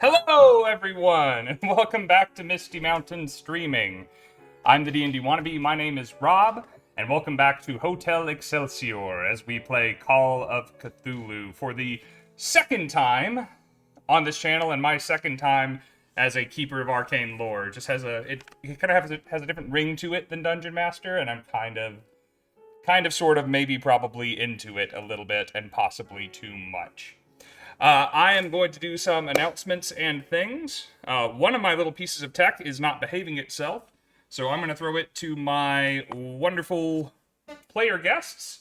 Hello, everyone, and welcome back to Misty Mountain Streaming. I'm the D&D-Wannabe, my name is Rob, and welcome back to Hotel Excelsior as we play Call of Cthulhu for the second time on this channel, and my second time as a Keeper of Arcane Lore. It just has it kind of has a different ring to it than Dungeon Master, and I'm kind of, sort of, maybe probably into it a little bit, and possibly too much. I am going to do some announcements and things. One of my little pieces of tech is not behaving itself, so I'm going to throw it to my wonderful player guests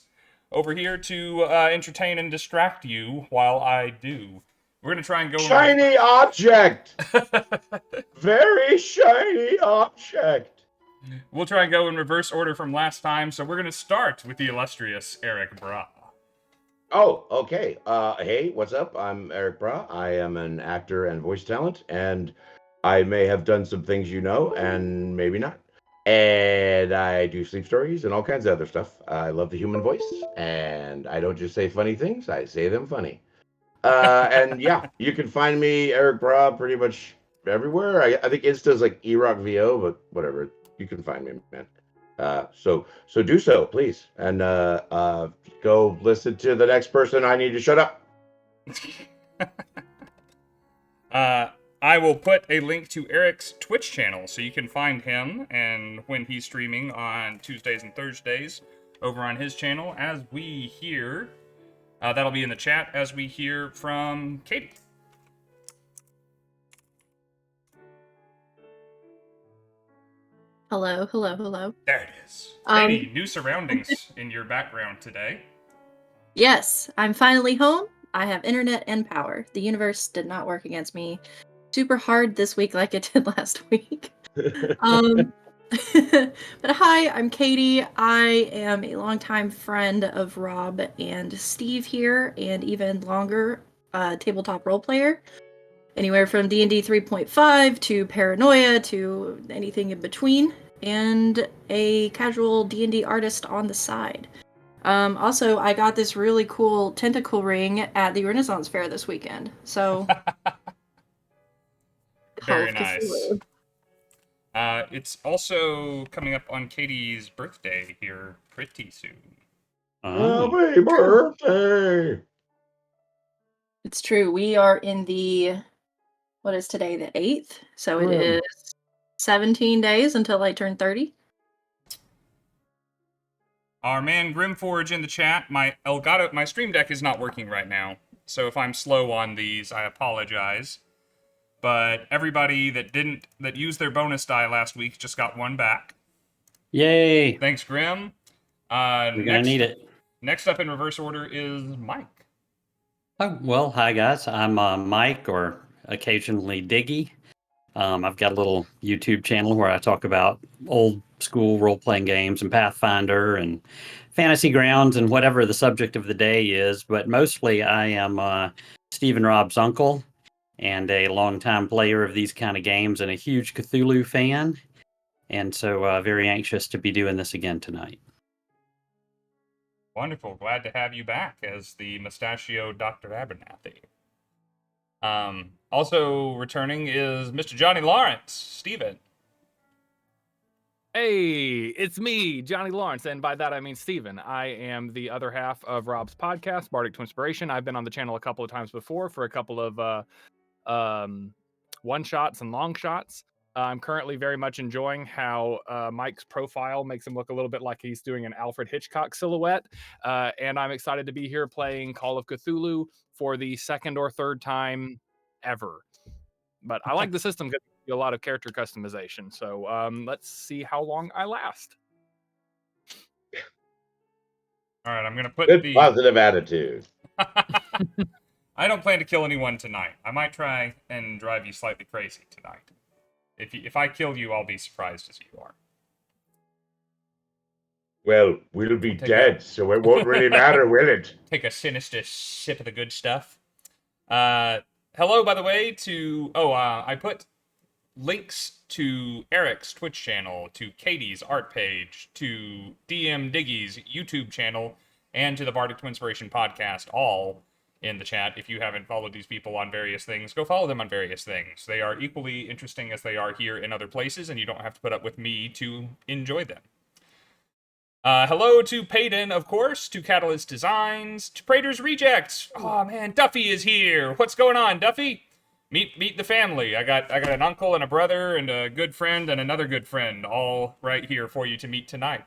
over here to entertain and distract you while I do. We're going to try and go... Shiny object! Very shiny object! We'll try and go in reverse order from last time, so we're going to start with the illustrious Erik Braa. Oh, okay. Hey, what's up? I'm Erik Braa. I am an actor and voice talent, and I may have done some things you know, and maybe not. And I do sleep stories and all kinds of other stuff. I love the human voice, and I don't just say funny things, I say them funny. And yeah, you can find me, Erik Braa, pretty much everywhere. I think Insta's like ErockVO, but whatever. You can find me, man. So do so, please. And go listen to the next person. I need to shut up. I will put a link to Erik's Twitch channel so you can find him and when he's streaming on Tuesdays and Thursdays over on his channel as we hear. That'll be in the chat as we hear from Katie. Hello, hello, hello. There it is. Katie, new surroundings in your background today. Yes, I'm finally home. I have internet and power. The universe did not work against me super hard this week like it did last week. But hi, I'm Katie. I am a longtime friend of Rob and Steve here, and even longer tabletop role player. Anywhere from D&D 3.5 to Paranoia to anything in between, and a casual D&D artist on the side. Also, I got this really cool tentacle ring at the Renaissance Fair this weekend. So, very nice. It's also coming up on Katie's birthday here pretty soon. Happy birthday! It's true. We are in the, what is today, the 8th? So it is 17 days until I turn 30. Our man Grimforge in the chat. My Elgato, my stream deck is not working right now, so if I'm slow on these, I apologize. But everybody that used their bonus die last week just got one back. Yay! Thanks, Grim. We're gonna need it. Next up in reverse order is Mike. Oh, well, hi guys. I'm Mike, or occasionally Diggy. I've got a little YouTube channel where I talk about old school role-playing games and Pathfinder and Fantasy Grounds and whatever the subject of the day is. But mostly I am Steve and Rob's uncle and a longtime player of these kind of games and a huge Cthulhu fan. And so very anxious to be doing this again tonight. Wonderful. Glad to have you back as the mustachioed Dr. Abernathy. Also returning is Mr. Johnny Lawrence. Steven. Hey, it's me, Johnny Lawrence, and by that I mean Steven. I am the other half of Rob's podcast, Bardic Twinspiration. I've been on the channel a couple of times before for a couple of one-shots and long shots. I'm currently very much enjoying how Mike's profile makes him look a little bit like he's doing an Alfred Hitchcock silhouette, and I'm excited to be here playing Call of Cthulhu for the second or third time ever. But I like the system because it gives you a lot of character customization, so let's see how long I last. All right, I'm going to put Good positive attitude. I don't plan to kill anyone tonight. I might try and drive you slightly crazy tonight. If I kill you, I'll be surprised as you are. Well, we'll be dead, so it won't really matter, will it? Take a sinister sip of the good stuff. Hello, by the way, to... I put links to Erik's Twitch channel, to Katie's art page, to DM Diggy's YouTube channel, and to the Bardic Twinspiration podcast, all in the chat. If you haven't followed these people on various things, go follow them on various things. They are equally interesting as they are here in other places, and you don't have to put up with me to enjoy them. Hello to Payton, of course, to Catalyst Designs, to Praetor's Rejects. Oh man, Duffy is here. What's going on, Duffy? Meet the family. I got an uncle and a brother and a good friend and another good friend, all right here for you to meet tonight.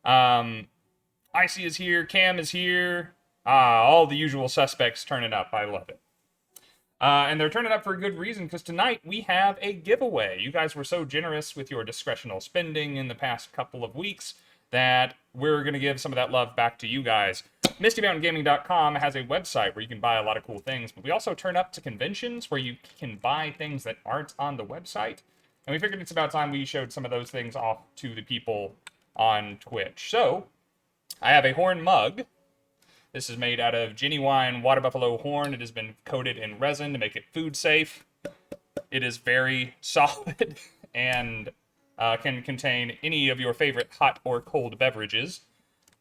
Icy is here. Cam is here. All the usual suspects turning up. I love it. And they're turning up for a good reason, because tonight we have a giveaway. You guys were so generous with your discretional spending in the past couple of weeks that we're going to give some of that love back to you guys. MistyMountainGaming.com has a website where you can buy a lot of cool things, but we also turn up to conventions where you can buy things that aren't on the website. And we figured it's about time we showed some of those things off to the people on Twitch. So, I have a horn mug. This is made out of genuine water buffalo horn. It has been coated in resin to make it food safe. It is very solid and can contain any of your favorite hot or cold beverages.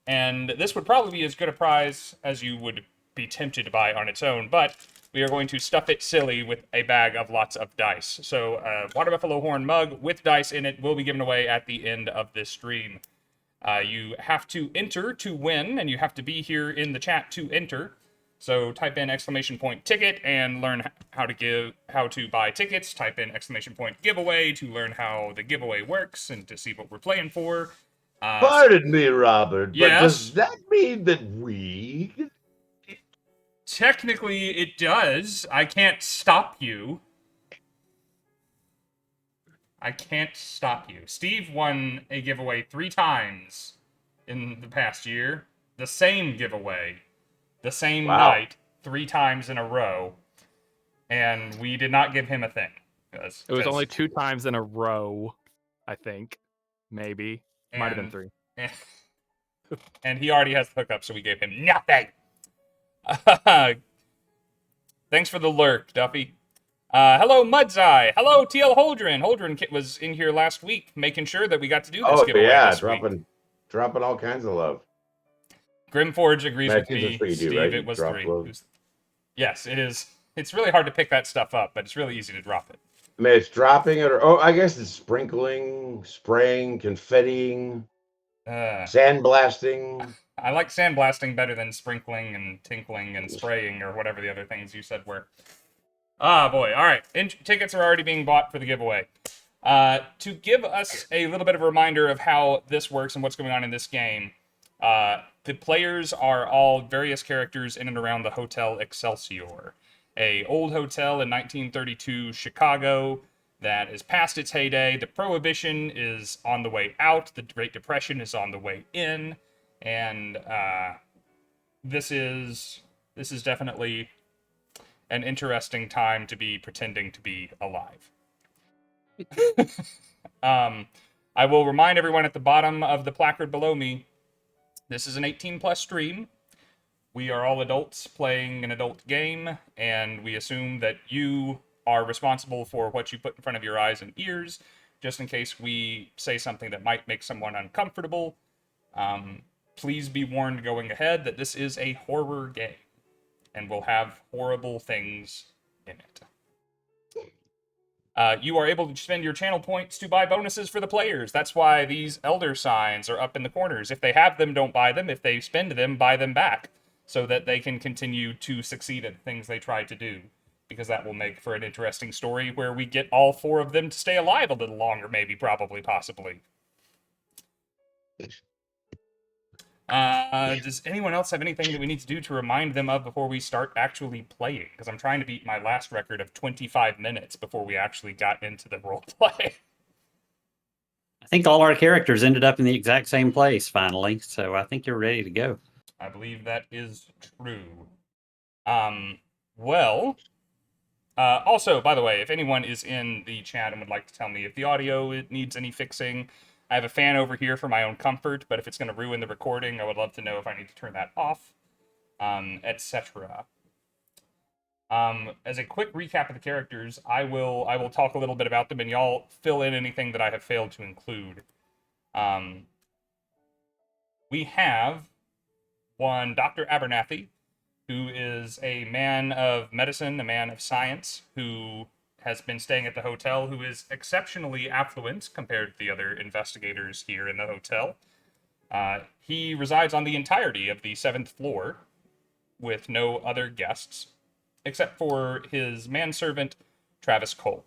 And this would probably be as good a prize as you would be tempted to buy on its own, but we are going to stuff it silly with a bag of lots of dice. So water buffalo horn mug with dice in it will be given away at the end of this stream. You have to enter to win, and you have to be here in the chat to enter. So type in !ticket and learn how to buy tickets. Type in !giveaway to learn how the giveaway works and to see what we're playing for. Pardon me, Robert, yes? but does that mean that we... Technically, it does. I can't stop you. I can't stop you. Steve won a giveaway 3 times in the past year. The same giveaway. The same night. 3 times in a row. And we did not give him a thing. It was only 2 times in a row, I think. Maybe. Might have been 3. And he already has the hookup, so we gave him nothing. Thanks for the lurk, Duffy. Hello, Mudzai. Hello, TL Holdren. Holdren was in here last week, making sure that we got to do this giveaway this week. Dropping all kinds of love. Grimforge agrees with me, Steve. Right? It was 3. Yes, it is. It's really hard to pick that stuff up, but it's really easy to drop it. I mean, it's dropping it, or I guess it's sprinkling, spraying, confettiing, sandblasting. I like sandblasting better than sprinkling and tinkling and spraying or whatever the other things you said were. Ah, boy. All right. Tickets are already being bought for the giveaway. To give us a little bit of a reminder of how this works and what's going on in this game, the players are all various characters in and around the Hotel Excelsior, a old hotel in 1932 Chicago that is past its heyday. The Prohibition is on the way out. The Great Depression is on the way in. And this is definitely an interesting time to be pretending to be alive. I will remind everyone at the bottom of the placard below me, this is an 18+ stream. We are all adults playing an adult game, and we assume that you are responsible for what you put in front of your eyes and ears, just in case we say something that might make someone uncomfortable. Please be warned going ahead that this is a horror game and will have horrible things in it. You are able to spend your channel points to buy bonuses for the players. That's why these elder signs are up in the corners. If they have them, don't buy them. If they spend them, buy them back so that they can continue to succeed at the things they try to do. Because that will make for an interesting story where we get all 4 of them to stay alive a little longer, maybe, probably, possibly. Does anyone else have anything that we need to do to remind them of before we start actually playing? Because I'm trying to beat my last record of 25 minutes before we actually got into the roleplay. I think all our characters ended up in the exact same place finally, so I think you're ready to go. I believe that is true. Also, by the way, if anyone is in the chat and would like to tell me if the audio needs any fixing, I have a fan over here for my own comfort, but if it's going to ruin the recording, I would love to know if I need to turn that off, etc. As a quick recap of the characters, I will talk a little bit about them, and y'all fill in anything that I have failed to include. We have one Dr. Abernathy, who is a man of medicine, a man of science, who has been staying at the hotel, who is exceptionally affluent compared to the other investigators here in the hotel. He resides on the entirety of the 7th floor with no other guests, except for his manservant, Travis Cole.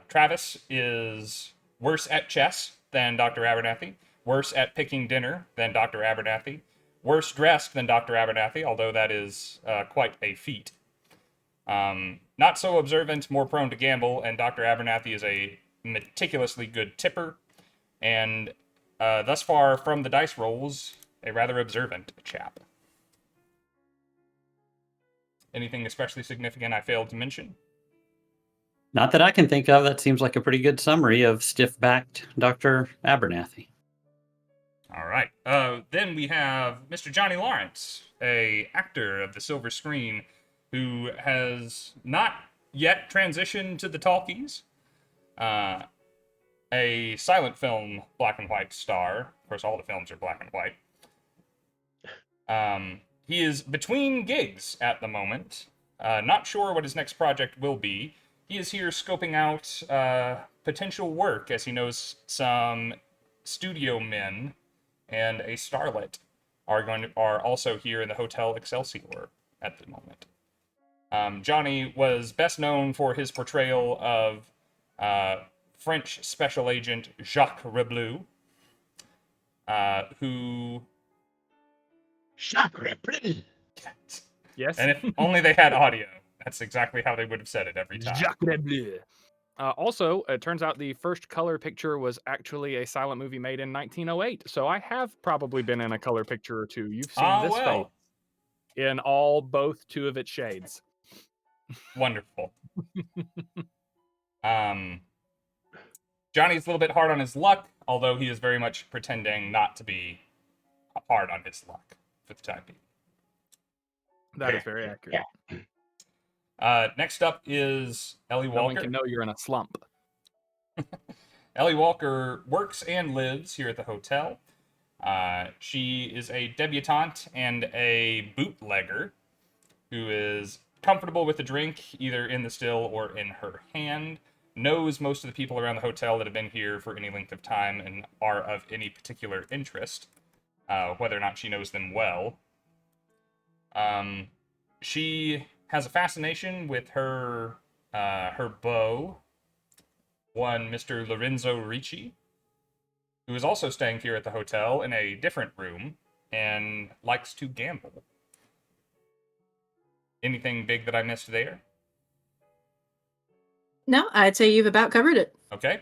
Travis is worse at chess than Dr. Abernathy, worse at picking dinner than Dr. Abernathy, worse dressed than Dr. Abernathy, although that is quite a feat. Not so observant, more prone to gamble, and Dr. Abernathy is a meticulously good tipper, and thus far from the dice rolls, a rather observant chap. Anything especially significant I failed to mention? Not that I can think of. That seems like a pretty good summary of stiff-backed Dr. Abernathy. All right. Then we have Mr. Johnny Lawrence, a actor of the silver screen who has not yet transitioned to the talkies. A silent film black and white star. Of course, all the films are black and white. He is between gigs at the moment. Not sure what his next project will be. He is here scoping out potential work, as he knows some studio men and a starlet are also here in the Hotel Excelsior at the moment. Johnny was best known for his portrayal of French special agent Jacques Rebleu, who... Jacques Rebleu. Yes. And if only they had audio, that's exactly how they would have said it every time. Jacques Rebleu. Also, it turns out the first color picture was actually a silent movie made in 1908. So I have probably been in a color picture or two. You've seen this face in both two of its shades. Wonderful. Johnny's a little bit hard on his luck, although he is very much pretending not to be hard on his luck for the time being. That is very accurate. Next up is Ellie Walker. No one can know you're in a slump. Ellie Walker works and lives here at the hotel. She is a debutante and a bootlegger who is comfortable with the drink, either in the still or in her hand, knows most of the people around the hotel that have been here for any length of time and are of any particular interest, whether or not she knows them well. She has a fascination with her beau, one Mr. Lorenzo Ricci, who is also staying here at the hotel in a different room and likes to gamble. Anything big that I missed there? No, I'd say you've about covered it. Okay.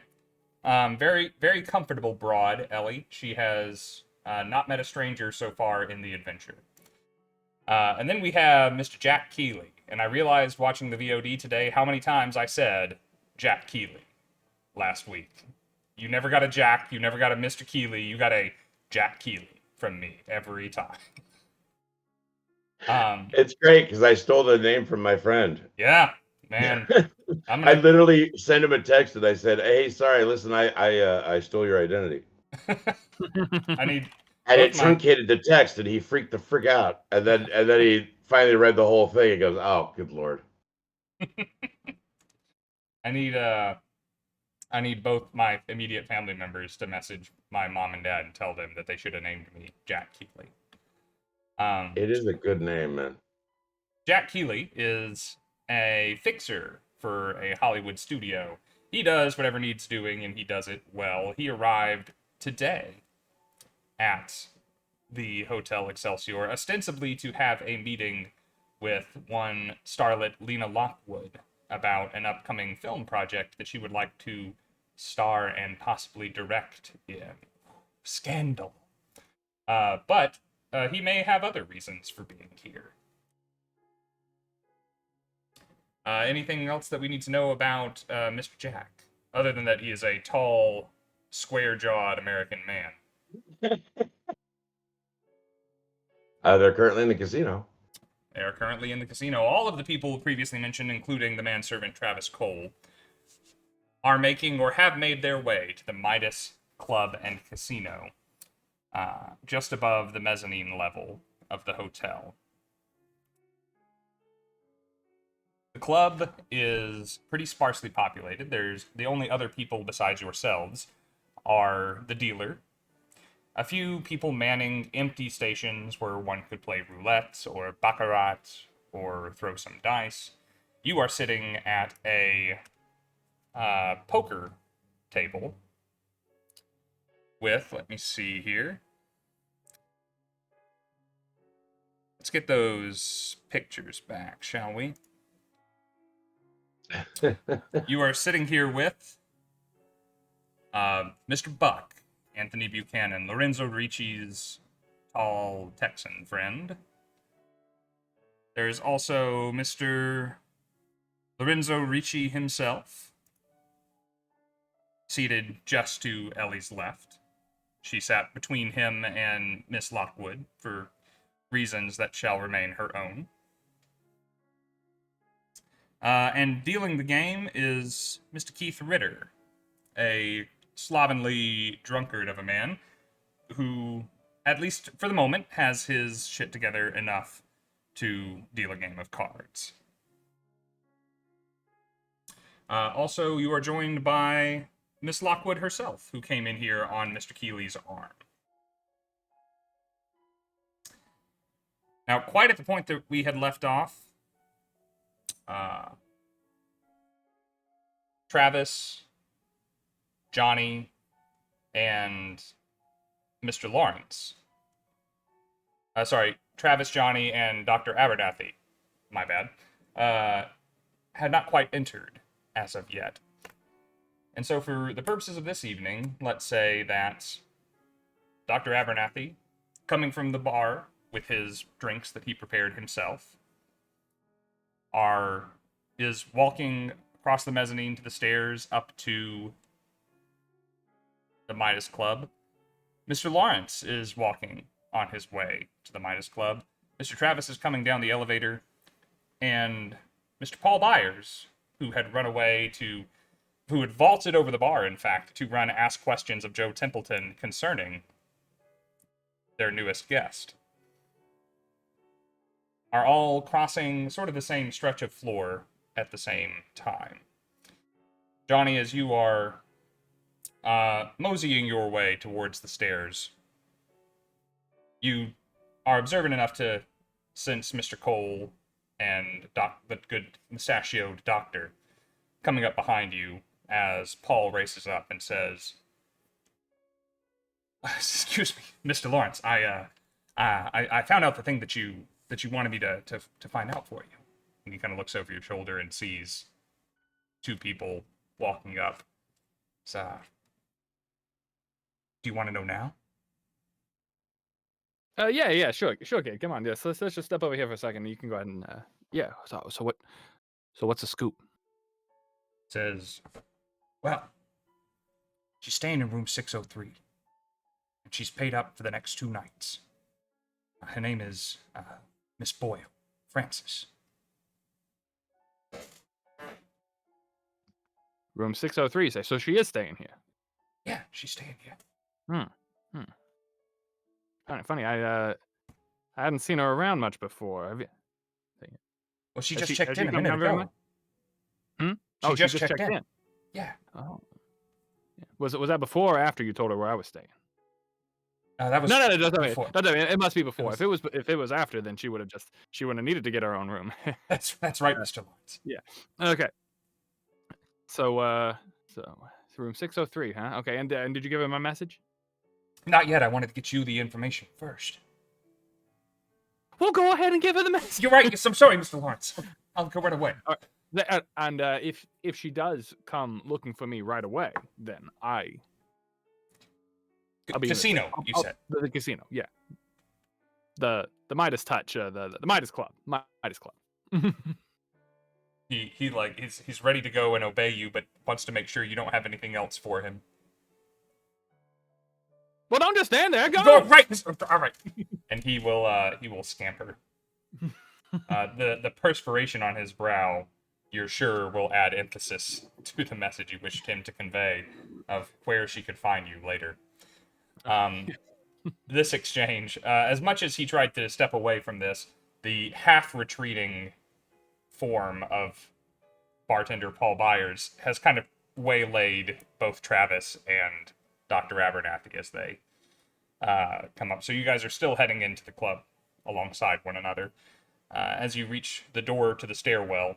Very, very comfortable broad, Ellie. She has not met a stranger so far in the adventure. And then we have Mr. Jack Kealy. And I realized watching the VOD today how many times I said Jack Kealy last week. You never got a Jack, you never got a Mr. Kealy, you got a Jack Kealy from me every time. It's great because I stole the name from my friend. Yeah, man. I literally sent him a text and I said, "Hey, sorry, listen, I stole your identity." I need. And it truncated the text, and he freaked the frick out. And then he finally read the whole thing and goes, "Oh, good lord." I need both my immediate family members to message my mom and dad and tell them that they should have named me Jack Kealy. It is a good name, man. Jack Kealy is a fixer for a Hollywood studio. He does whatever needs doing, and he does it well. He arrived today at the Hotel Excelsior, ostensibly to have a meeting with one starlet, Lena Lockwood, about an upcoming film project that she would like to star and possibly direct in. Scandal. But he may have other reasons for being here. Anything else that we need to know about Mr. Jack, other than that he is a tall, square-jawed American man? They're currently in the casino. They are currently in the casino. All of the people previously mentioned, including the manservant Travis Cole, are making or have made their way to the Midas Club and Casino, just above the mezzanine level of the hotel. The club is pretty sparsely populated. There's the only other people besides yourselves are the dealer, a few people manning empty stations where one could play roulette or baccarat or throw some dice. You are sitting at a poker table with, let me see here. Let's get those pictures back, shall we? You are sitting here with Mr. Buck, Anthony Buchanan, Lorenzo Ricci's tall Texan friend. There's also Mr. Lorenzo Ricci himself, seated just to Ellie's left. She sat between him and Miss Lockwood for reasons that shall remain her own. And dealing the game is Mr. Keith Ritter, a slovenly drunkard of a man who, at least for the moment, has his shit together enough to deal a game of cards. Also, you are joined by Miss Lockwood herself, who came in here on Mr. Kealy's arm. Now, quite at the point that we had left off, Travis, Johnny, and Mr. Lawrence. Travis, Johnny, and Dr. Abernathy, my bad, had not quite entered as of yet. And so for the purposes of this evening, let's say that Dr. Abernathy, coming from the bar with his drinks that he prepared himself, is walking across the mezzanine to the stairs up to the Midas Club. Mr. Lawrence is walking on his way to the Midas Club. Mr. Travis is coming down the elevator, and Mr. Paul Byers, who had vaulted over the bar, in fact, to run Ask Questions of Joe Templeton concerning their newest guest, are all crossing sort of the same stretch of floor at the same time. Johnny, as you are moseying your way towards the stairs, you are observant enough to sense Mr. Cole and the good mustachioed doctor coming up behind you as Paul races up and says, "Excuse me, Mr. Lawrence, I found out the thing that you wanted me to find out for you." And he kind of looks over your shoulder and sees two people walking up. So, do you want to know now? Yeah, sure, kid. Come on, yes. Let's just step over here for a second. You can go ahead and yeah. So what's the scoop? Says, well, she's staying in room 603, and she's paid up for the next 2 nights. Her name is Miss Boyle, Francis. Room 603. Say, so she is staying here. Yeah, she's staying here. Funny. I hadn't seen her around much before. Have you? Well, she just checked in a minute ago. She just checked in. Yeah. Oh. Yeah. Was that before or after you told her where I was staying? That was no. Doesn't before. mean it must be before. If it was after, then she wouldn't have needed to get her own room. That's right, Mr. Lawrence. Yeah. Okay. So room 603, huh? Okay. And did you give her my message? Not yet. I wanted to get you the information first. Well, go ahead and give her the message. You're right. I'm sorry, Mr. Lawrence. I'll go right away. All right. And if she does come looking for me right away, then I'll be casino. You said the casino, yeah. The Midas touch, the Midas Club, Midas Club. He's ready to go and obey you, but wants to make sure you don't have anything else for him. Well, don't just stand there. Go. Right. All right. And he will scamper. The perspiration on his brow, you're sure, will add emphasis to the message you wished him to convey of where she could find you later. This exchange, as much as he tried to step away from this, the half-retreating form of bartender Paul Byers has kind of waylaid both Travis and Dr. Abernathy as they come up. So you guys are still heading into the club alongside one another. As you reach the door to the stairwell,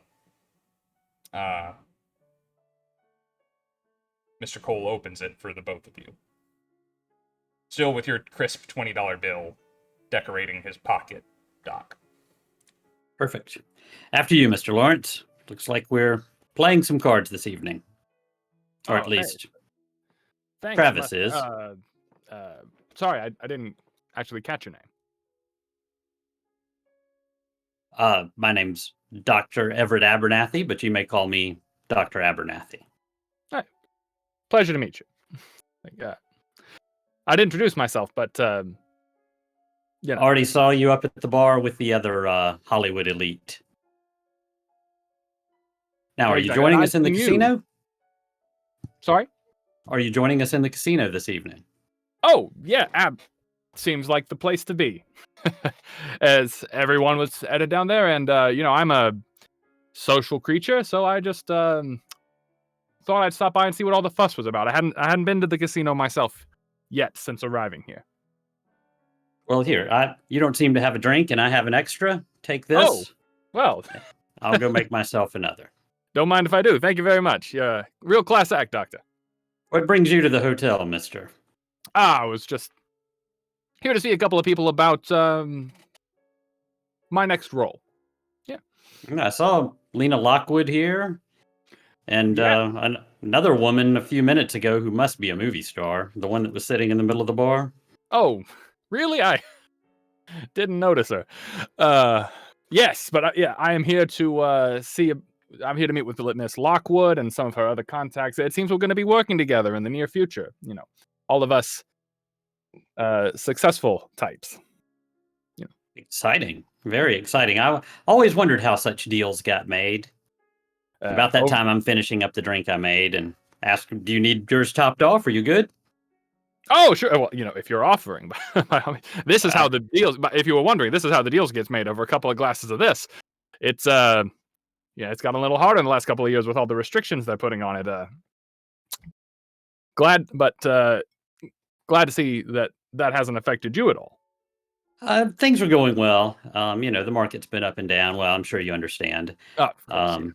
Mr. Cole opens it for the both of you. Still with your crisp $20 bill decorating his pocket, Doc. Perfect. After you, Mr. Lawrence. Looks like we're playing some cards this evening. Or at Oh, least Thanks, Travis is. Sorry, I didn't actually catch your name. My name's Dr. Everett Abernathy, but you may call me Dr. Abernathy. Pleasure to meet you. I'd introduce myself, but you know. Already saw you up at the bar with the other Hollywood elite. Now, are you Exactly. joining And us in the I've seen casino? you. Sorry? Are you joining us in the casino this evening? Oh, yeah, seems like the place to be. As everyone was headed down there, and I'm a social creature, so I just thought I'd stop by and see what all the fuss was about. I hadn't been to the casino myself yet since arriving here. Well, here, you don't seem to have a drink, and I have an extra. Take this. Oh, well, I'll go make myself another. don't mind if I do. Thank you very much. Real class act, Doctor. What brings you to the hotel, mister? I was just here to see a couple of people about my next role. Yeah. I saw Lena Lockwood here, and another woman a few minutes ago who must be a movie star, the one that was sitting in the middle of the bar. Oh, really? I didn't notice her. Yes, but I am here to see. I'm here to meet with Miss Lockwood and some of her other contacts. It seems we're going to be working together in the near future. All of us successful types. Exciting. Very exciting. I always wondered how such deals got made. About that time, I'm finishing up the drink I made and ask, do you need yours topped off? Are you good? Oh, sure. Well, if you're offering, this is how the deals. If you were wondering, this is how the deals gets made over a couple of glasses of this. It's it's gotten a little harder in the last couple of years with all the restrictions they're putting on it. Glad to see that hasn't affected you at all. Things are going well. The market's been up and down. Well, I'm sure you understand. Oh, of course, yeah.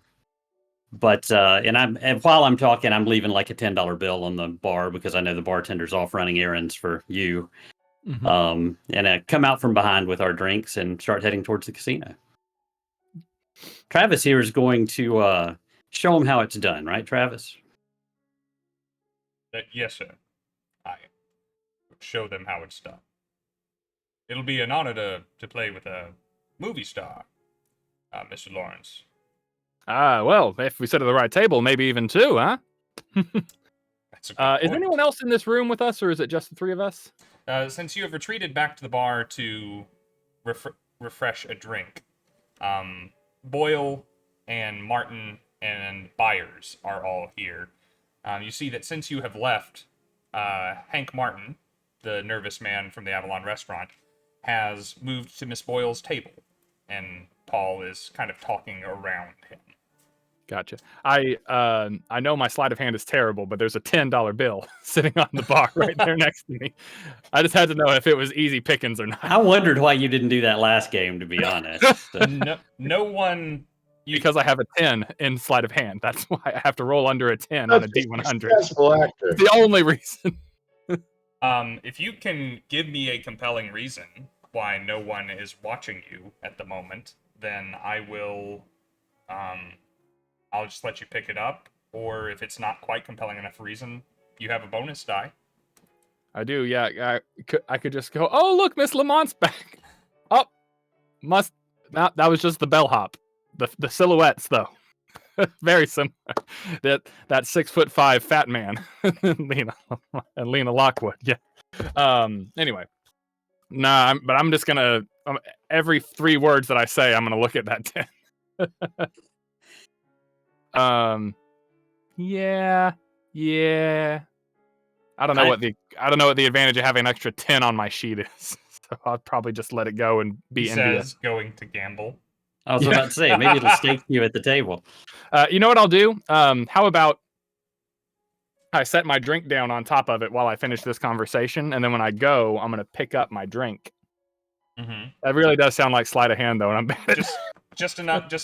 But and while I'm talking, I'm leaving like a $10 bill on the bar because I know the bartender's off running errands for you. Mm-hmm. And I come out from behind with our drinks and start heading towards the casino. Travis here is going to show him how it's done, right, Travis? Yes, sir. I show them how it's done. It'll be an honor to play with a movie star, Mr. Lawrence. Well, if we sit at the right table, maybe even two, huh? That's a good is point. anyone else in this room with us, or is it just the three of us? Since you have retreated back to the bar to refresh a drink, Boyle and Martin and Byers are all here. You see that since you have left, Hank Martin, the nervous man from the Avalon restaurant, has moved to Miss Boyle's table, and Paul is kind of talking around him. Gotcha. I know my sleight of hand is terrible, but there's a $10 bill sitting on the bar right there next to me. I just had to know if it was easy pickings or not. I wondered why you didn't do that last game, to be honest. No one... Because I have a 10 in sleight of hand. That's why I have to roll under a 10 on a D100. Successful actor. The only reason. If you can give me a compelling reason why no one is watching you at the moment, then I will... I'll just let you pick it up, or if it's not quite compelling enough reason, you have a bonus die. I do, yeah. I could just go, oh, look, Miss Lamont's back. Oh, that was just the bellhop. The silhouettes, though. Very similar. That 6'5" fat man. Lena Lockwood, yeah. Anyway. Nah, I'm just gonna, every 3 words that I say, I'm gonna look at that 10. Yeah. I don't know what the advantage of having an extra 10 on my sheet is. So I'll probably just let it go and be he envious. says going to gamble. I was about to say, maybe it'll stake you at the table. You know what I'll do? How about I set my drink down on top of it while I finish this conversation, and then when I go, I'm going to pick up my drink. Mm-hmm. That really does sound like sleight of hand, though, and I'm bad. Just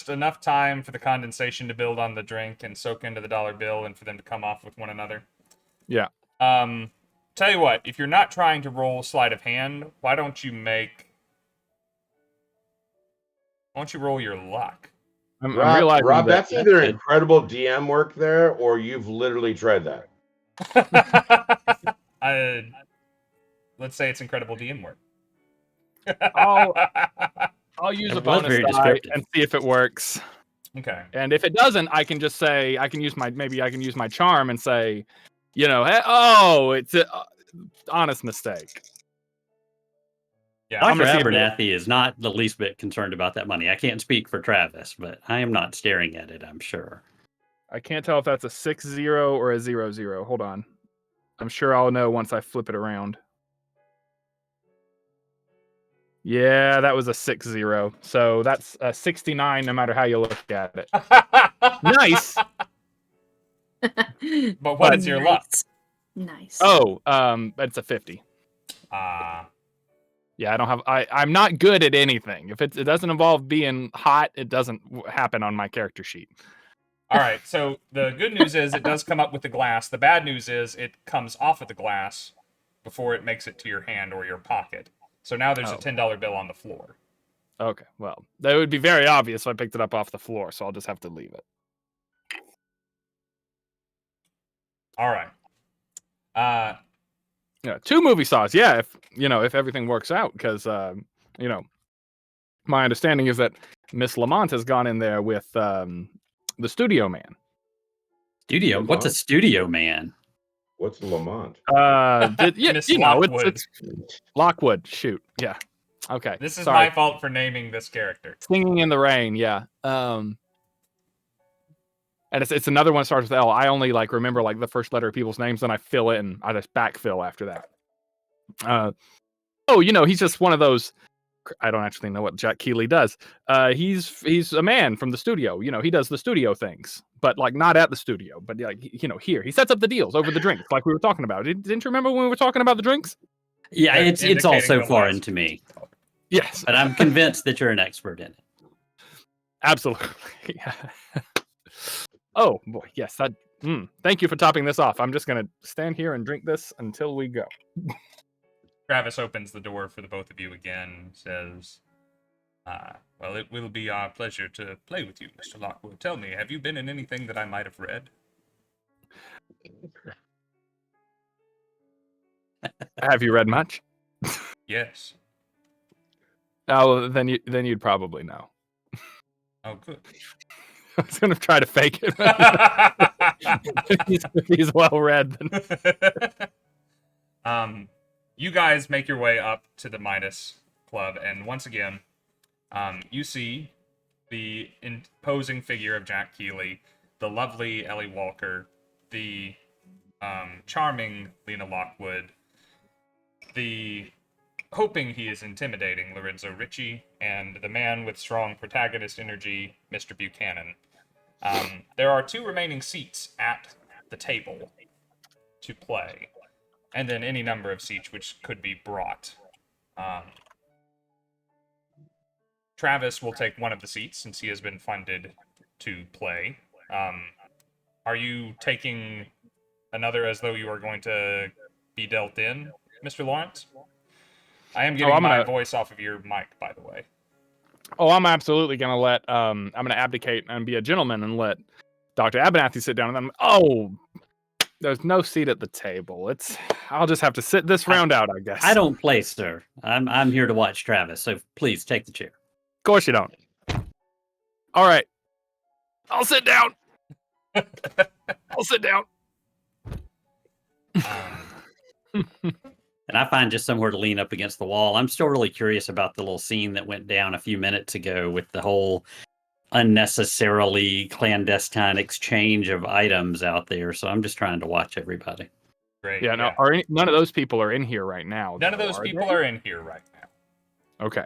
enough time for the condensation to build on the drink and soak into the dollar bill, and for them to come off with one another. Yeah. Tell you what, if you're not trying to roll sleight of hand, why don't you roll your luck? I'm Rob, realizing Rob, that that's either incredible DM work there, or you've literally tried that. Let's say it's incredible DM work. I'll use It a was bonus very die descriptive. and see if it works. Okay. And if it doesn't, I can just say I can use my charm and say, you know, hey, it's an honest mistake. Yeah. Dr. Abernathy is not the least bit concerned about that money. I can't speak for Travis, but I am not staring at it, I'm sure. I can't tell if that's a 6-0 or a 0-0. Hold on. I'm sure I'll know once I flip it around. Yeah, that was a 6-0. So that's a 69 no matter how you look at it. Nice. But what is your luck? Nice. Oh, it's a 50. Yeah, I'm not good at anything. If it doesn't involve being hot, it doesn't happen on my character sheet. All right, so the good news is it does come up with the glass. The bad news is it comes off of the glass before it makes it to your hand or your pocket. So now there's a $10 bill on the floor. Okay, well, that would be very obvious if I picked it up off the floor, so I'll just have to leave it. All right. Yeah, 2 movie stars. Yeah, if everything works out, because my understanding is that Miss Lamont has gone in there with the studio man. Studio? Lamont? What's a studio man? What's Lamont? Miss Lockwood. It's Lockwood. Shoot, yeah. Okay. This is sorry. my fault for naming this character. Singing in the Rain, yeah. And it's another one that starts with L. I only remember the first letter of people's names, then I fill in. I just backfill after that. He's just one of those. I don't actually know what Jack Kealy does. He's a man from the studio. He does the studio things, but not at the studio. But here he sets up the deals over the drinks, like we were talking about. Didn't you remember when we were talking about the drinks? Yeah, it's all so the foreign last- to me. Yes, But I'm convinced that you're an expert in it. absolutely. Yeah. Oh boy, yes. Thank you for topping this off. I'm just gonna stand here and drink this until we go. Travis opens the door for the both of you again, says, well, it will be our pleasure to play with you, Mr. Lockwood. Tell me, have you been in anything that I might have read? Have you read much? Yes. Oh, then you'd probably know. Oh, good. I was gonna try to fake it. He's well read. You guys make your way up to the Midas Club, and once again, you see the imposing figure of Jack Kealy, the lovely Ellie Walker, the charming Lena Lockwood, the hoping he is intimidating Lorenzo Ricci, and the man with strong protagonist energy, Mr. Buchanan. There are 2 remaining seats at the table to play, and then any number of seats which could be brought. Travis will take one of the seats since he has been funded to play. Are you taking another as though you are going to be dealt in, Mr. Lawrence? I am getting my voice off of your mic, by the way. Oh, I'm absolutely gonna let I'm gonna abdicate and be a gentleman and let Dr. Abernathy sit down, and then there's no seat at the table. I'll just have to sit this round out, I guess. I don't play, sir. I'm here to watch Travis, so please take the chair. Of course you don't. All right. I'll sit down. I'll sit down. And I find just somewhere to lean up against the wall. I'm still really curious about the little scene that went down a few minutes ago with the whole unnecessarily clandestine exchange of items out there. So I'm just trying to watch everybody. Great. Yeah, no, none of those people are in here right now. None of those people are in here right now. Okay.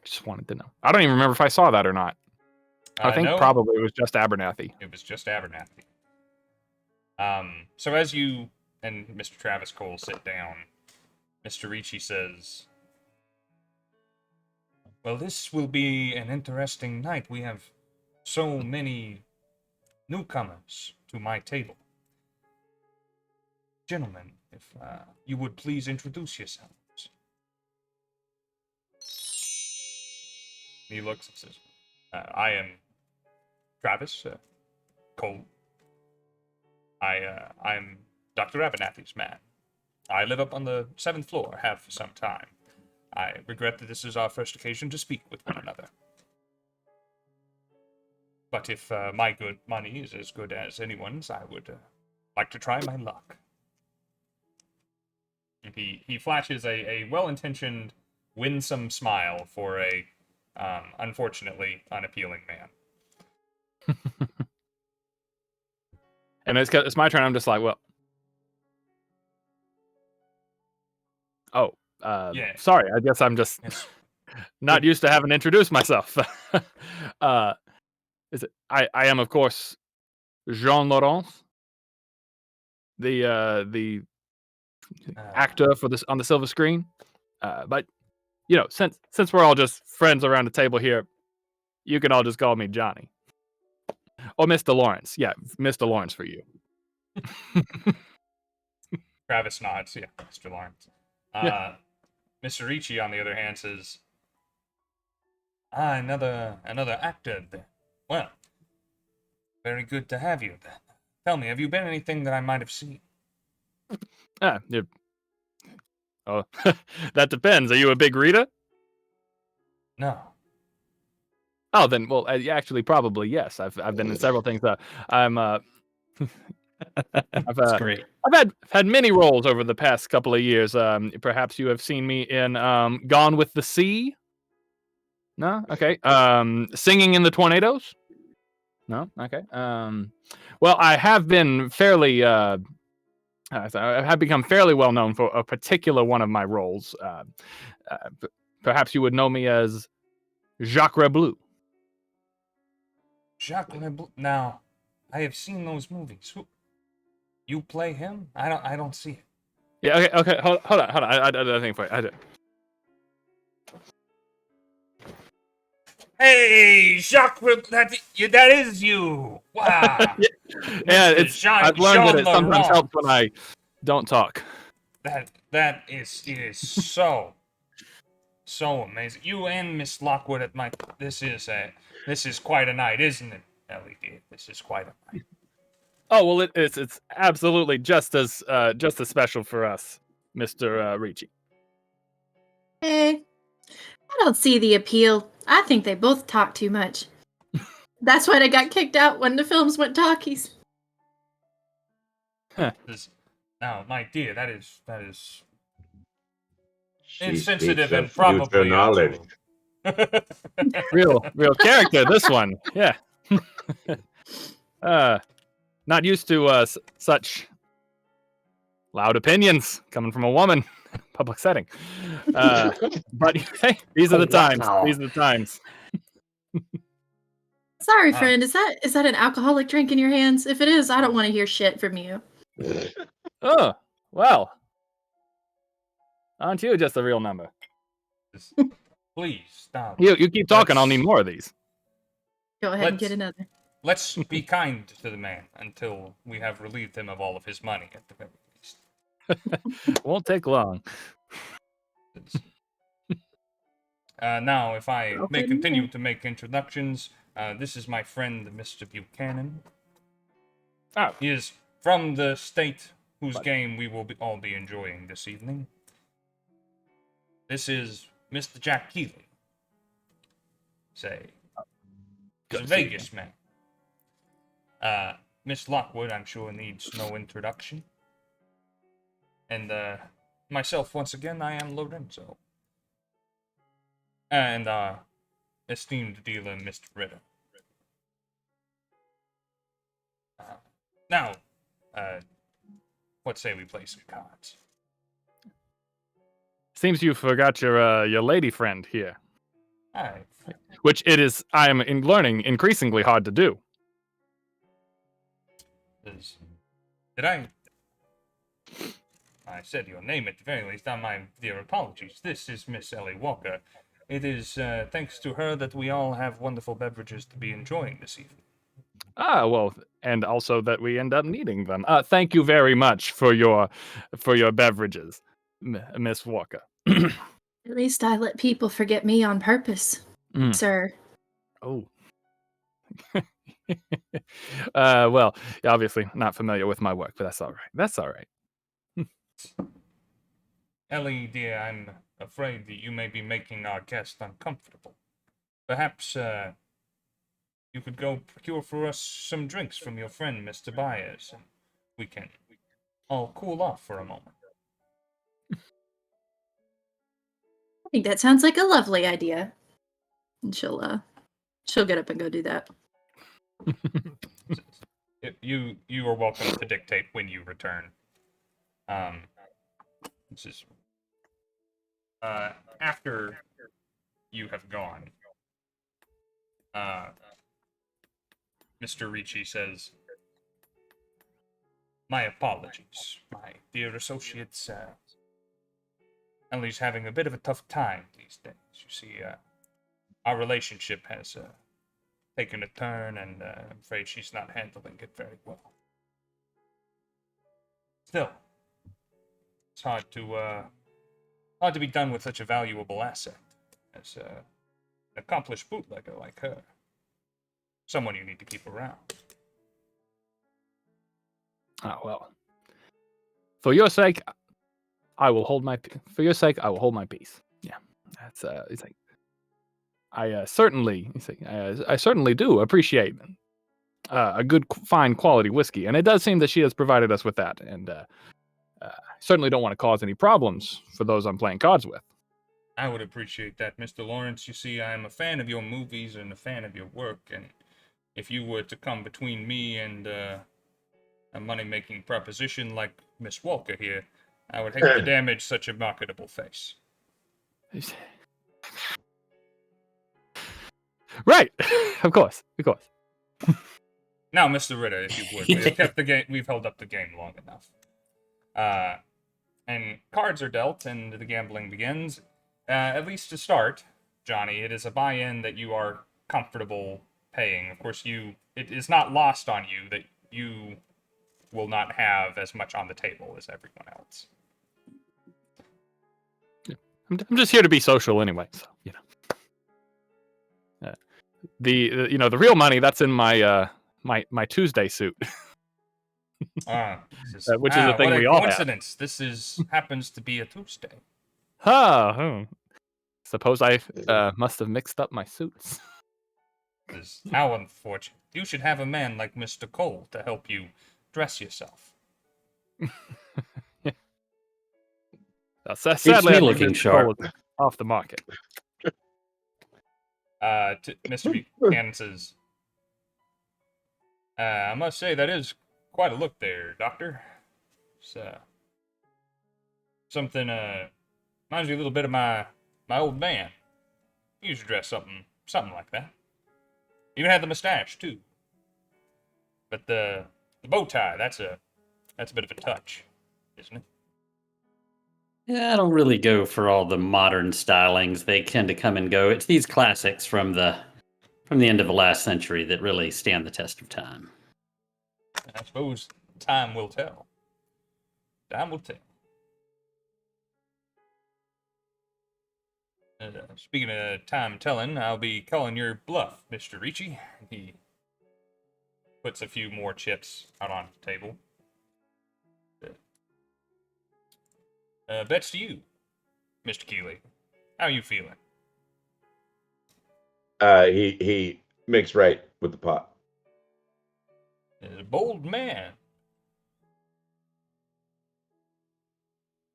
Just wanted to know. I don't even remember if I saw that or not. I think No, probably it was just Abernathy. it was just Abernathy. So as you and Mr. Travis Cole sit down, Mr. Ricci says, well, this will be an interesting night. We have so many newcomers to my table. Gentlemen, if you would please introduce yourselves. He looks and says, I am Travis Cole. I'm Dr. Abernathy's man. I live up on the 7th floor, have for some time. I regret that this is our first occasion to speak with one another. But if my good money is as good as anyone's, I would like to try my luck. And he flashes a well-intentioned, winsome smile for a, unfortunately, unappealing man. And it's my turn. I'm just like, well, oh, Yeah. sorry. I guess I'm just Yes. not used to having introduced myself. Is it? I am, of course, Jean Laurence, the actor for this on the silver screen. But you know, since we're all just friends around the table here, you can all just call me Johnny or Mr. Lawrence. Yeah, Mr. Lawrence for you. Travis nods. Yeah, Mr. Lawrence. Yeah. Mr. Ricci, on the other hand, says, another actor then. Well, very good to have you then. Tell me, have you been anything that I might have seen? Oh, that depends. Are you a big reader? No. Oh, then, well, actually, probably yes. I've been in several things. I'm That's great. I've had many roles over the past couple of years. Perhaps you have seen me in Gone with the Sea. No, okay. Singing in the Tornadoes. No, okay. Well, I have been fairly. I have become fairly well known for a particular one of my roles. Perhaps you would know me as Jacques Rebleu. Jacques Leblanc. Now, I have seen those movies. You play him? I don't see it. Yeah. Okay. Hold on. I don't think for you. Hey, Jacques Leblanc, that is you. Wow. Yeah, Mr. I've learned that it sometimes Laurent. helps when I don't talk. That is so amazing. You and Miss Lockwood at my this is quite a night, isn't it, Ellie? This is quite a night. Oh well, it's absolutely just as special for us, Mr. Ricci. Hey, I don't see the appeal. I think they both talk too much. That's why they got kicked out when the films went talkies. Now, my dear, that is She insensitive speaks of and probably future knowledge. Real character, this one. Yeah. Not used to such loud opinions coming from a woman in a public setting. But hey, these are the times. Wow. These are the times. Sorry, friend. Is that an alcoholic drink in your hands? If it is, I don't want to hear shit from you. Oh, well. Aren't you just a real number? Please stop. You keep talking, I'll need more of these. Go ahead and get another. Let's be kind to the man until we have relieved him of all of his money at the very least. Won't take long. Now, if I may Okay, continue yeah. to make introductions, this is my friend, Mr. Buchanan. Oh. He is from the state whose game we will all be enjoying this evening. This is Mr. Jack Kealy. He's a Vegas man. Miss Lockwood, I'm sure, needs no introduction. And myself, once again, I am Lorenzo. And esteemed dealer, Mr. Ritter. Now, what say we play some cards? Seems you forgot your lady friend here. Aye. which I am learning increasingly hard to do. Did I said your name at the very least. On my dear apologies. This is Miss Ellie Walker. It is thanks to her that we all have wonderful beverages to be enjoying this evening. Well, and also that we end up needing them. Thank you very much for your beverages, Miss Walker. At least I let people forget me on purpose, sir. Oh. Well, you're obviously not familiar with my work, but that's all right. That's all right. Ellie, dear, I'm afraid that you may be making our guest uncomfortable. Perhaps you could go procure for us some drinks from your friend, Mr. Byers, and we can all cool off for a moment. I think that sounds like a lovely idea. And she'll get up and go do that. You are welcome to dictate when you return. This is after you have gone. Mr. Ricci says, "My apologies, my dear associates. Ellie's having a bit of a tough time these days. You see, our relationship has taken a turn, and I'm afraid she's not handling it very well. Still, it's hard to be done with such a valuable asset as an accomplished bootlegger like her. Someone you need to keep around." Well. For your sake, I will hold my peace. Yeah. That's it's like I certainly do appreciate a good fine quality whiskey, and it does seem that she has provided us with that, and I certainly don't want to cause any problems for those I'm playing cards with. I would appreciate that, Mr. Lawrence. You see, I'm a fan of your movies and a fan of your work, and if you were to come between me and a money-making proposition like Miss Walker here, I would hate to damage such a marketable face. Right, of course. Now, Mr. Ritter, if you would, we've held up the game long enough. And cards are dealt, and the gambling begins. At least to start, Johnny, it is a buy-in that you are comfortable paying. Of course, it is not lost on you that you will not have as much on the table as everyone else. I'm just here to be social anyway, so the real money that's in my my Tuesday suit. Which is a thing we all coincidence. This happens to be a Tuesday. Suppose I must have mixed up my suits. How unfortunate. You should have a man like Mr. Cole to help you dress yourself. It's Sadly, me looking sharp. Off the market. Mr. Buchanan says, I must say that is quite a look there, Doctor. It's something reminds me a little bit of my old man. He used to dress something like that. Even had the mustache too. But the bow tie, that's a bit of a touch, isn't it? Yeah, I don't really go for all the modern stylings. They tend to come and go. It's these classics from the end of the last century that really stand the test of time. I suppose time will tell. Time will tell. Speaking of time telling, I'll be calling your bluff, Mr. Ricci. He puts a few more chips out on the table. Bets to you, Mr. Kealy. How are you feeling? He makes right with the pot. He's a bold man.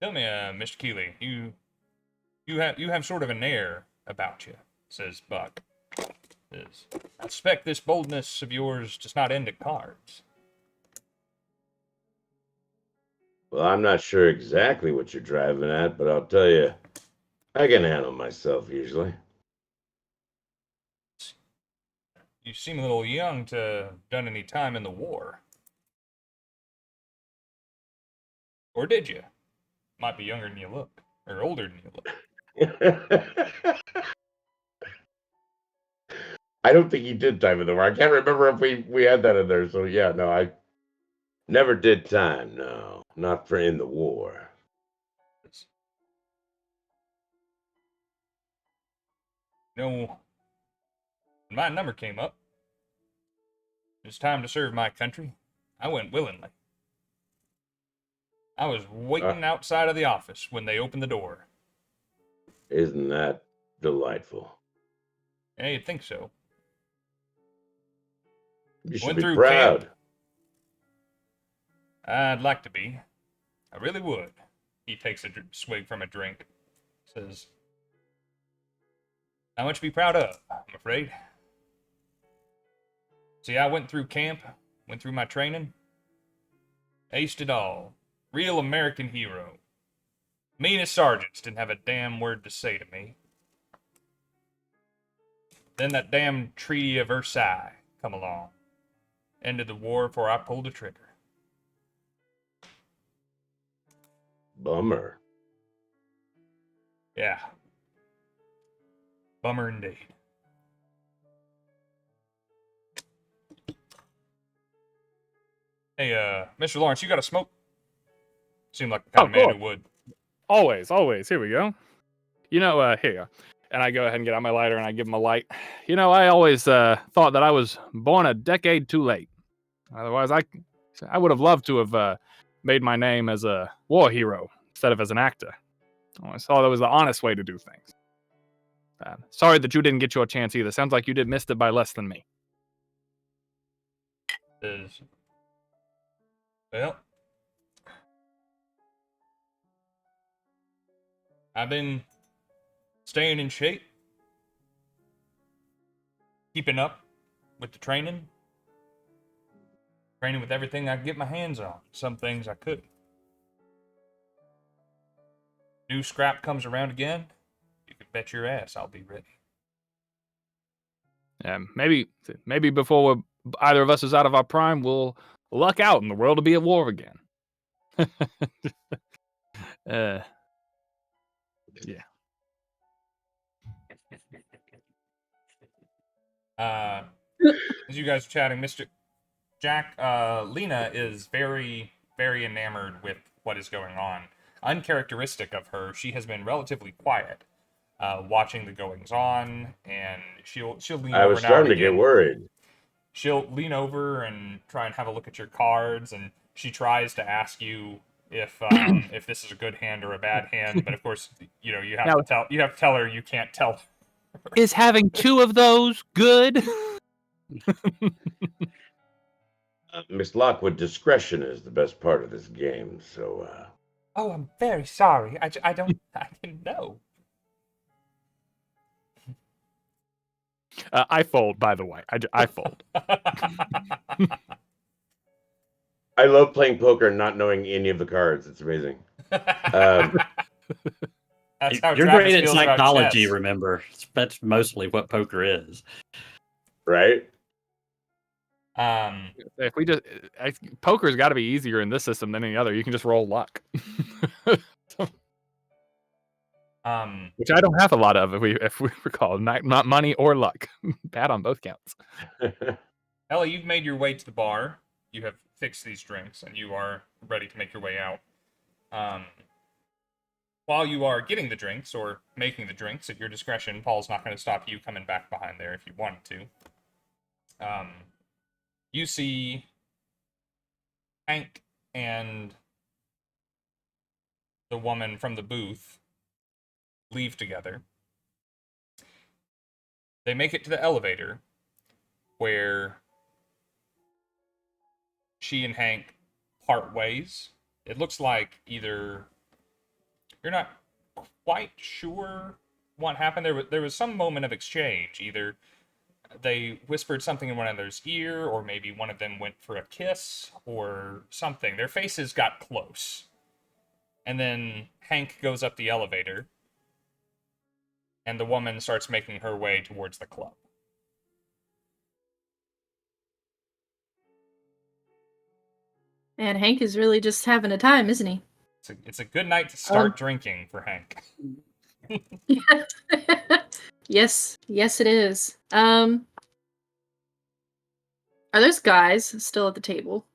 Tell me, Mr. Kealy, you have sort of an air about you, says Buck. I suspect this boldness of yours does not end at cards. Well, I'm not sure exactly what you're driving at, but I'll tell you, I can handle myself usually. You seem a little young to have done any time in the war. Or did you? Might be younger than you look. Or older than you look. I don't think he did time in the war. I can't remember if we had that in there. So yeah, no, I never did time. No, not for in the war. When my number came up, it was time to serve my country. I went willingly. I was waiting outside of the office when they opened the door. Isn't that delightful? Yeah, you'd think so. You should Went be through proud. camp. I'd like to be. I really would. He takes a swig from a drink. Says, not much to be proud of, I'm afraid. See, I went through camp, went through my training. Aced it all. Real American hero. Meanest sergeants didn't have a damn word to say to me. Then that damn Treaty of Versailles come along. Ended the war before I pulled the trigger. Bummer. Yeah. Bummer indeed. Hey, Mr. Lawrence, you got a smoke? Seemed like the kind of man who would. Always. Here we go. Here you go. And I go ahead and get out my lighter and I give him a light. I always thought that I was born a decade too late. Otherwise, I would have loved to have made my name as a war hero instead of as an actor. I always thought that was the honest way to do things. Sorry that you didn't get your chance either. Sounds like you missed it by less than me. Well, I've been staying in shape, keeping up with the training with everything I could get my hands on. Some things I couldn't. New scrap comes around again, you can bet your ass I'll be ready. Maybe before either of us is out of our prime, we'll luck out and the world will be at war again. Yeah. As you guys are chatting, Mr. Jack, Lena is very, very enamored with what is going on. Uncharacteristic of her, she has been relatively quiet, watching the goings on, and she'll lean over. I was starting to get worried. She'll lean over and try and have a look at your cards, and she tries to ask you if this is a good hand or a bad hand, but of course, you have to tell her you can't tell. Is having two of those good? Miss Lockwood, discretion is the best part of this game, so... Oh, I'm very sorry. I didn't know. I fold, by the way. I fold. I love playing poker and not knowing any of the cards. It's amazing. That's how You're Travis great at feels about psychology, chess. remember? That's mostly what poker is. Right? If we just poker's got to be easier in this system than any other. You can just roll luck. Which I don't have a lot of, if we recall, not money or luck. Bad on both counts. Ellie, you've made your way to the bar. You have fixed these drinks, and you are ready to make your way out. While you are getting the drinks or making the drinks at your discretion, Paul's not going to stop you coming back behind there if you wanted to. You see Hank and the woman from the booth leave together. They make it to the elevator where she and Hank part ways. It looks like either you're not quite sure what happened. There was some moment of exchange. Either they whispered something in one another's ear, or maybe one of them went for a kiss or something. Their faces got close. And then Hank goes up the elevator, and the woman starts making her way towards the club. And Hank is really just having a time, isn't he? It's a good night to start drinking for Hank. Yes, it is. Are those guys still at the table?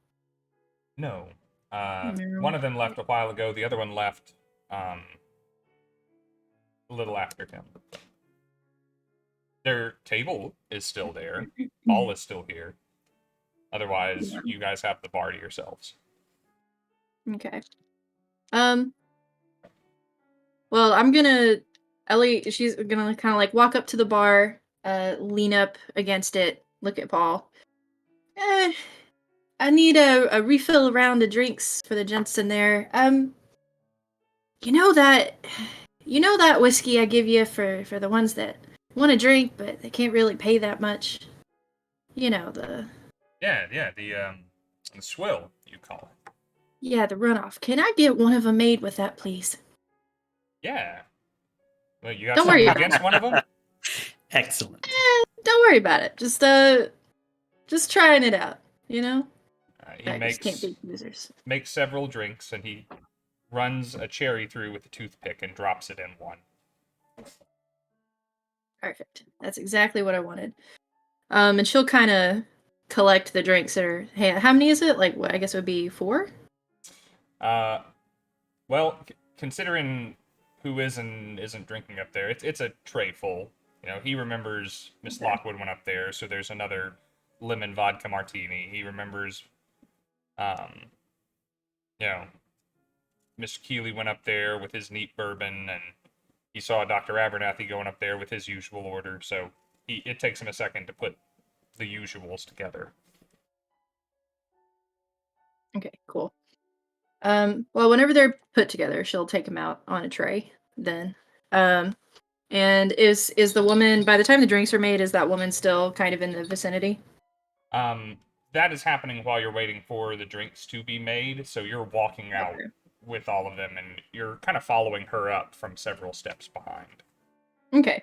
No. No. One of them left a while ago. The other one left a little after him. Their table is still there. Paul is still here. Otherwise, you guys have the bar to yourselves. Okay. Well, Ellie, she's gonna kind of like walk up to the bar, lean up against it, look at Paul. I need a refill around the drinks for the gents in there. You know that whiskey I give you for the ones that want to drink but they can't really pay that much. You know, the swill, you call it. Yeah, the runoff. Can I get one of them made with that, please? Yeah. Well, you got Don't something worry against one of them? Excellent. Don't worry about it. Just trying it out, you know? He Beggars can't be losers. makes several drinks, and he runs a cherry through with a toothpick and drops it in one. Perfect. That's exactly what I wanted. And she'll kind of collect the drinks that are. Hey, how many is it? Like, what? I guess it would be 4. Well, considering who is and isn't drinking up there, it's a tray full. You know, he remembers Miss Lockwood went up there, so there's another lemon vodka martini. He remembers, you know, Miss Kealy went up there with his neat bourbon, and he saw Dr. Abernathy going up there with his usual order. So it takes him a second to put the usuals together. Okay, cool. Well, whenever they're put together, she'll take them out on a tray. Then, and is the woman by the time the drinks are made? Is that woman still kind of in the vicinity? That is happening while you're waiting for the drinks to be made. So you're walking out with all of them, and you're kind of following her up from several steps behind. Okay.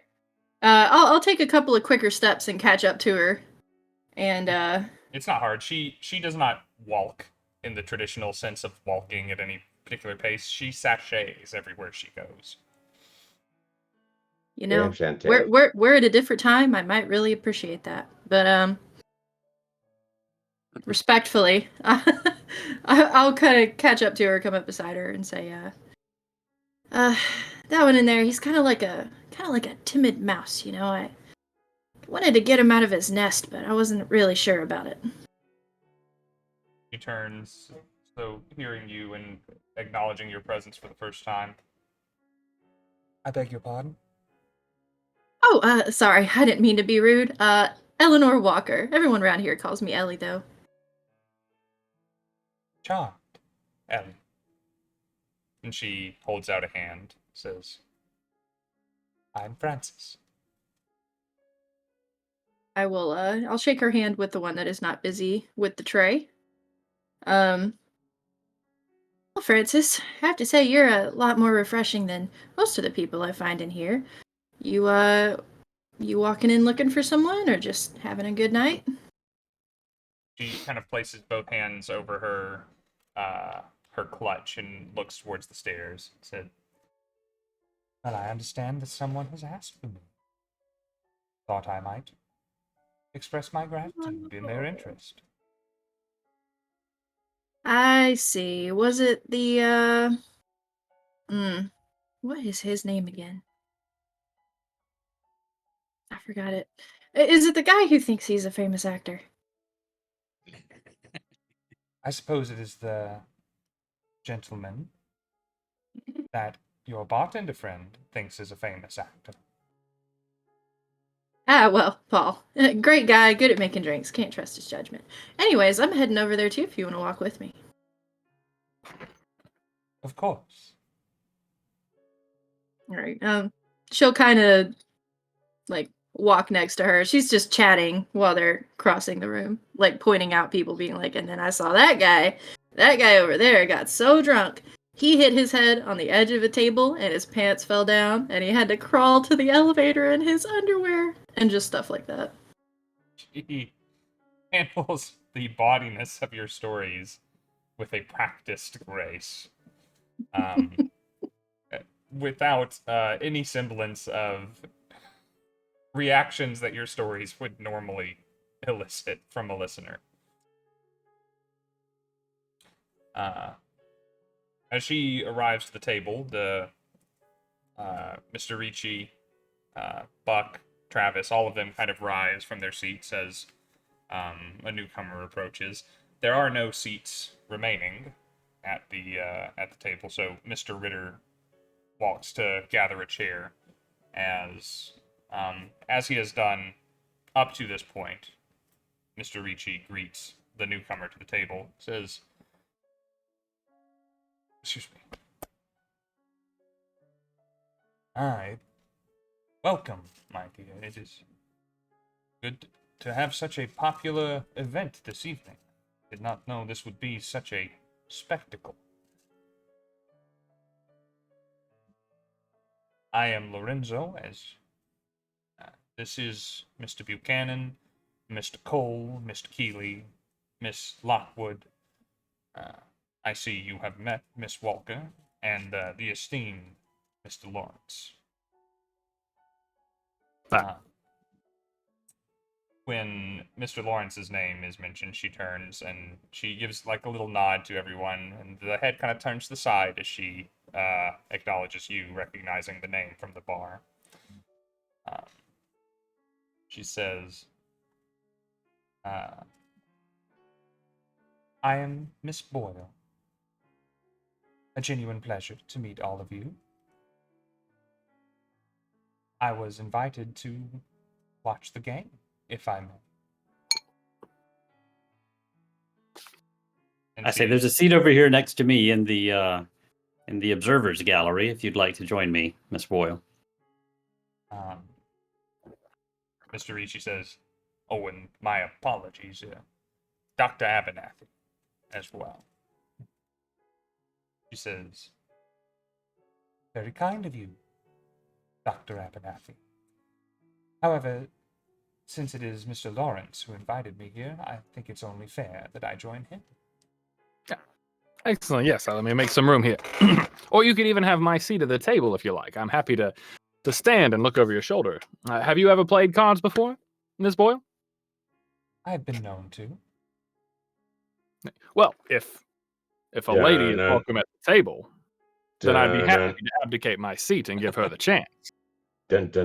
I'll take a couple of quicker steps and catch up to her. And it's not hard. She does not walk in the traditional sense of walking at any particular pace. She sachets everywhere she goes. You know, we're at a different time. I might really appreciate that. But respectfully, I'll kind of catch up to her, come up beside her, and say, that one in there, he's kind of like a timid mouse, you know. I wanted to get him out of his nest, but I wasn't really sure about it. She turns, so hearing you and acknowledging your presence for the first time. I beg your pardon? Oh, sorry, I didn't mean to be rude. Eleanor Walker. Everyone around here calls me Ellie, though. Charmed, Ellie. And she holds out a hand, says, I'm Francis. I'll shake her hand with the one that is not busy with the tray. Well, Francis, I have to say you're a lot more refreshing than most of the people I find in here. You walking in looking for someone, or just having a good night? She kind of places both hands over her clutch and looks towards the stairs and said, well, I understand that someone has asked for me. Thought I might express my gratitude in their interest. I see. Was it the, what is his name again? I forgot it. Is it the guy who thinks he's a famous actor? I suppose it is the gentleman that your bartender friend thinks is a famous actor. Ah, well, Paul. Great guy, good at making drinks. Can't trust his judgment. Anyways, I'm heading over there too if you want to walk with me. Of course. Alright, she'll kind of, like, walk next to her. She's just chatting while they're crossing the room, like, pointing out people, being like, and then I saw that guy over there got so drunk, he hit his head on the edge of a table, and his pants fell down, and he had to crawl to the elevator in his underwear, and just stuff like that. She handles the bawdiness of your stories with a practiced grace, without any semblance of reactions that your stories would normally elicit from a listener. As she arrives to the table, the Mr. Ricci, Buck, Travis, all of them kind of rise from their seats as a newcomer approaches. There are no seats remaining at the table, so Mr. Ritter walks to gather a chair, as he has done up to this point. Mr. Ricci greets the newcomer to the table, says, "Excuse me. Welcome, my dear. It is good to have such a popular event this evening. Did not know this would be such a spectacle. I am Lorenzo, as this is Mr. Buchanan, Mr. Cole, Mr. Kealy, Miss Lockwood. I see you have met Miss Walker and the esteemed Mr. Lawrence." When Mr. Lawrence's name is mentioned, she turns and she gives like a little nod to everyone, and the head kind of turns to the side as she acknowledges you, recognizing the name from the bar. She says, "I am Miss Boyle. A genuine pleasure to meet all of you. I was invited to watch the game, if I may." And I say there's a seat over here next to me in the observers gallery if you'd like to join me, Miss Boyle. Mr. Ricci says, "Oh, and my apologies, Dr. Abernathy as well." She says, "Very kind of you, Dr. Abernathy. However, since it is Mr. Lawrence who invited me here, I think it's only fair that I join him." Excellent. Yes, let me make some room here. Or you could even have my seat at the table if you like. I'm happy to stand and look over your shoulder. Have you ever played cards before, Miss Boyle? I've been known to. Well, if a lady is welcome at the table, then I'd be happy to abdicate my seat and give her the chance. Look,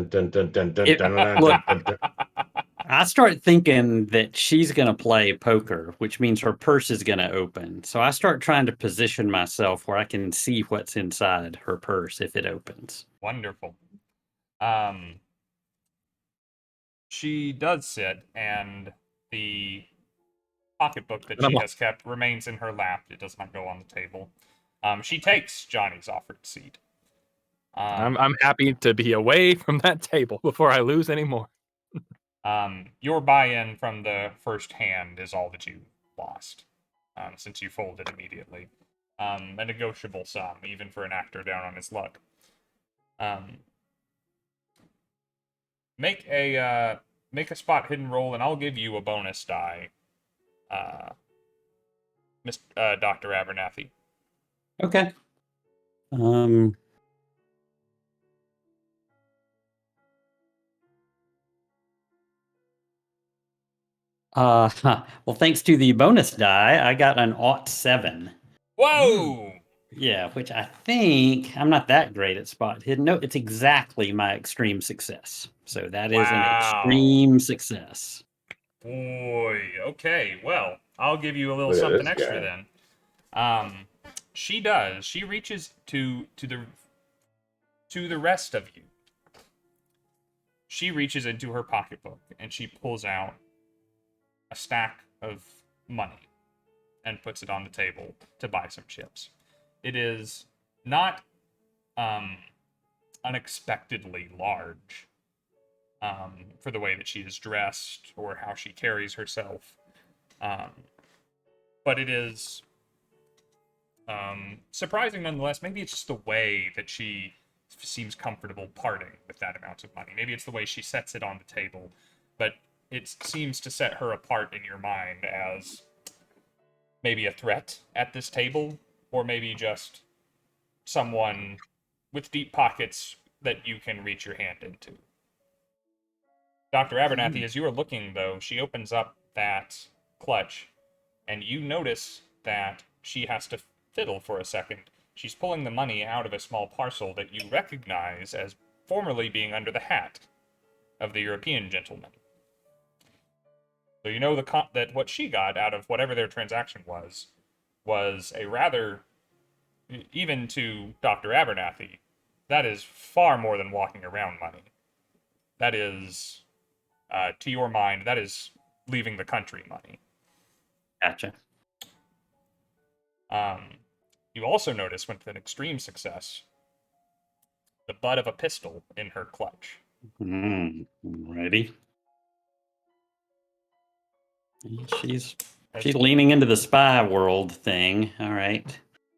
I start thinking that she's going to play poker, which means her purse is going to open. So I start trying to position myself where I can see what's inside her purse if it opens. Wonderful. She does sit, and the pocketbook that she has kept remains in her lap. It does not go on the table. She takes Johnny's offered seat. I'm happy to be away from that table before I lose any more. Your buy-in from the first hand is all that you lost, since you folded immediately. A negotiable sum, even for an actor down on his luck. Make a spot hidden roll, and I'll give you a bonus die, Dr. Abernathy. Okay. Well, thanks to the bonus die, I got an 7. Whoa! Yeah, which I think I'm not that great at spot hidden. No, it's exactly my extreme success. So that is an extreme success. Boy, okay. Well, I'll give you a little something extra then. She does. She reaches to the rest of you. She reaches into her pocketbook and she pulls out a stack of money and puts it on the table to buy some chips. It is not unexpectedly large for the way that she is dressed or how she carries herself. But it is surprising nonetheless. Maybe it's just the way that she seems comfortable parting with that amount of money. Maybe it's the way she sets it on the table. But it seems to set her apart in your mind as maybe a threat at this table, or maybe just someone with deep pockets that you can reach your hand into. Dr. Abernathy, as you are looking, though, she opens up that clutch, and you notice that she has to fiddle for a second. She's pulling the money out of a small parcel that you recognize as formerly being under the hat of the European gentleman. So you know that what she got out of whatever their transaction was a rather, even to Dr. Abernathy, that is far more than walking around money. That is, to your mind, that is leaving the country money. Gotcha. You also notice, with an extreme success, the butt of a pistol in her clutch. Ready? She's leaning into the spy world thing. All right.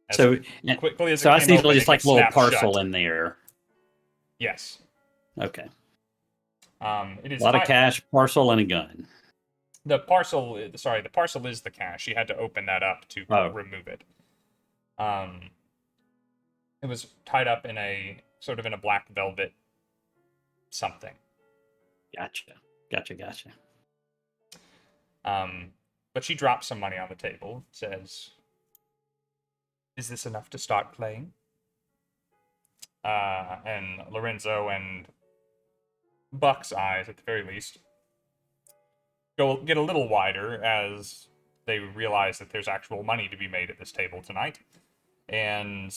As So quickly as so I it see came open, just it like gets a little snapped parcel shut. in there. Yes. Okay. It is A lot of cash, parcel, and a gun. The parcel is the cash. She had to open that up to remove it. It was tied up in a black velvet something. Gotcha. But she drops some money on the table, says, "Is this enough to start playing?" And Lorenzo and Buck's eyes, at the very least, get a little wider as they realize that there's actual money to be made at this table tonight. And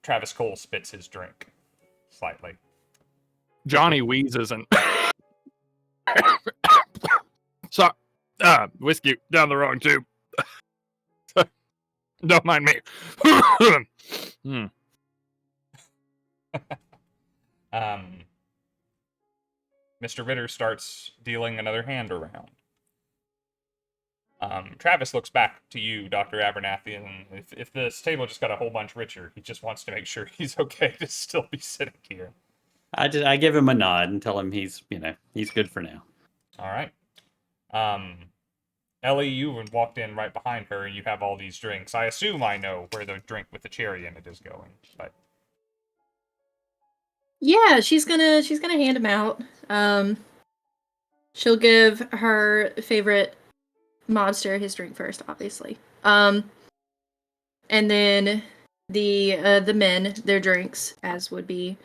Travis Cole spits his drink slightly. Johnny wheezes and sorry, whiskey down the wrong tube. Don't mind me. Mr. Ritter starts dealing another hand around. Travis looks back to you, Dr. Abernathy, and if this table just got a whole bunch richer, he just wants to make sure he's okay to still be sitting here. I give him a nod and tell him he's good for now. All right. Ellie, you walked in right behind her, and you have all these drinks. I assume I know where the drink with the cherry in it is going, but Yeah, she's gonna hand him out. She'll give her favorite monster his drink first, obviously. And then the men their drinks, as would be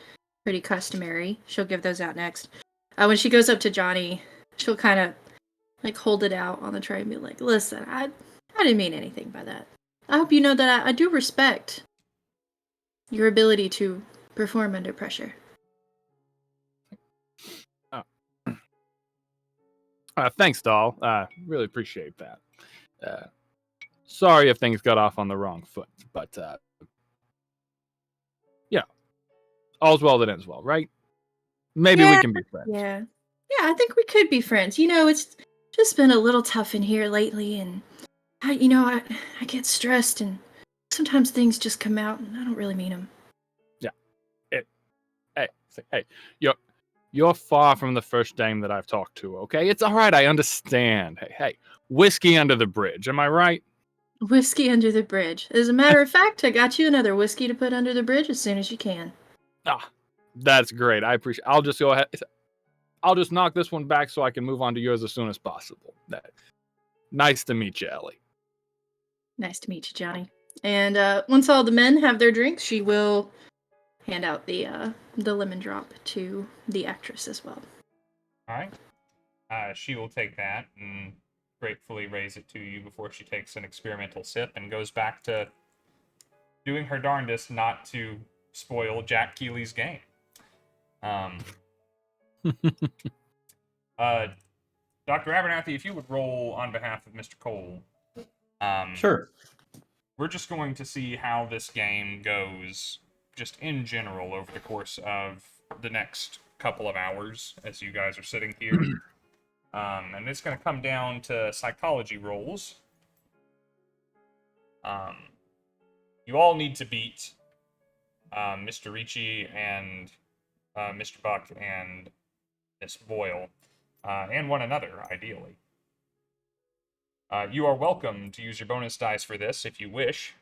pretty customary. She'll give those out next. When she goes up to Johnny, she'll kind of like hold it out on the tray and be like, "Listen, I didn't mean anything by that. I hope you know that I do respect your ability to perform under pressure." Thanks, doll. Really appreciate that. Sorry if things got off on the wrong foot, but all's well that ends well, right? Maybe we can be friends. Yeah, I think we could be friends. It's just been a little tough in here lately, and I get stressed, and sometimes things just come out, and I don't really mean them. Yeah. Hey, you're far from the first dame that I've talked to. Okay, it's all right. I understand. Hey, whiskey under the bridge. Am I right? Whiskey under the bridge. As a matter of fact, I got you another whiskey to put under the bridge as soon as you can. That's great. I appreciate. I'll just go ahead. I'll just knock this one back so I can move on to yours as soon as possible. Nice to meet you, Ellie. Nice to meet you, Johnny. And once all the men have their drinks, she will hand out the lemon drop to the actress as well. all right. She will take that and gratefully raise it to you before she takes an experimental sip and goes back to doing her darndest not to spoil Jack Kealy's game. Dr. Abernathy, if you would roll on behalf of Mr. Cole. Sure. We're just going to see how this game goes, just in general, over the course of the next couple of hours as you guys are sitting here. And it's going to come down to psychology rolls. You all need to beat Mr. Ricci and Mr. Buck and Miss Boyle, and one another, ideally. You are welcome to use your bonus dice for this if you wish.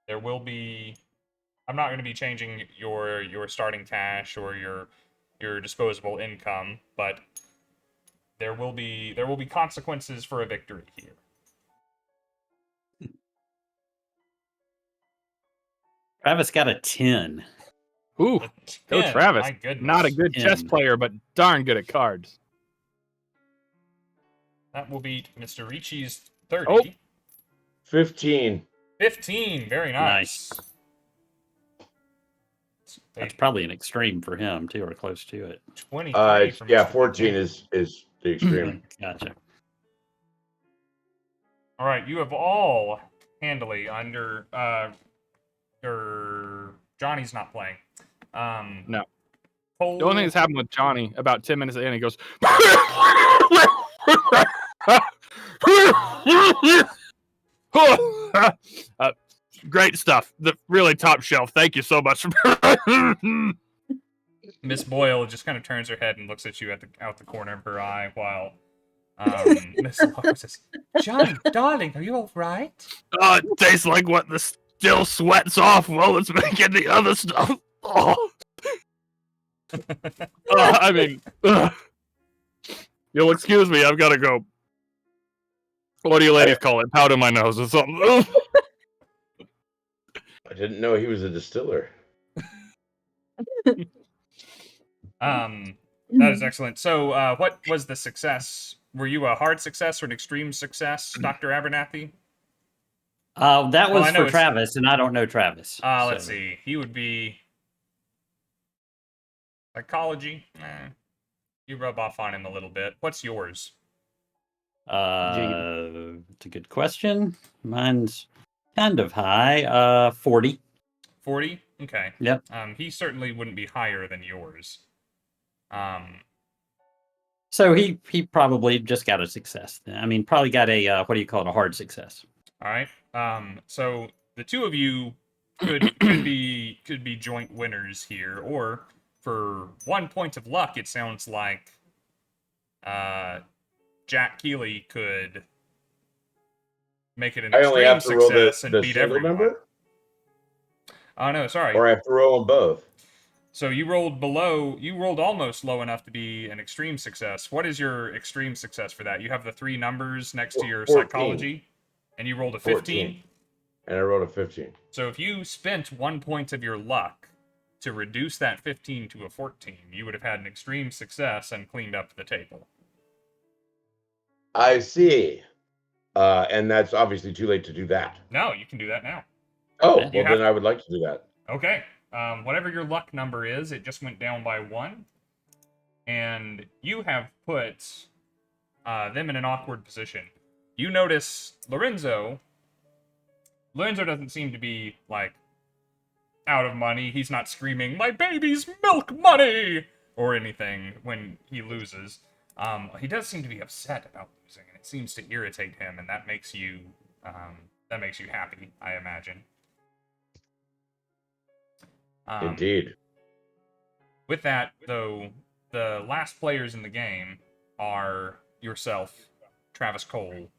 There will be. I'm not going to be changing your starting cash or your disposable income, but there will be consequences for a victory here. Travis got a 10. Ooh, go 10, Travis. my goodness. Not a good chess 10. player, but darn good at cards. That will beat Mr. Ricci's 30. Oh. 15. 15, very nice. That's probably an extreme for him, too, or close to it. 23 from Yeah, Mr. 14 Ricci. is the extreme. Gotcha. All right, you have all handily under your Johnny's not playing. No. Cole, The only thing that's happened with Johnny, about 10 minutes in, he goes, great stuff. Really top shelf. Thank you so much. Miss Boyle just kind of turns her head and looks at you out the corner of her eye while Miss Walker says, "Johnny, darling, are you all right?" It tastes like what the still sweats off while it's making the other stuff. Oh. I mean, you'll excuse me. I've got to go. What do you ladies call it? Powder my nose or something. I didn't know he was a distiller. That is excellent. So, what was the success? Were you a hard success or an extreme success, Dr. Abernathy? That was I know for Travis, and I don't know Travis. Let's see. He would be psychology. You rub off on him a little bit. What's yours? It's a good question. Mine's kind of high. 40. 40? Okay. Yep. He certainly wouldn't be higher than yours. So he probably just got a success. I mean, probably got a what do you call it? A hard success. All right. So the two of you could be joint winners here, or for 1 point of luck, it sounds like Jack Kealy could make it an I only extreme have to roll success and the beat single everyone. number? Oh no, sorry. Or I have to roll them both? So you rolled almost low enough to be an extreme success. What is your extreme success for that? You have the 3 numbers next to your 14. psychology, and you rolled a 15? 14. And I rolled a 15. So if you spent 1 point of your luck to reduce that 15 to a 14, you would have had an extreme success and cleaned up the table. I see. And that's obviously too late to do that. No, you can do that now. Oh, You well, then I would like to do that. Okay. Whatever your luck number is, it just went down by 1. And you have put them in an awkward position. You notice Lorenzo doesn't seem to be, like, out of money. He's not screaming, "My baby's milk money!" or anything when he loses. He does seem to be upset about losing, and it seems to irritate him, and that makes you happy, I imagine. Indeed. With that, though, the last players in the game are yourself, Travis Cole,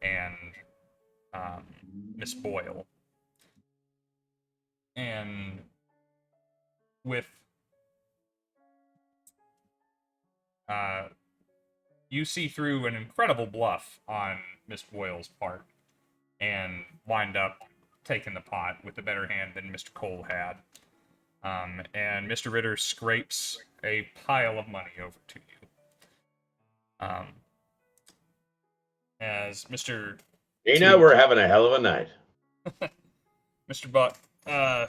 and Miss Boyle. And with you see through an incredible bluff on Miss Boyle's part and wind up taking the pot with a better hand than Mr. Cole had. And Mr. Ritter scrapes a pile of money over to you. As Mr. We're having a hell of a night. Mr. Buck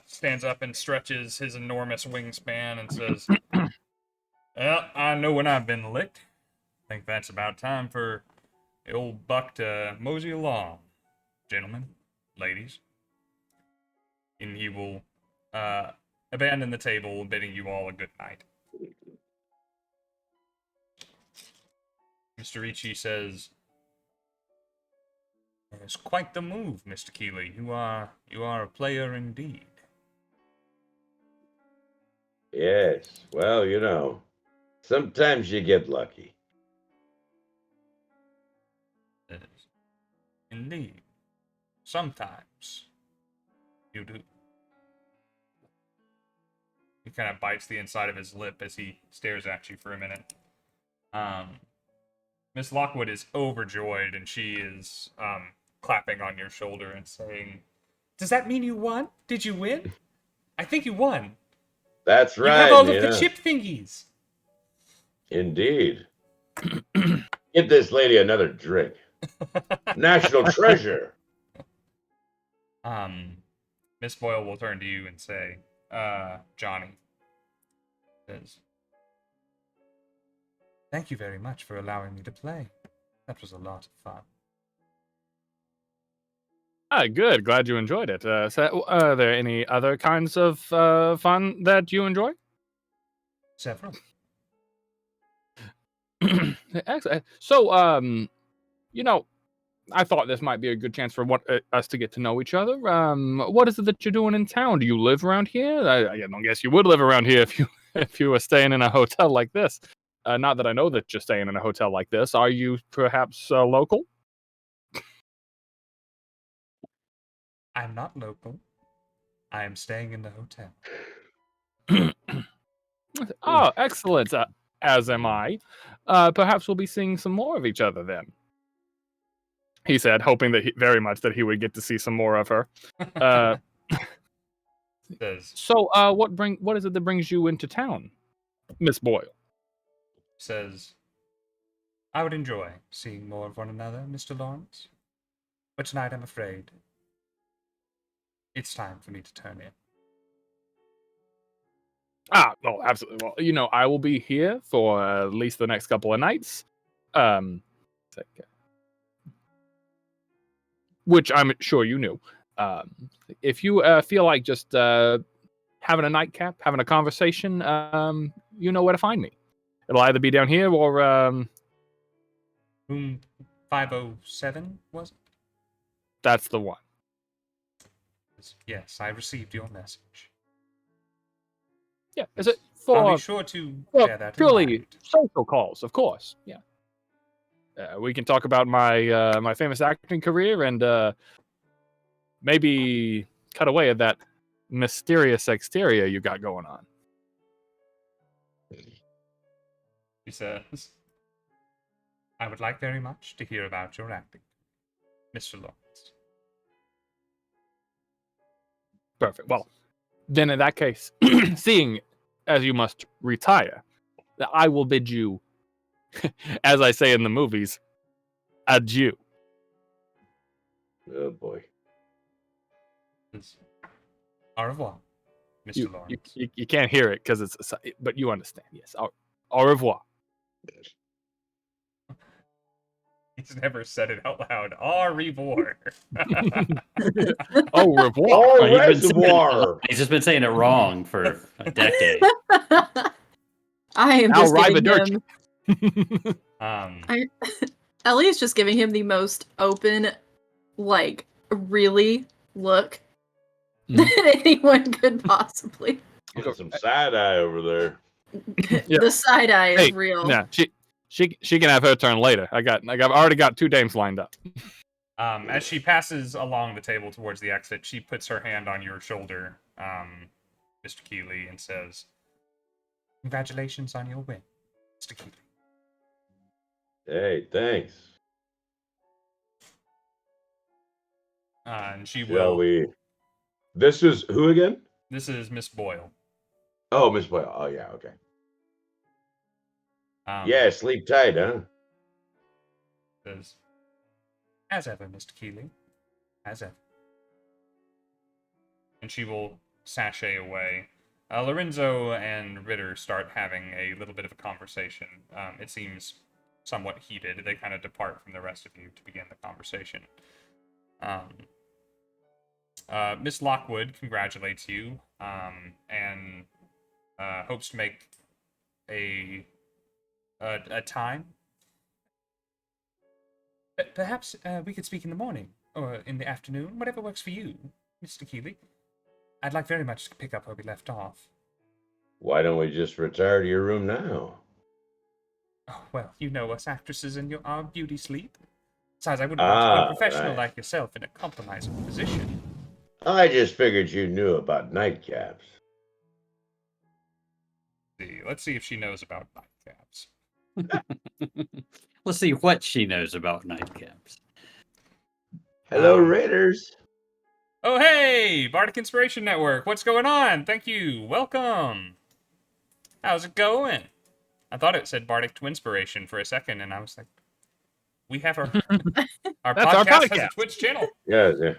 stands up and stretches his enormous wingspan and says, "Well, I know when I've been licked. I think that's about time for the old Buck to mosey along, gentlemen, ladies." And he will abandon the table, bidding you all a good night. Mr. Ricci says, "It's quite the move, Mr. Kealy. You are a player indeed." Yes. Well, sometimes you get lucky. Indeed. Sometimes you do. He kind of bites the inside of his lip as he stares at you for a minute. Miss Lockwood is overjoyed, and she is clapping on your shoulder and saying, "Does that mean you won? Did you win? I think you won. That's right. You have all yeah. of the chip thingies." Indeed. Get this lady another drink. National treasure. Miss Boyle will turn to you and say, Johnny says, "Thank you very much for allowing me to play. That was a lot of fun." Good. Glad you enjoyed it. So, are there any other kinds of fun that you enjoy? Several. Excellent. So, you know, I thought this might be a good chance for us to get to know each other. What is it that you're doing in town? Do you live around here? I don't guess you would live around here if you were staying in a hotel like this. Not that I know that you're staying in a hotel like this. Are you perhaps local? I'm not local. I am staying in the hotel. Oh, excellent. As am I. Perhaps we'll be seeing some more of each other then. He said, hoping that very much that he would get to see some more of her. Says, So, what is it that brings you into town, Miss Boyle? says, "I would enjoy seeing more of one another, Mr. Lawrence. But tonight I'm afraid it's time for me to turn in." Well, absolutely. Well, I will be here for at least the next couple of nights. Which I'm sure you knew. If you feel like just having a nightcap, having a conversation, you know where to find me. It'll either be down here or Room 507, was it? that's the one. Yes, I received your message. Yeah, is it I'll for be sure to bear that in purely mind. social calls, of course. Yeah. We can talk about my my famous acting career and maybe cut away at that mysterious exterior you got going on. He says, "I would like very much to hear about your acting, Mr. Lawrence." Perfect. Well, then in that case, seeing as you must retire, I will bid you, as I say in the movies, adieu. Oh boy. Au revoir, Mr. Lawrence. You can't hear it because it's, but you understand. Yes. Au revoir. He's never said it out loud. Au revoir. Au revoir. Oh, He's been saying it- reservoir. he's just been saying it wrong for a decade. I am Al just giving him. Rivaderci. Ellie is just giving him the most open, like, really look that anyone could possibly. Get some side eye over there. Yeah. The side eye is Hey, real. Yeah, she can have her turn later. I've already got 2 dames lined up. As she passes along the table towards the exit, she puts her hand on your shoulder, Mr. Kealy, and says, "Congratulations on your win, Mr. Kealy." Hey, thanks. And she Shall will. we? This is who again? This is Miss Boyle. Oh, Miss Boyle. Oh, yeah, okay. Yeah. Sleep tight, huh? Says, "As ever, Mr. Kealy. As ever." And she will sashay away. Lorenzo and Ritter start having a little bit of a conversation. It seems somewhat heated. They kind of depart from the rest of you to begin the conversation. Miss Lockwood congratulates you and hopes to make a time. Perhaps we could speak in the morning or in the afternoon, whatever works for you, Mr. Kealy. I'd like very much to pick up where we left off. Why don't we just retire to your room now? Oh, well, you know us actresses and our beauty sleep. Besides, I wouldn't want to put a Ah, professional right. like yourself in a compromising position. I just figured you knew about nightcaps. Let's see if she knows about nightcaps. Let's see what she knows about nightcaps. Hello, Raiders. Oh, hey! Bardic Inspiration Network. What's going on? Thank you. Welcome. How's it going? I thought it said Bardic Twinspiration for a second, and I was like, we have our That's our podcast has a podcast. Twitch channel. Yeah, yeah.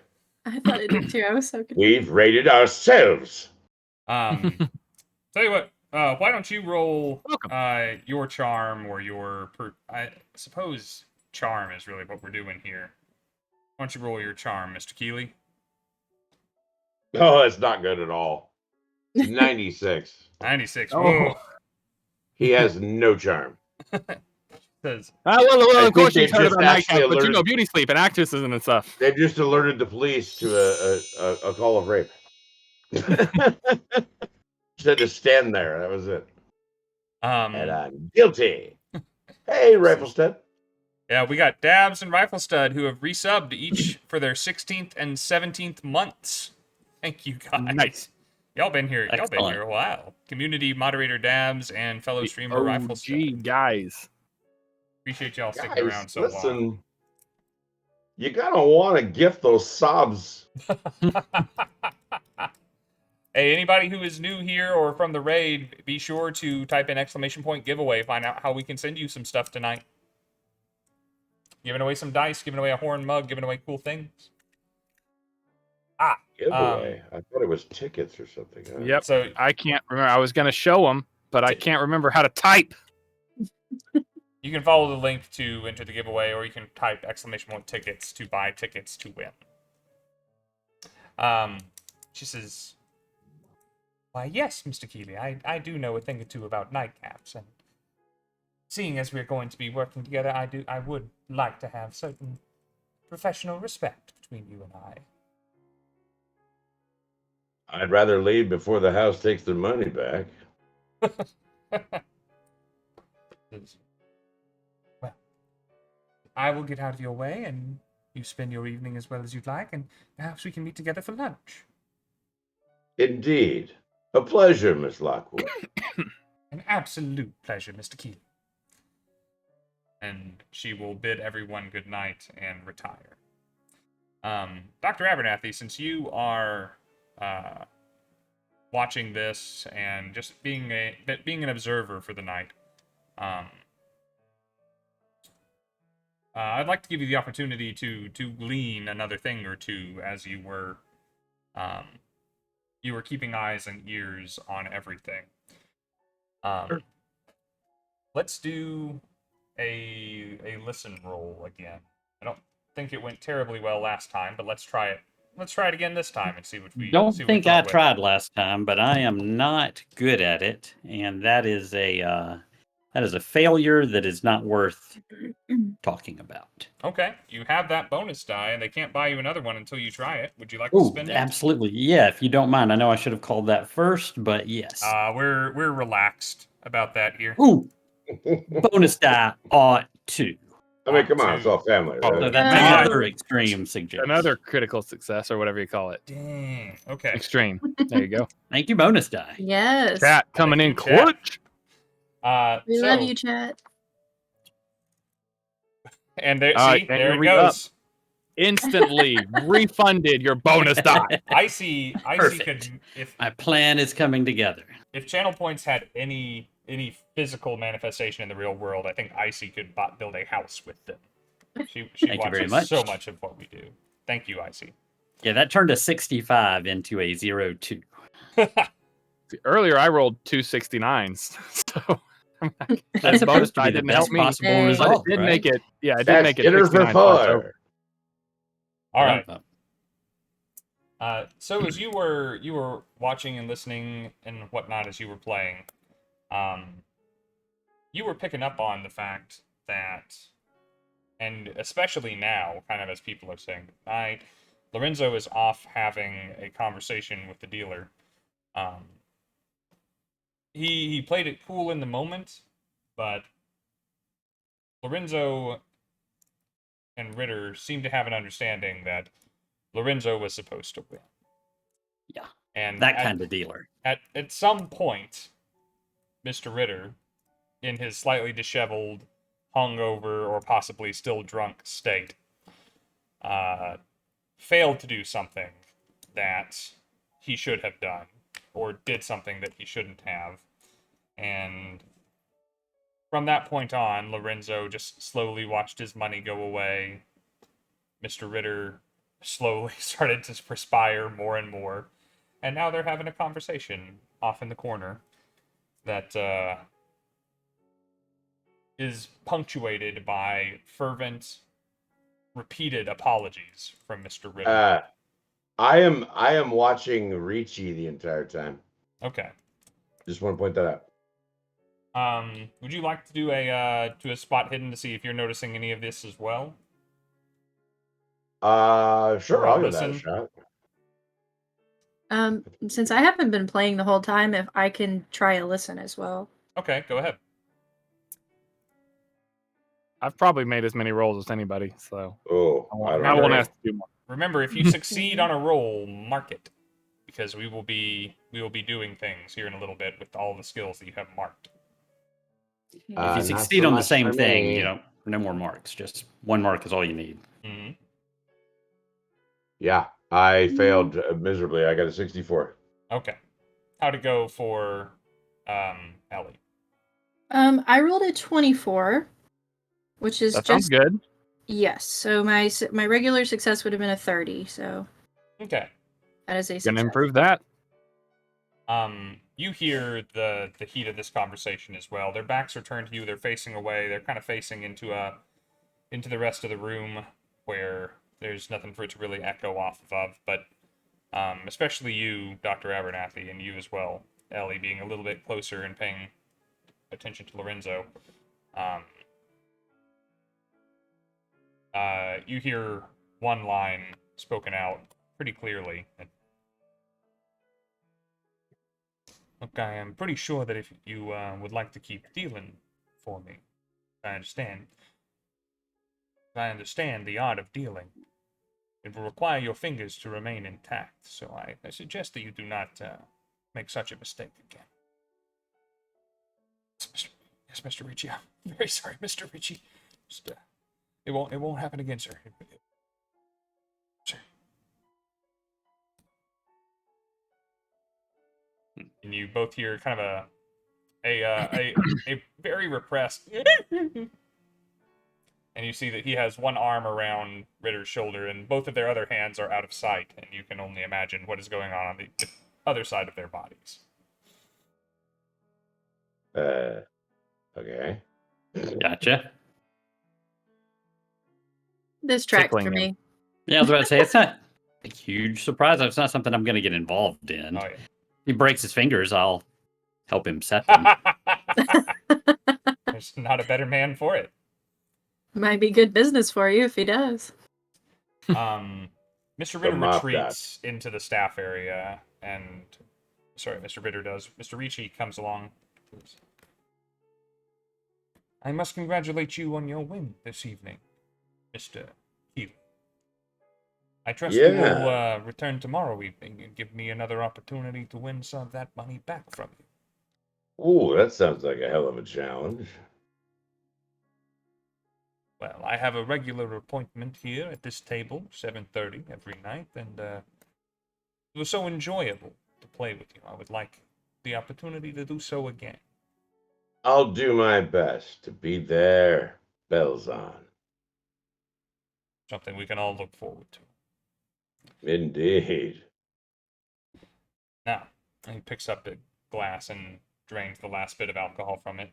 I thought it did too. I was so confused. We've raided ourselves. Tell you what, why don't you roll Welcome. your charm or your I suppose charm is really what we're doing here. Why don't you roll your charm, Mr. Kealy? Oh, it's not good at all. 96. 96. Oh. Whoa. He has no charm. Says, Well, I of course think you've they've heard just about actually nightcaps, but you alerted- know beauty sleep and actresses and stuff. They just alerted the police to a call of rape. Said to stand there. That was it. And I'm guilty. Hey, Riflestead. yeah, we got Dabs and Rifle Stud who have resubbed each for their 16th and 17th months. Thank you guys. Nice. Y'all been here. Y'all been Excellent. here a while. Community moderator Dabs and fellow streamer Rifle Stud. Gee, guys. Appreciate y'all sticking Guys, around so listen. long. You gotta want to gift those sobs. Hey, anybody who is new here or from the raid, be sure to type in !giveaway. Find out how we can send you some stuff tonight. Giving away some dice, giving away a horn mug, giving away cool things. Giveaway. I thought it was tickets or something. Huh? Yep. So I can't remember. I was going to show them, but I can't remember how to type. you can follow the link to enter the giveaway, or you can type !tickets to buy tickets to win. She says, "Why, yes, Mr. Kealy, I do know a thing or two about nightcaps, and seeing as we're going to be working together, I would like to have certain professional respect between you and I." I'd rather leave before the house takes their money back. Well, I will get out of your way, and you spend your evening as well as you'd like, and perhaps we can meet together for lunch. Indeed. A pleasure, Miss Lockwood. An absolute pleasure, Mr. Kealy. And she will bid everyone good night and retire. Dr. Abernathy, since you are watching this and just being an observer for the night, I'd like to give you the opportunity to glean another thing or two as you were keeping eyes and ears on everything. Sure. Let's do a listen roll again. I don't think it went terribly well last time, but let's try it. Let's try it again this time and see what we Don't see what think we come I up with. tried last time, but I am not good at it, and that is a failure that is not worth talking about. Okay, you have that bonus die, and they can't buy you another one until you try it. Would you like to Oh, spend it? absolutely. Yeah, if you don't mind. I know I should have called that first, but yes. We're relaxed about that here. Ooh, bonus die ought to. I mean, come on, Two. it's all family. Oh, Right? So that's Yeah. another extreme suggestion. Another critical success or whatever you call it. Dang. Okay. Extreme. There you go. Thank you, bonus die. Yes. Chat coming in Thank you, chat. clutch. We love you, chat. And there, All see, right, and there you it re-up. goes. Instantly refunded your bonus die. Icy Perfect. could if My plan is coming together. channel points had any physical manifestation in the real world, I think Icy could build a house with them. She Thank you very watches much. so much of what we do. Thank you, Icy. Yeah, that turned a 65 into a 0-2. Earlier, I rolled 269s. So That's the bonus supposed to die be the didn't help best me, possible Hey. but result, it did right? make it. Yeah, it did That's make it dinner for 69 points four. over. All right. So as you were watching and listening and whatnot as you were playing, you were picking up on the fact that, and especially now, kind of as people are saying goodnight, Lorenzo is off having a conversation with the dealer. He played it cool in the moment, but Lorenzo and Ritter seem to have an understanding that Lorenzo was supposed to win. Yeah, And that kind of dealer. At some point, Mr. Ritter, in his slightly disheveled, hungover, or possibly still drunk state, failed to do something that he should have done, or did something that he shouldn't have. And from that point on, Lorenzo just slowly watched his money go away. Mr. Ritter slowly started to perspire more and more. And now they're having a conversation off in the corner that is punctuated by fervent, repeated apologies from Mr. Ritter. I am watching Ricci the entire time. Okay. Just want to point that out. Would you like to do a spot hidden to see if you're noticing any of this as well? Sure, Or I'll give that a listen. shot. Since I haven't been playing the whole time, if I can try a listen as well. Okay, go ahead. I've probably made as many rolls as anybody, so Oh, I won't ask to do more. Remember, if you succeed on a roll, mark it, because we will be doing things here in a little bit with all the skills that you have marked. If you not succeed so on the much same for thing, me. you don't no more marks. Just one mark is all you need. Mm-hmm. Yeah, I failed miserably. I got a 64. Okay. How'd it go for Ellie? I rolled a 24, which is That sounds good. Yes. So my regular success would have been a 30. So Okay. that is a Gonna success. improve that. You hear the heat of this conversation as well. Their backs are turned to you. They're facing away. They're kind of facing into the rest of the room where there's nothing for it to really echo off of. But especially you, Dr. Abernathy, and you as well, Ellie, being a little bit closer and paying attention to Lorenzo. You hear one line spoken out pretty clearly. Look, I am pretty sure that if you would like to keep dealing for me, I understand the art of dealing. It will require your fingers to remain intact, so I suggest that you do not make such a mistake again. Yes, Mr. Ricci. I'm very sorry, Mr. Ricci. Just, it won't happen again, sir. Sir. And you both hear kind of a very repressed. And you see that he has one arm around Ritter's shoulder, and both of their other hands are out of sight, and you can only imagine what is going on the other side of their bodies. Okay. Gotcha. This track Tickling for him. me. Yeah, I was about to say, it's not a huge surprise. It's not something I'm going to get involved in. Oh, If he breaks his fingers, I'll help him set them. yeah. There's not a better man for it. Might be good business for you if he does. Mr. Ritter mop retreats into the staff area, and Mr. Ritter does. Mr. Ricci comes along. I must congratulate you on your win this evening, Mr. Kealy. I trust you will return tomorrow evening and give me another opportunity to win some of that money back from you. Ooh, that sounds like a hell of a challenge. Well, I have a regular appointment here at this table, 7:30 every night, and it was so enjoyable to play with you. I would like the opportunity to do so again. I'll do my best to be there. Bells on. Something we can all look forward to. Indeed. Now, he picks up a glass and drains the last bit of alcohol from it.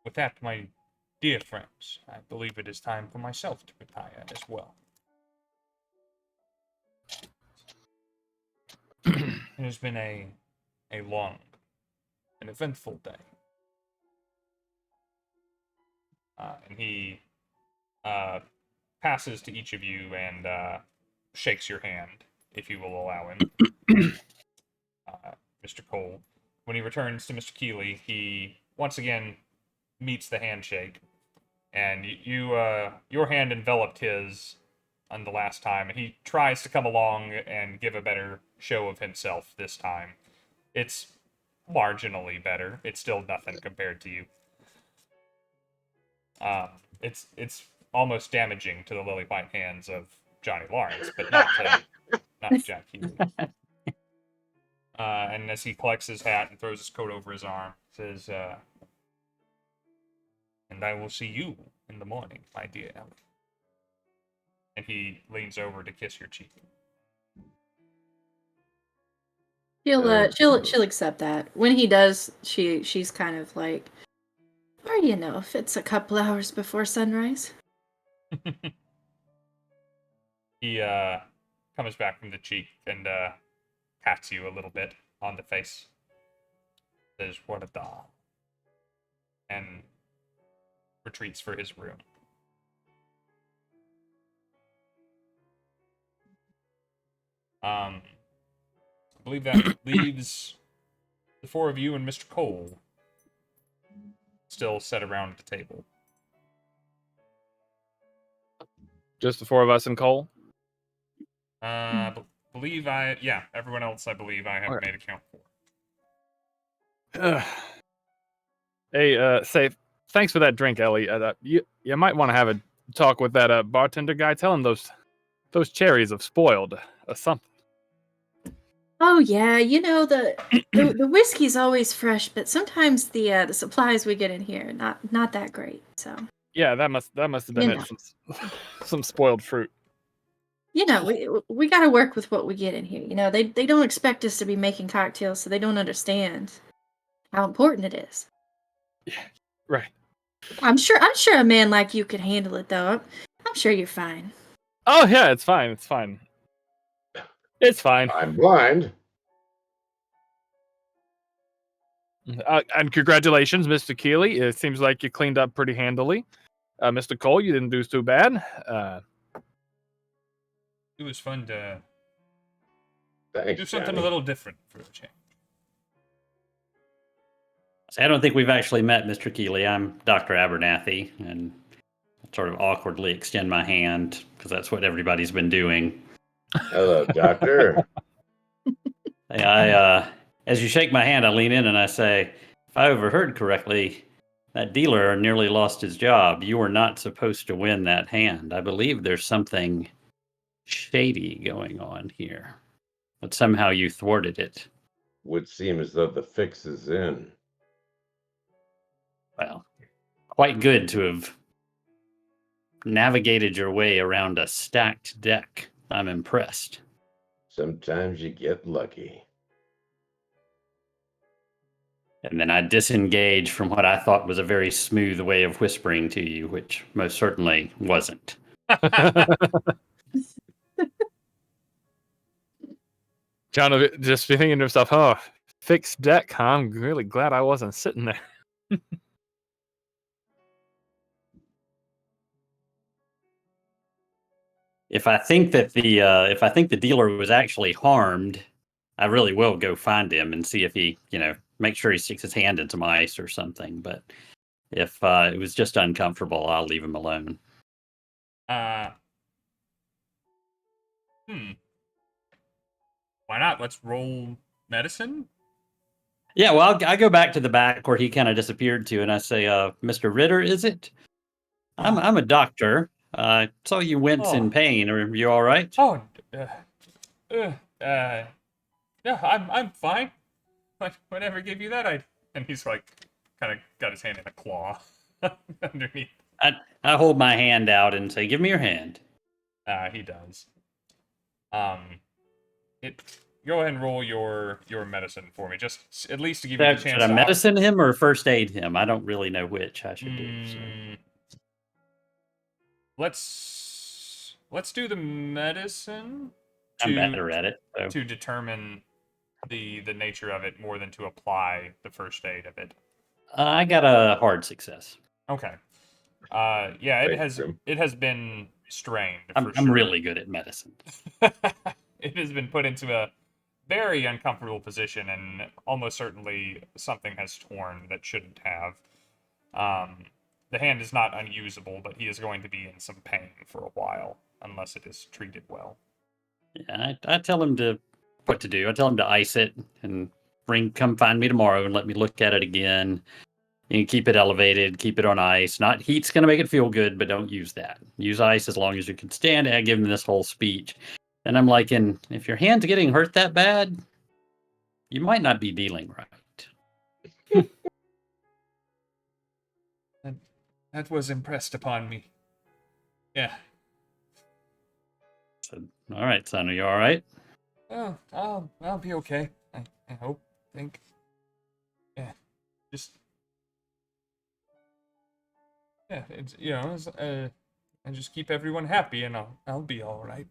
With that, my dear friends, I believe it is time for myself to retire as well. It has been a long and eventful day. And he passes to each of you and shakes your hand, if you will allow him. Mr. Cole. When he returns to Mr. Kealy, he once again meets the handshake and your hand enveloped his on the last time, and he tries to come along and give a better show of himself this time. It's marginally better. It's still nothing compared to you. It's almost damaging to the lily white hands of Johnny Lawrence, but not Jack Kealy. And as he collects his hat and throws his coat over his arm, says, "And I will see you in the morning, my dear Ellie." And he leans over to kiss your cheek. She'll accept that. When he does, she's kind of like, or if it's a couple hours before sunrise. He comes back from the cheek and pats you a little bit on the face. Says, "What a doll." And retreats for his room. I believe that leaves the four of you and Mr. Cole still set around the table. Just the four of us and Cole? Everyone else I believe I have Okay. made account for. Hey, thanks for that drink, Ellie. You might want to have a talk with that bartender guy. Tell him those cherries have spoiled something. Oh yeah, the whiskey's always fresh, but sometimes the supplies we get in here not that great. So Yeah, that must have been it. Some spoiled fruit. we got to work with what we get in here. They don't expect us to be making cocktails, so they don't understand how important it is. Yeah, right. I'm sure a man like you could handle it, though. I'm sure you're fine. Oh yeah, it's fine. It's fine. It's fine. I'm blind. And congratulations, Mr. Kealy. It seems like you cleaned up pretty handily. Mr. Cole, you didn't do too bad. It was fun to Thanks, do something Johnny. a little different for a change. I don't think we've actually met, Mr. Kealy. I'm Dr. Abernathy, and I sort of awkwardly extend my hand because that's what everybody's been doing. Hello, doctor. As you shake my hand, I lean in and I say, "If I overheard correctly, that dealer nearly lost his job. You were not supposed to win that hand. I believe there's something shady going on here, but somehow you thwarted it." Would seem as though the fix is in. Well, quite good to have navigated your way around a stacked deck. I'm impressed. Sometimes you get lucky. And then I disengage from what I thought was a very smooth way of whispering to you, which most certainly wasn't. John just thinking to himself, "Oh, fixed deck, huh? I'm really glad I wasn't sitting there." If I think that the dealer was actually harmed, I really will go find him and see if he, make sure he sticks his hand in some ice or something. But if it was just uncomfortable, I'll leave him alone. Why not? Let's roll medicine. Yeah, well, I go back to the back where he kind of disappeared to, and I say, "Mr. Ritter, is it? I'm a doctor. Saw you wince in pain. Are you all right?" Oh, yeah, I'm fine. Whatever gave you that? And he's like, kind of got his hand in a claw underneath. I hold my hand out and say, "Give me your hand." He does. Go ahead and roll your medicine for me, just at least to give you the chance. Should I medicine him or first aid him? I don't really know which I should do. So. Let's do the medicine. I'm better at it. So. To determine the nature of it more than to apply the first aid of it. Uh, I got a hard success. Okay. Yeah, it has been strained. I'm really good at medicine. It has been put into a very uncomfortable position, and almost certainly something has torn that shouldn't have. the hand is not unusable, but he is going to be in some pain for a while unless it is treated well. Yeah, I tell him what to do. I tell him to ice it and come find me tomorrow and let me look at it again. You keep it elevated, keep it on ice. Not heat's going to make it feel good, but don't use that. Use ice as long as you can stand it. I give him this whole speech. And I'm like, if your hand's getting hurt that bad, you might not be dealing right. That was impressed upon me. Yeah. So, all right, son, are you all right? Oh, I'll be okay. I hope, think. Yeah. Just. Yeah, it's, and just keep everyone happy, and I'll be all right.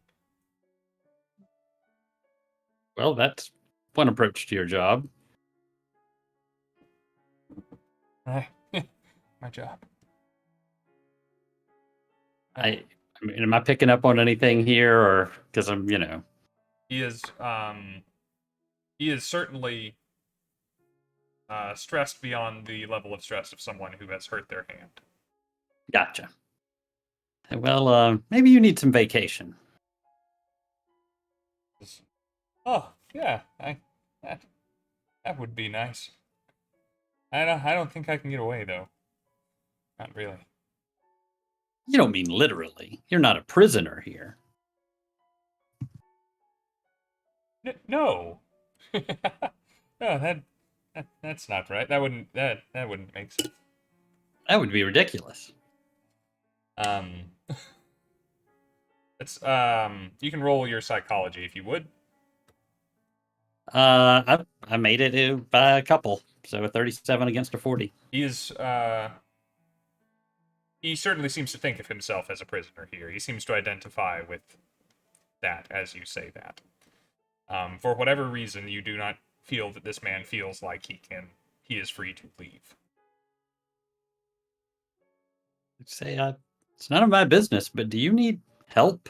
Well, that's one approach to your job. My job. I mean, am I picking up on anything here, or because I'm, He is certainly stressed beyond the level of stress of someone who has hurt their hand. Gotcha. Well, maybe you need some vacation. Oh, yeah, that would be nice. I don't think I can get away though. Not really. You don't mean literally. You're not a prisoner here. No. No, that's not right. That wouldn't make sense. That would be ridiculous. It's you can roll your psychology if you would. I made it by a couple, so a 37 against a 40. He certainly seems to think of himself as a prisoner here. He seems to identify with that as you say that. For whatever reason, you do not feel that this man feels like he is free to leave. I'd say it's none of my business, but do you need help?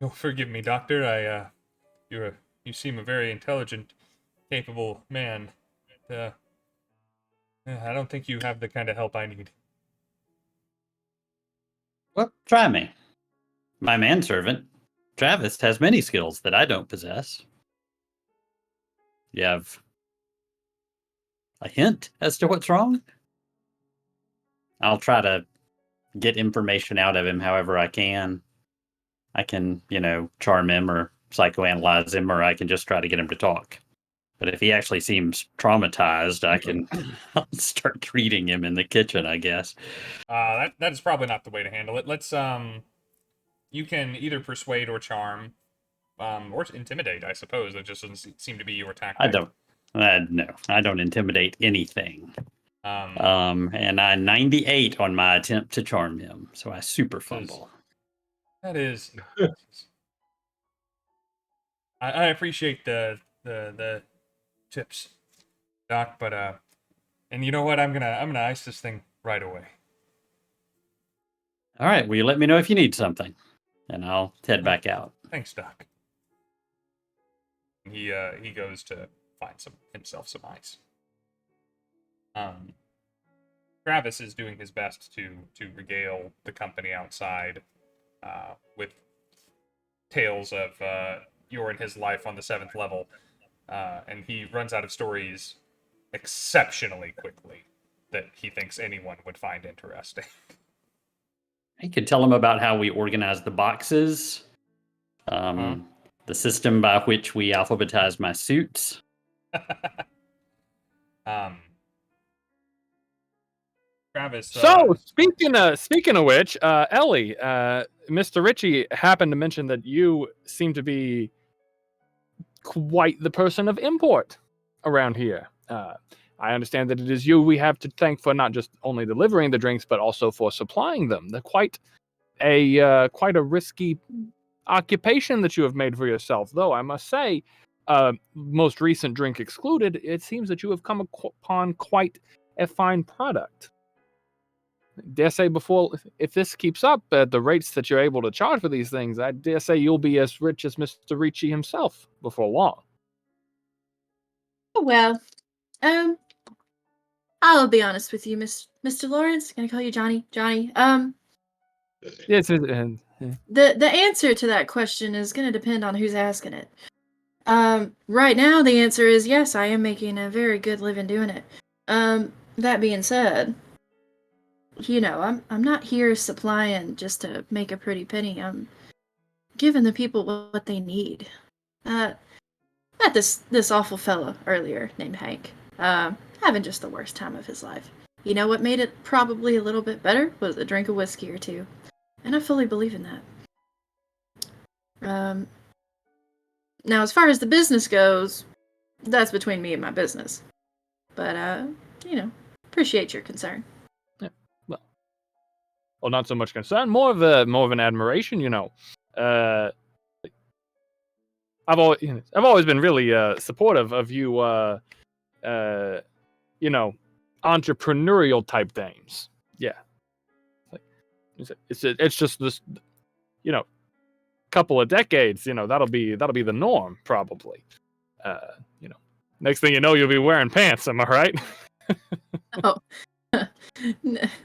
You'll forgive me, Doctor. You seem a very intelligent, capable man. I don't think you have the kind of help I need. Well, try me. My manservant, Travis, has many skills that I don't possess. You have a hint as to what's wrong? I'll try to get information out of him however I can. I can, charm him or psychoanalyze him, or I can just try to get him to talk. But if he actually seems traumatized, I can start treating him in the kitchen, I guess. That is probably not the way to handle it. Let's you can either persuade or charm, or intimidate. I suppose that just doesn't seem to be your tactic. No, I don't intimidate anything. And I 98 on my attempt to charm him, so I super fumble. That is. I appreciate the tips, Doc, but and you know what? I'm gonna ice this thing right away. All right, will you let me know if you need something, and I'll head back out. Thanks, Doc. He goes to find himself some ice. Travis is doing his best to regale the company outside with tales of your and his life on the 7th level, and he runs out of stories exceptionally quickly that he thinks anyone would find interesting. I could tell him about how we organize the boxes, the system by which we alphabetize my suits. Travis. So speaking of which, Ellie, Mr. Ritchie happened to mention that you seem to be quite the person of import around here. I understand that it is you we have to thank for not just only delivering the drinks, but also for supplying them. They're quite a risky occupation that you have made for yourself. Though I must say, most recent drink excluded, it seems that you have come upon quite a fine product. dare say if this keeps up at the rates that you're able to charge for these things, I dare say you'll be as rich as Mr. Ricci himself before long. Oh, well, I'll be honest with you, Mr. Lawrence. Can I call you Johnny? Johnny. Yes, The answer to that question is going to depend on who's asking it. Right now the answer is yes, I am making a very good living doing it. That being said, I'm not here supplying just to make a pretty penny. I'm giving the people what they need. Met this awful fellow earlier named Hank. Having just the worst time of his life. You know what made it probably a little bit better was a drink of whiskey or two. And I fully believe in that. Now, as far as the business goes, that's between me and my business. But, appreciate your concern. Yeah, well, not so much concern, more of an admiration. I've always been really supportive of you. Entrepreneurial type things. Yeah, it's just this, couple of decades. That'll be the norm probably. Next thing you know, you'll be wearing pants. Am I right? Oh,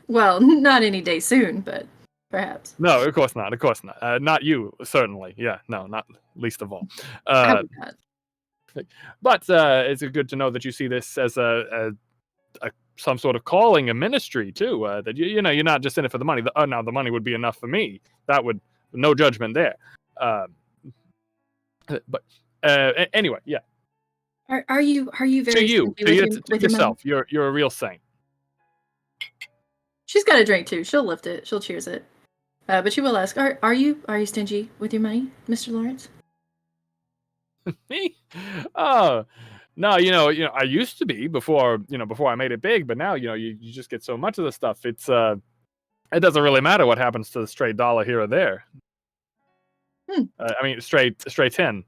well, not any day soon, but perhaps. No, of course not. Of course not. Not you, certainly. Yeah, no, not least of all. I would not. But it's good to know that you see this as a some sort of calling, a ministry too. That you're not just in it for the money. Now the money would be enough for me. That would, no judgment there. But anyway, yeah. Are you very to yourself? You're a real saint. She's got a drink too. She'll lift it. She'll cheers it. But she will ask, are you stingy with your money, Mr. Lawrence? Me? Oh, no. I used to be before I made it big. But now, you just get so much of the stuff. It doesn't really matter what happens to the stray dollar here or there. Stray 10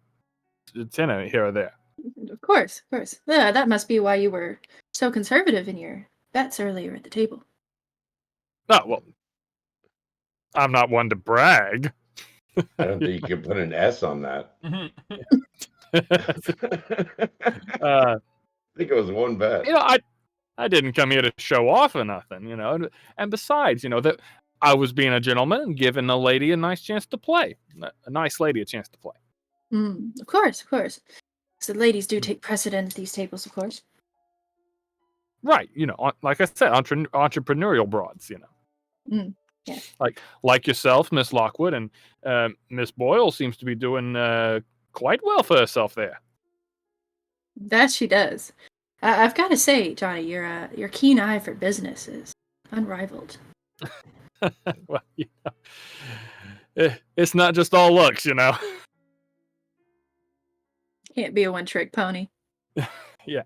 here or there. Of course. Yeah, that must be why you were so conservative in your bets earlier at the table. Oh, well, I'm not one to brag. I don't think you can put an S on that. I think it was one bet. I didn't come here to show off or nothing, And besides, that I was being a gentleman and giving a lady a nice chance to play. A nice lady a chance to play. Of course. So ladies do take precedent at these tables, of course. Right, like I said, entrepreneurial broads, Yeah. Like yourself, Miss Lockwood, and Miss Boyle seems to be doing quite well for herself there. That she does. I've got to say, Johnny, your keen eye for business is unrivaled. Well, it's not just all looks, Can't be a one-trick pony. Yeah,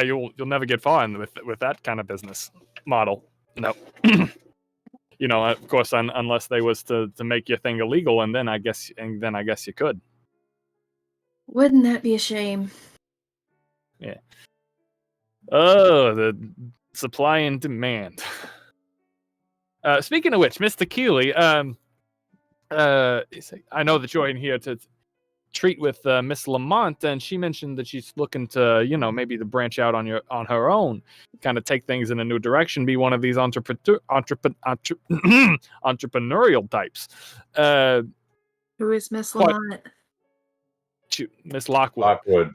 you'll never get far with that kind of business model. No. Of course, unless they was to make your thing illegal, and then I guess you could. Wouldn't that be a shame? Yeah. Oh, the supply and demand. Speaking of which, Mr. Kealy, I know that you're in here to treat with Miss Lamont, and she mentioned that she's looking to, maybe to branch out on her own, kind of take things in a new direction, be one of these entrepreneurial types. Who is Miss Lamont? Miss Lockwood. Lockwood.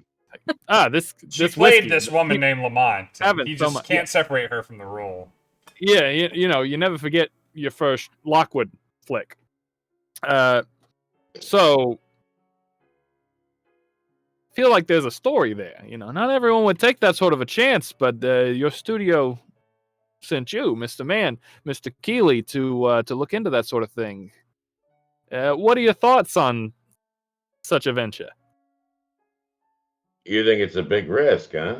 She played this woman named Lamont. You just can't separate her from the role. Yeah, you never forget your first Lockwood flick. So feel like there's a story there. Not everyone would take that sort of a chance, but your studio sent you, Mr. Kealy, to look into that sort of thing. What are your thoughts on such a venture? You think it's a big risk, huh?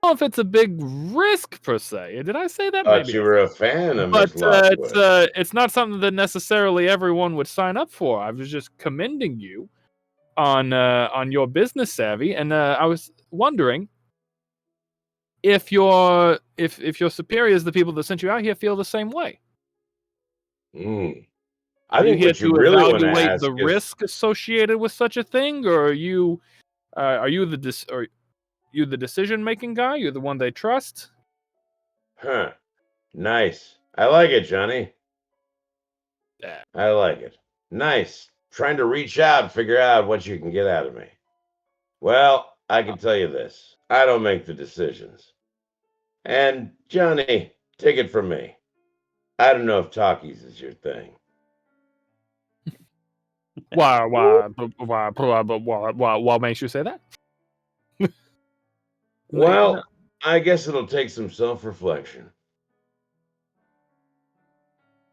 I don't know if it's a big risk per se. Did I say that? Thought you were a fan of Miss Lockwood. It's not something that necessarily everyone would sign up for. I was just commending you on your business savvy, and I was wondering, if your superiors, the people that sent you out here, feel the same way. I Are you think here what you to really want to evaluate ask the is, risk associated with such a thing, or are you the decision-making guy? You're the one they trust? huh? Nice. I like it, Johnny. Yeah. I like it. Nice. Trying to reach out and figure out what you can get out of me. Well, I can tell you this. I don't make the decisions. And Johnny, take it from me. I don't know if talkies is your thing. Why makes you say that? Well, I guess it'll take some self-reflection.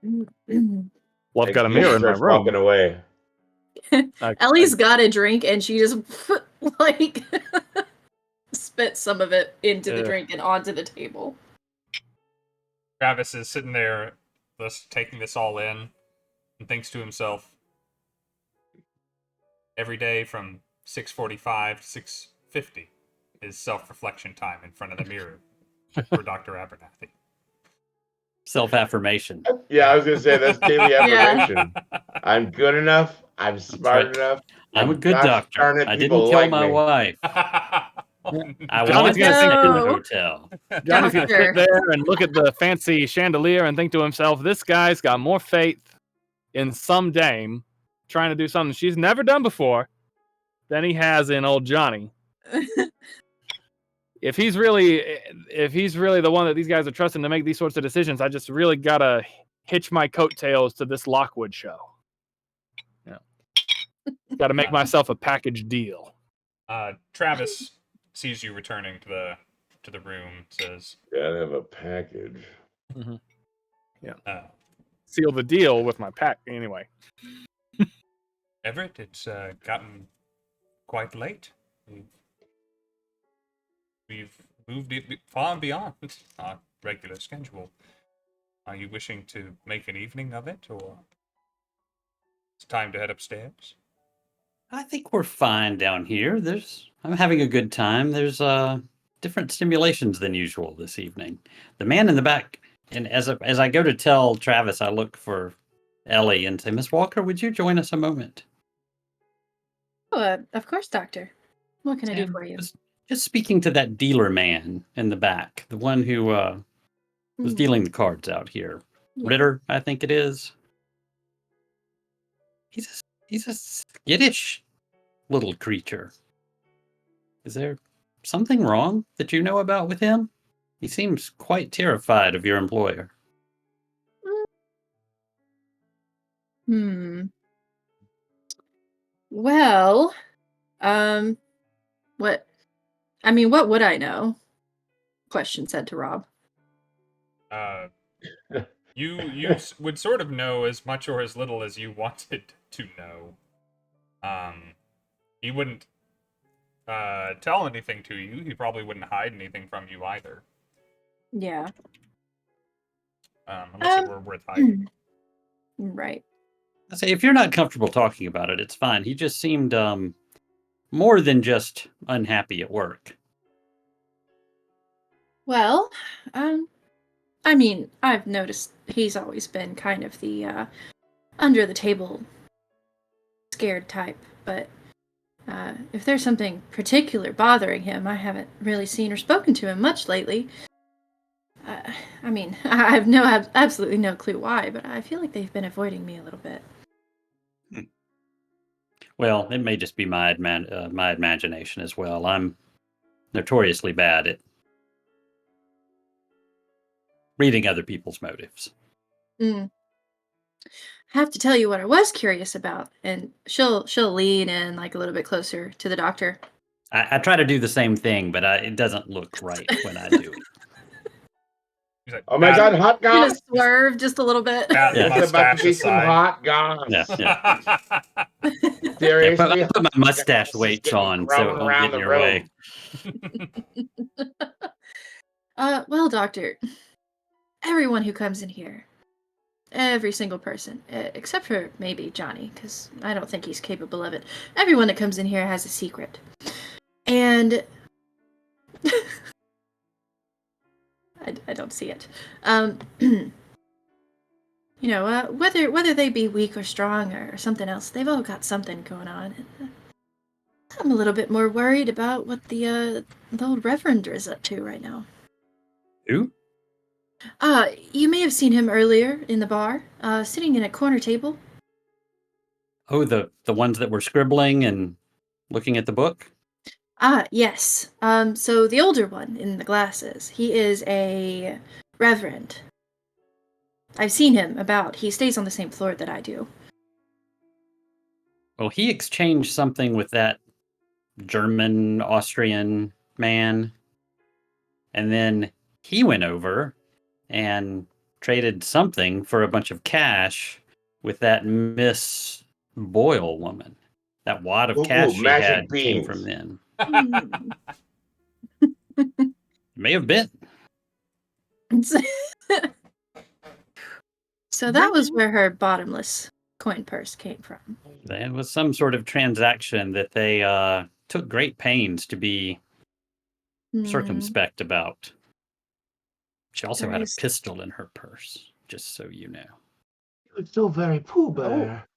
Well, I've got a Kealy mirror in my starts walking room. away. Ellie's got a drink and she just like spit some of it into the Ugh. drink and onto the table. Travis is sitting there, just taking this all in, and thinks to himself, every day from 6:45 to 6:50 is self-reflection time in front of the mirror for Dr. Abernathy. Self-affirmation. Yeah, I was gonna say that's daily Yeah. affirmation. I'm good enough. I'm smart right. enough. I'm a and good gosh doctor. darn it, I people didn't kill like my me. wife. Oh, I Johnny's want gonna to think stay in the No. hotel. Johnny's gonna Doctor. sit there and look at the fancy chandelier and think to himself, "This guy's got more faith in some dame trying to do something she's never done before than he has in old Johnny." If he's really the one that these guys are trusting to make these sorts of decisions, I just really gotta hitch my coattails to this Lockwood show. Yeah, gotta make myself a package deal. Travis sees you returning to the room. Says, Gotta have a package. Seal the deal with my pack anyway. "Everett, it's gotten quite late. We've moved it far beyond our regular schedule. Are you wishing to make an evening of it, or it's time to head upstairs?" I think we're fine down here. I'm having a good time. There's different stimulations than usual this evening. The man in the back, and as I go to tell Travis, I look for Ellie and say, "Miss Walker, would you join us a moment?" Oh, of course, Doctor. What can I do And for you? just speaking to that dealer man in the back, the one who was dealing the cards out here. Yeah. Ritter, I think it is. He's a skittish little creature. Is there something wrong that you know about with him? He seems quite terrified of your employer. Well, what? I mean, what would I know? Question said to Rob. You would sort of know as much or as little as you wanted to know. He wouldn't tell anything to you. He probably wouldn't hide anything from you either. Yeah. Unless it were worth hiding. Right. I say, if you're not comfortable talking about it, it's fine. He just seemed more than just unhappy at work. Well, I mean, I've noticed he's always been kind of the under the table scared type, but if there's something particular bothering him, I haven't really seen or spoken to him much lately. I mean, I have absolutely no clue why, but I feel like they've been avoiding me a little bit. Well, it may just be my imagination as well. I'm notoriously bad at reading other people's motives. I have to tell you what I was curious about, and she'll lean in like a little bit closer to the doctor. I try to do the same thing, but it doesn't look right when I do it. He's like, Oh my God, hot I'm gonna goss! swerve just a little bit. Pat the Yeah. There's about mustache to be some aside. hot goss. Yeah. Seriously, I put my mustache goss is weights getting on so thrown it won't around get in the your way. Well, doctor, everyone who comes in here, every single person, except for maybe Johnny, because I don't think he's capable of it. Everyone that comes in here has a secret. And I don't see it. Whether they be weak or strong or something else, they've all got something going on. And, I'm a little bit more worried about what the old Reverend is up to right now. Who? You may have seen him earlier in the bar, sitting in a corner table. Oh, the ones that were scribbling and looking at the book? Yes. So the older one in the glasses, he is a Reverend. I've seen him about. He stays on the same floor that I do. Well, he exchanged something with that German Austrian man, and then he went over and traded something for a bunch of cash with that Miss Boyle woman. That wad of cash she magic had came from beans. them. Hmm. May have been. So that was where her bottomless coin purse came from. That was some sort of transaction that they took great pains to be circumspect about. She also There had a is- pistol in her purse, just so you know. It's so very Pooh Bear.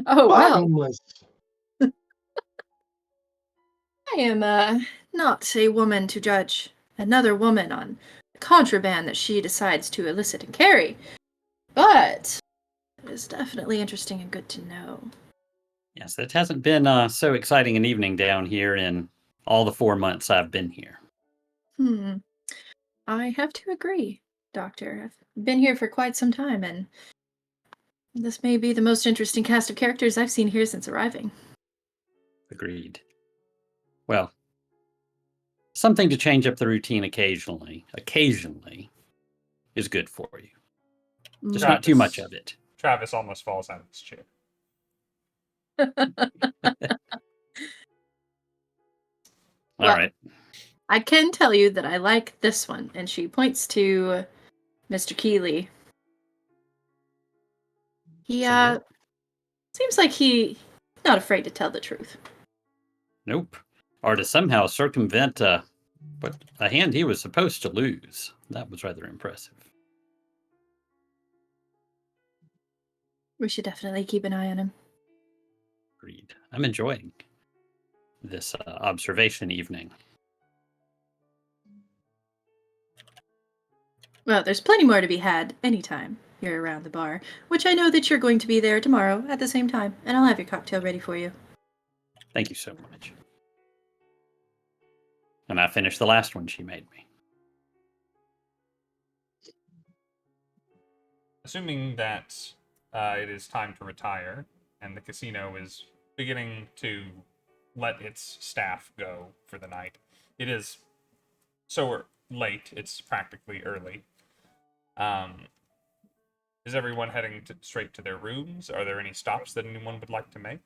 Oh, well, Bottomless. I am not a woman to judge another woman on contraband that she decides to elicit and carry, but it is definitely interesting and good to know. Yes, it hasn't been so exciting an evening down here in all the 4 months I've been here. I have to agree, Doctor. I've been here for quite some time, and this may be the most interesting cast of characters I've seen here since arriving. Agreed. Well, something to change up the routine occasionally is good for you. Just not too much of it. Travis almost falls out of his chair. All Well, right. I can tell you that I like this one, and she points to Mr. Kealy. He seems like he's not afraid to tell the truth. Nope. Or to somehow circumvent a hand he was supposed to lose. That was rather impressive. We should definitely keep an eye on him. Agreed. I'm enjoying this observation evening. Well, there's plenty more to be had anytime you're around the bar, which I know that you're going to be there tomorrow at the same time, and I'll have your cocktail ready for you. Thank you so much. And I finished the last one she made me. Assuming that it is time to retire and the casino is beginning to let its staff go for the night, it is so late, it's practically early. Is everyone heading straight to their rooms? Are there any stops that anyone would like to make?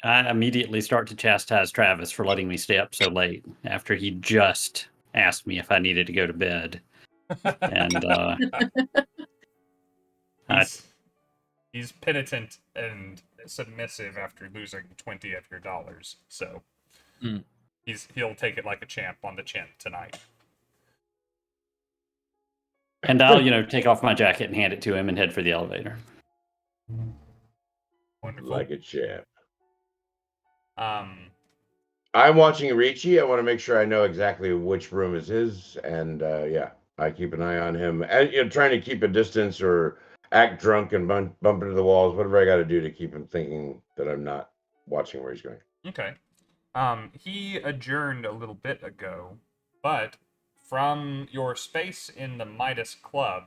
I immediately start to chastise Travis for letting me stay up so late after he just asked me if I needed to go to bed. And he's penitent and submissive after losing 20 of your dollars, so he'll take it like a champ on the chin tonight. And I'll, take off my jacket and hand it to him and head for the elevator. Wonderful. Like a champ. Um, I'm watching Ricci. I want to make sure I know exactly which room is his, and I keep an eye on him. And, trying to keep a distance or act drunk and bump into the walls, whatever I got to do to keep him thinking that I'm not watching where he's going. Okay. He adjourned a little bit ago, but from your space in the Midas Club,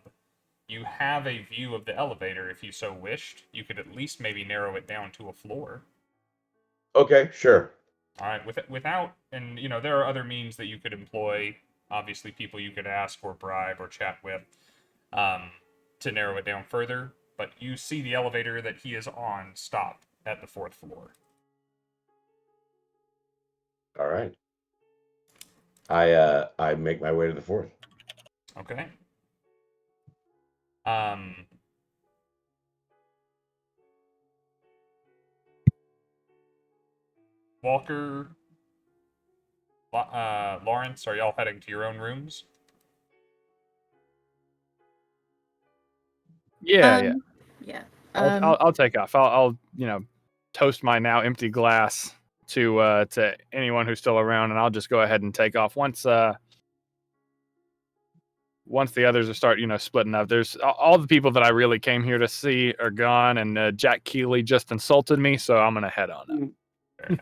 you have a view of the elevator if you so wished. You could at least maybe narrow it down to a floor. Okay, sure. All right, without, and there are other means that you could employ. Obviously, people you could ask or bribe or chat with to narrow it down further. But you see the elevator that he is on stop at the 4th floor. All right. I make my way to the 4th. Okay. Walker, Lawrence, are y'all heading to your own rooms? Yeah, yeah. Yeah. I'll take off. I'll toast my now empty glass to anyone who's still around, and I'll just go ahead and take off once the others are start splitting up. There's all the people that I really came here to see are gone, and Jack Kealy just insulted me, so I'm gonna head on up.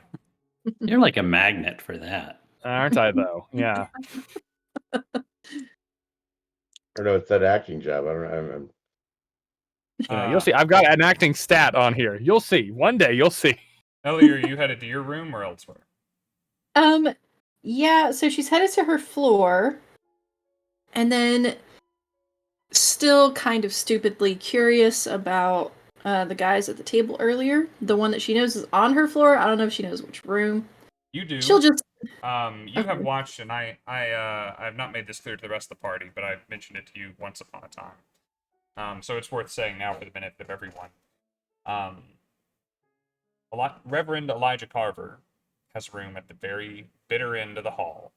You're like a magnet for that. Aren't I though? Yeah. I don't know. It's that acting job. I don't know. You'll see. I've got an acting stat on here. You'll see. One day you'll see. Ellie, are you headed to your room or elsewhere? Yeah, so she's headed to her floor, and then still kind of stupidly curious about the guys at the table earlier. The one that she knows is on her floor. I don't know if she knows which room. You do. She'll just You have Okay. watched, and I have not made this clear to the rest of the party, but I've mentioned it to you once upon a time. So it's worth saying now for the benefit of everyone. Reverend Elijah Carver has a room at the very bitter end of the hall.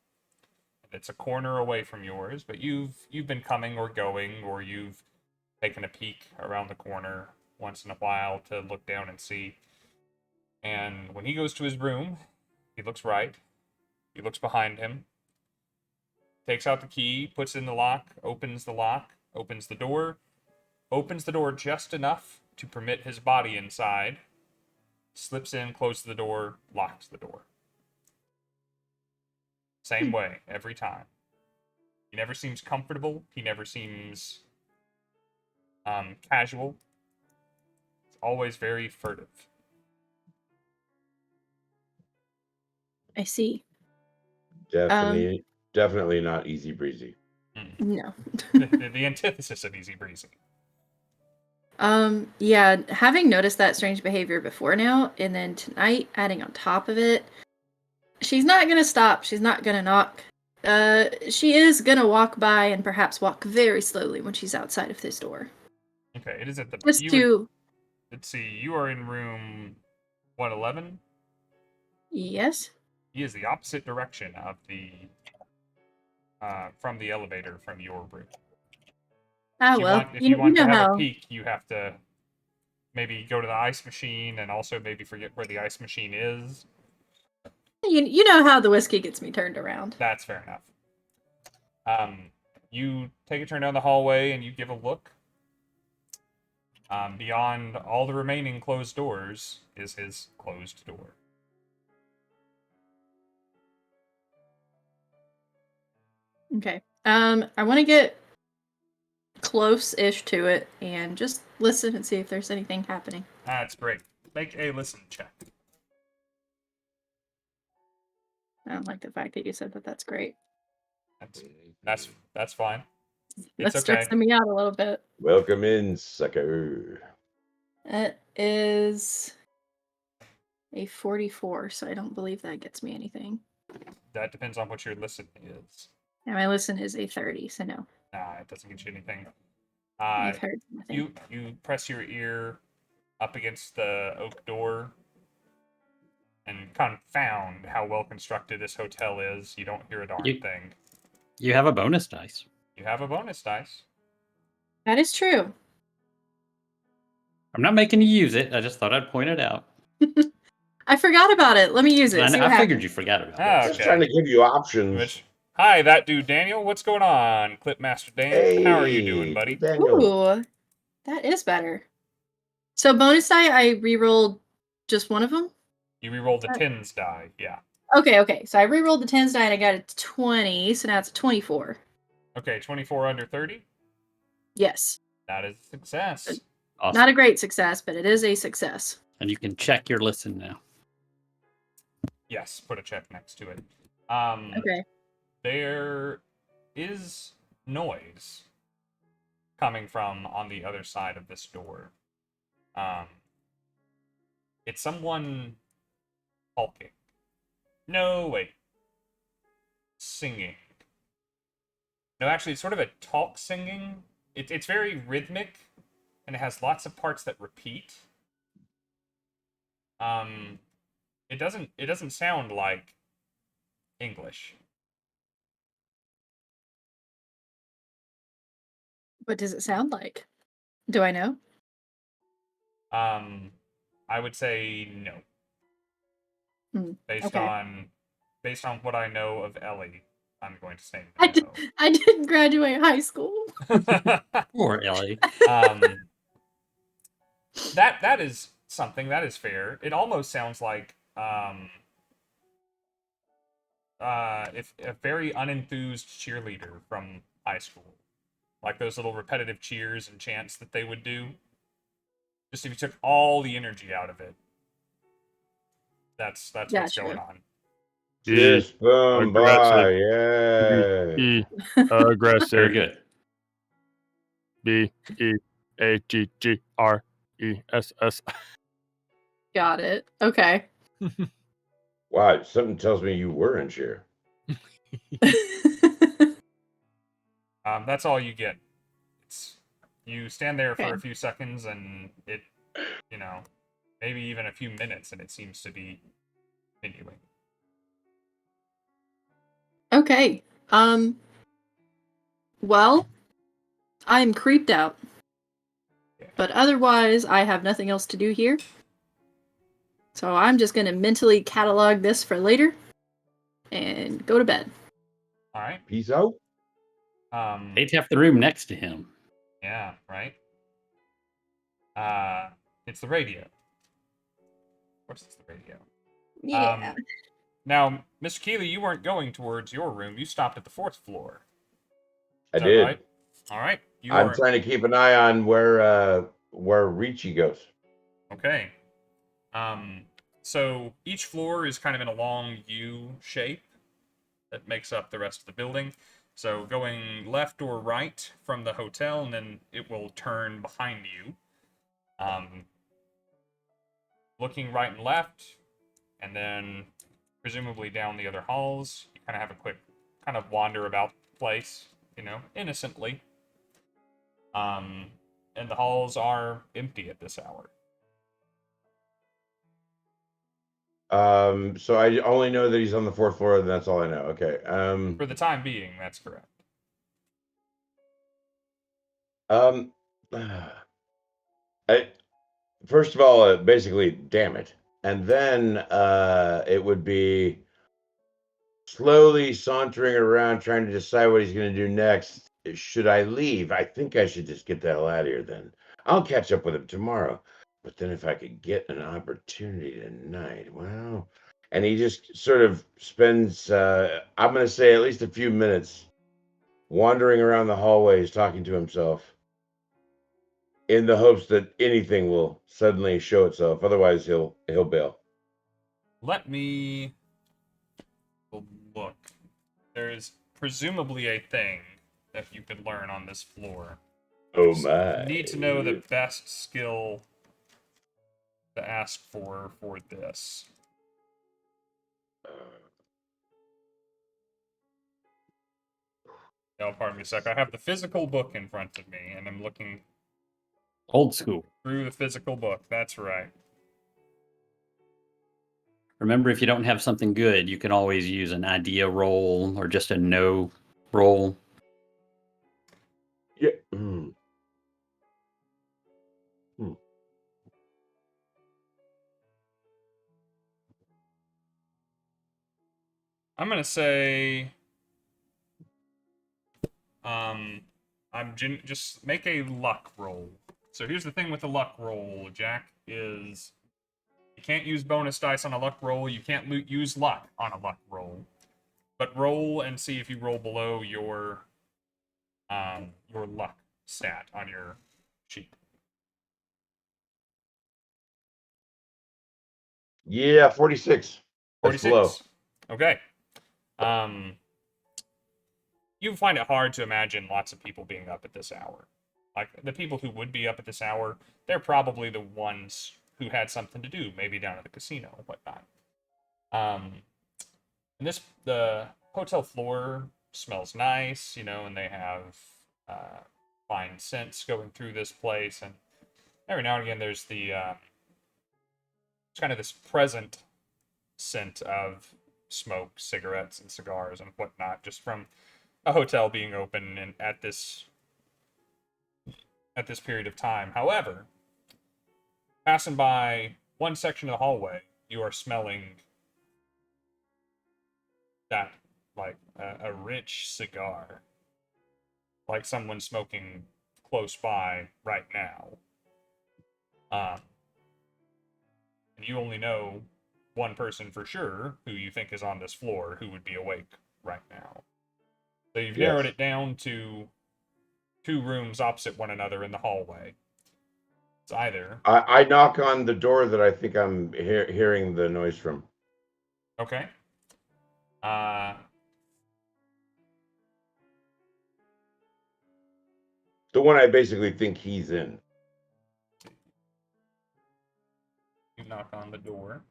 It's a corner away from yours, but you've been coming or going, or you've taken a peek around the corner once in a while to look down and see. And when he goes to his room, he looks right. He looks behind him, takes out the key, puts in the lock, opens the door, opens the door just enough to permit his body inside, slips in, closes the door, locks the door. Same way, every time. He never seems comfortable. He never seems casual. It's always very furtive. I see. Definitely not easy breezy. No. The antithesis of easy breezy. Yeah, having noticed that strange behavior before now, and then tonight adding on top of it, she's not gonna stop. She's not gonna knock. She is gonna walk by and perhaps walk very slowly when she's outside of this door. Okay, it is at the... Just to... Let's see, you are in room 111? Yes? He is the opposite direction of the... from the elevator from your room. If you want to have a peek, you have to maybe go to the ice machine and also maybe forget where the ice machine is. You know how the whiskey gets me turned around. That's fair enough. You take a turn down the hallway and you give a look. Beyond all the remaining closed doors is his closed door. Okay. I want to get close-ish to it and just listen and see if there's anything happening. That's great. Make a listen check. I don't like the fact that you said that that's great. That's fine. That's It's okay. stressing me out a little bit. Welcome in, sucker. It is a 44, so I don't believe that gets me anything. That depends on what your listen is. And my listen is a 30, so no. Nah, it doesn't get you anything. I've heard nothing. You press your ear up against the oak door and confound how well constructed this hotel is. You don't hear a darn thing. You have a bonus dice. You have a bonus dice. That is true. I'm not making you use it. I just thought I'd point it out. I forgot about it. Let me use it. I figured you forgot about it. Just trying to give you options. Hi, that dude Daniel. What's going on? Clipmaster Daniel. Hey, how are you doing, buddy? Daniel. Ooh, that is better. So bonus die, I rerolled just one of them? You rerolled the 10s die, yeah. Okay. So I rerolled the 10s die and I got a 20, so now it's a 24. Okay, 24 under 30? Yes. That is a success. Awesome. Not a great success, but it is a success. And you can check your listen now. Yes, put a check next to it. Okay. There is noise coming from on the other side of this door. It's someone talking. No, wait. Singing. No, actually, it's sort of a talk singing. It's very rhythmic, and it has lots of parts that repeat. It doesn't sound like English. What does it sound like? Do I know? I would say no. Hmm. Based Okay. on what I know of Ellie, I'm going to say I didn't graduate high school. no. Poor Ellie. That is something that is fair. It almost sounds like if a very unenthused cheerleader from high school, like those little repetitive cheers and chants that they would do. Just if you took all the energy out of it, that's what's going on. Just boom by, yeah. E, Very aggressive. good. BEAGGRESS. Got it. Okay. Wow, something tells me you were in cheer. That's all you get. You stand there for Okay. a few seconds, and it, maybe even a few minutes, and it seems to be continuing. Okay. Well, I'm creeped out. Yeah. But otherwise, I have nothing else to do here. So I'm just going to mentally catalog this for later and go to bed. All right. Peace out. They'd have the room next to him. Yeah, right. It's the radio. Of course, it's the radio. Yeah. Now, Mr. Kealy, you weren't going towards your room. You stopped at the 4th floor. I Is that did. right? All right. I'm trying to keep an eye on where Ricci goes. Okay. So each floor is kind of in a long U shape that makes up the rest of the building. So going left or right from the hotel, and then it will turn behind you. Looking right and left, and then presumably down the other halls. You kind of have a quick kind of wander about the place, innocently. And the halls are empty at this hour. So I only know that he's on the 4th floor, and that's all I know. Okay. For the time being, that's correct. First of all, basically, damn it. And then it would be slowly sauntering around trying to decide what he's going to do next. Should I leave? I think I should just get the hell out of here then. I'll catch up with him tomorrow. But then if I could get an opportunity tonight, well. And he just sort of spends, I'm going to say, at least a few minutes wandering around the hallways talking to himself in the hopes that anything will suddenly show itself. Otherwise, he'll bail. Let me look. There's presumably a thing that you could learn on this floor. Oh my. You need to know the best skill to ask for this. Oh, pardon me a sec. I have the physical book in front of me, and I'm looking Old school. through the physical book. That's right. Remember, if you don't have something good, you can always use an idea roll or just a no roll. Yeah. I'm gonna say, just make a luck roll. So here's the thing with the luck roll, Jack, is you can't use bonus dice on a luck roll. You can't use luck on a luck roll. But roll and see if you roll below your luck stat on your sheet. Yeah, 46. That's 46. low. Okay. You find it hard to imagine lots of people being up at this hour. Like, the people who would be up at this hour, they're probably the ones who had something to do, maybe down at the casino or whatnot. And the hotel floor smells nice, and they have fine scents going through this place, and every now and again there's it's kind of this present scent of smoke cigarettes and cigars and whatnot, just from a hotel being open and at this period of time. However, passing by one section of the hallway, you are smelling that, like, a rich cigar. Like someone smoking close by right now. And you only know one person for sure who you think is on this floor who would be awake right now. So you've narrowed it down to 2 rooms opposite one another in the hallway. It's either... I knock on the door that I think I'm hearing the noise from. Okay. The one I basically think he's in. You knock on the door.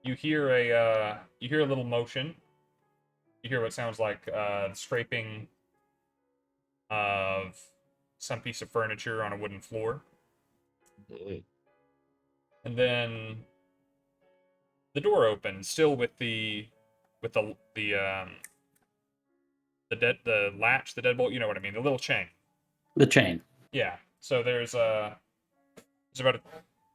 You hear a little motion. You hear what sounds like the scraping of some piece of furniture on a wooden floor. And then the door opens, still with the latch, the deadbolt, you know what I mean, the little chain. The chain. Yeah. So there's about a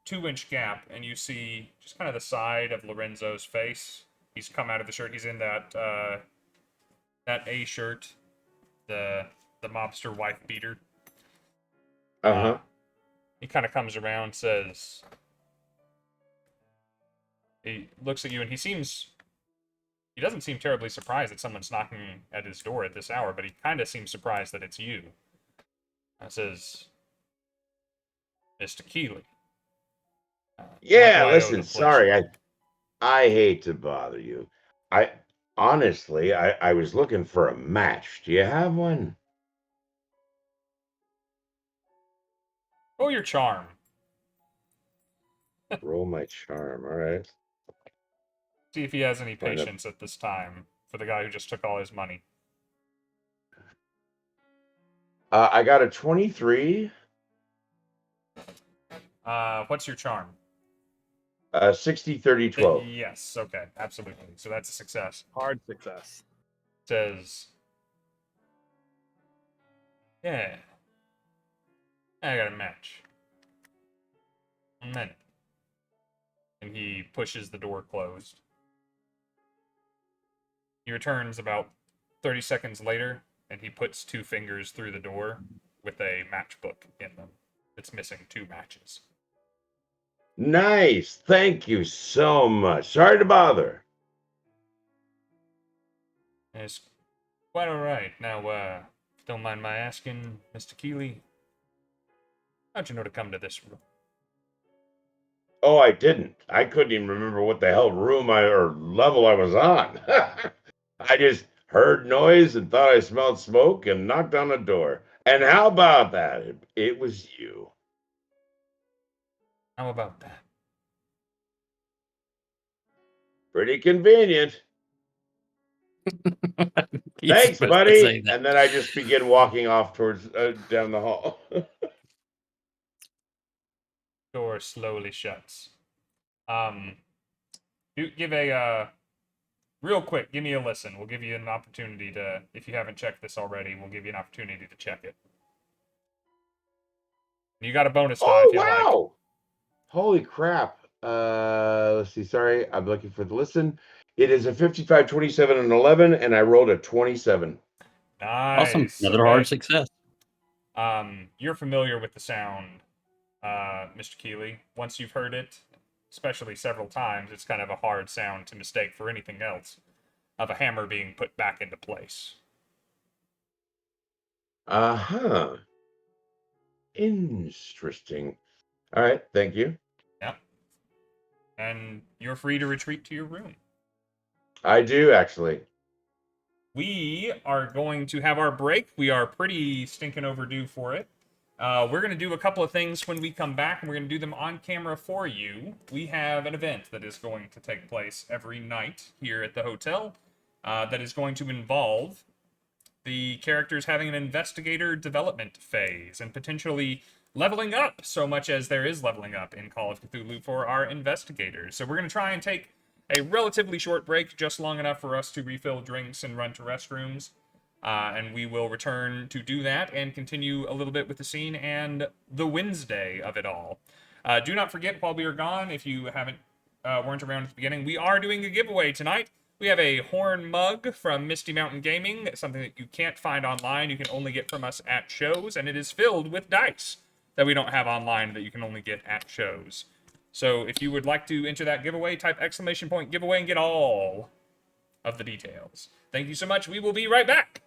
2-inch gap, and you see just kind of the side of Lorenzo's face. He's come out of the shirt. He's in that A shirt, the mobster wife beater. He kind of comes around, says, he looks at you, and he doesn't seem terribly surprised that someone's knocking at his door at this hour, but he kind of seems surprised that it's you. Says, Mr. Kealy. Yeah, listen, sorry, I hate to bother you. Honestly, I was looking for a match. Do you have one? Roll your charm. Roll my charm, all right. See if he has any patience at this time for the guy who just took all his money. I got a 23. What's your charm? 60, 30, 12. Yes, okay, absolutely. So that's a success. Hard success. Says, yeah, I got a match. A minute. And he pushes the door closed. He returns about 30 seconds later, and he puts 2 fingers through the door with a matchbook in them. It's missing 2 matches. Nice. Thank you so much. Sorry to bother. It's quite alright. Now, if you don't mind my asking, Mr. Kealy, how'd you know to come to this room? Oh, I didn't. I couldn't even remember what the hell room or level I was on. I just heard noise and thought I smelled smoke and knocked on the door. And how about that? It was you. How about that? Pretty convenient. Thanks, buddy. And then I just begin walking off towards down the hall. Door slowly shuts. Give a real quick. Give me a listen. We'll give you an opportunity to, if you haven't checked this already, we'll give you an opportunity to check it. You got a bonus die if you like. Holy crap. Let's see. Sorry, I'm looking for the listen. It is a 55, 27, and 11, and I rolled a 27. Nice. Awesome. Another hard success. You're familiar with the sound, Mr. Kealy. Once you've heard it, especially several times, it's kind of a hard sound to mistake for anything else, of a hammer being put back into place. Uh-huh. Interesting. All right, thank you. Yep. And you're free to retreat to your room. I do, actually. We are going to have our break. We are pretty stinking overdue for it. We're going to do a couple of things when we come back, and we're going to do them on camera for you. We have an event that is going to take place every night here at the hotel that is going to involve the characters having an investigator development phase and potentially leveling up so much as there is leveling up in Call of Cthulhu for our investigators. So we're going to try and take a relatively short break, just long enough for us to refill drinks and run to restrooms. And we will return to do that and continue a little bit with the scene and the Wednesday of it all. Do not forget, while we are gone, if you weren't around at the beginning, we are doing a giveaway tonight. We have a horn mug from Misty Mountain Gaming, something that you can't find online, you can only get from us at shows, and it is filled with dice that we don't have online that you can only get at shows. So if you would like to enter that giveaway, type !giveaway and get all of the details. Thank you so much. We will be right back.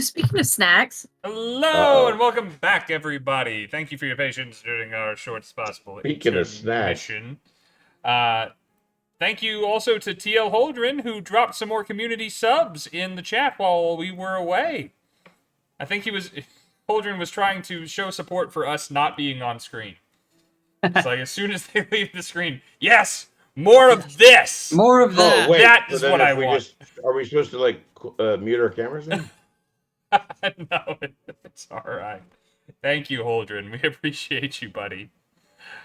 Ooh, speaking of snacks. Hello and welcome back, everybody. Thank you for your patience during our shortest possible Speaking of snacks. intermission. Thank you also to TL Holdren, who dropped some more community subs in the chat while we were away. I think Holdren was trying to show support for us not being on screen. It's like, as soon as they leave the screen, yes, more of this. More of that. Oh, wait. That so is then what if I we want. Are we supposed to, like, mute our cameras then? No, it's all right. Thank you, Holdren. We appreciate you, buddy.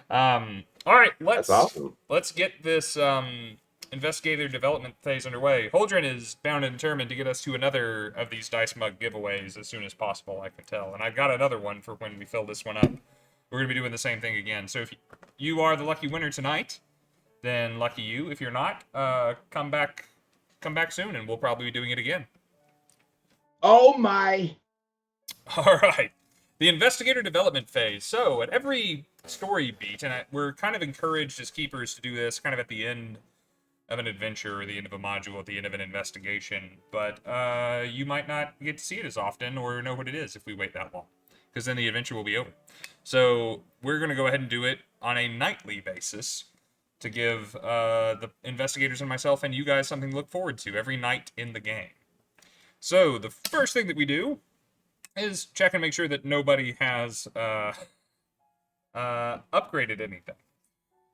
All right, That's awesome. let's get this investigator development phase underway. Holdren is bound and determined to get us to another of these dice mug giveaways as soon as possible, I can tell. And I've got another one for when we fill this one up. We're going to be doing the same thing again. So if you are the lucky winner tonight, then lucky you. If you're not, come back soon, and we'll probably be doing it again. Oh my! All right. The investigator development phase. So at every story beat, and we're kind of encouraged as keepers to do this kind of at the end of an adventure or the end of a module, at the end of an investigation, but you might not get to see it as often or know what it is if we wait that long, because then the adventure will be over. So we're going to go ahead and do it on a nightly basis to give the investigators and myself and you guys something to look forward to every night in the game. So the first thing that we do is check and make sure that nobody has upgraded anything.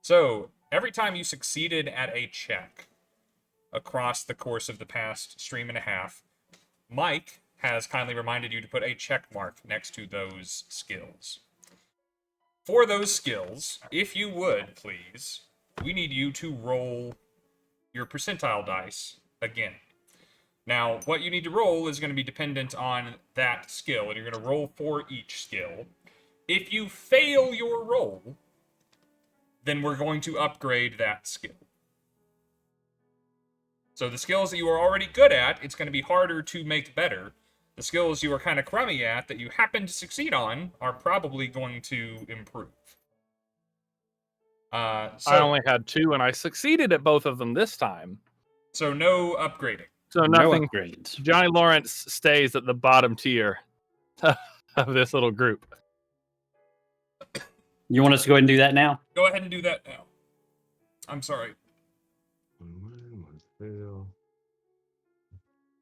So every time you succeeded at a check across the course of the past stream and a half, Mike has kindly reminded you to put a check mark next to those skills. For those skills, if you would, please, we need you to roll your percentile dice again. Now, what you need to roll is going to be dependent on that skill, and you're going to roll for each skill. If you fail your roll, then we're going to upgrade that skill. So the skills that you are already good at, it's going to be harder to make better. The skills you are kind of crummy at that you happen to succeed on are probably going to improve. I only had 2, and I succeeded at both of them this time. So no upgrading. So No nothing. upgrades. Johnny Lawrence stays at the bottom tier of this little group. You want us to go ahead and do that now? Go ahead and do that now. I'm sorry.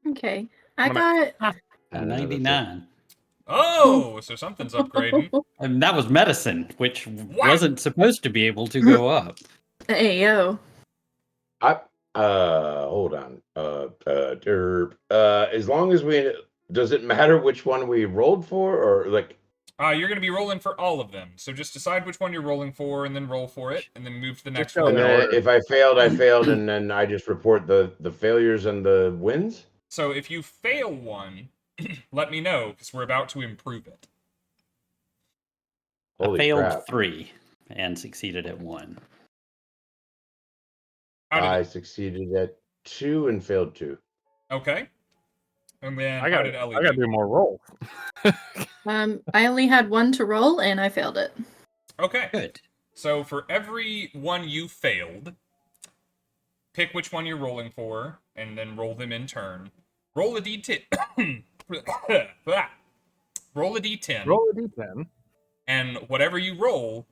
Okay. I got A 99. Oh, so something's upgrading. And that was medicine, which wasn't supposed to be able to go up. Hey, yo. Hold on. As long as does it matter which one we rolled for, or like? You're going to be rolling for all of them. So just decide which one you're rolling for, and then roll for it, and then move to the next go one. And then if I failed, I failed, and then I just report the failures and the wins. So if you fail one, let me know, because we're about to improve it. Holy I failed crap. 3 and succeeded at 1. I succeeded at 2 and failed 2. Okay. And then I got to do more rolls. I only had 1 to roll, and I failed it. Okay. Good. So for every one you failed, pick which one you're rolling for, and then roll them in turn. Roll a d10. Roll a d10. Roll a d10. And whatever you roll,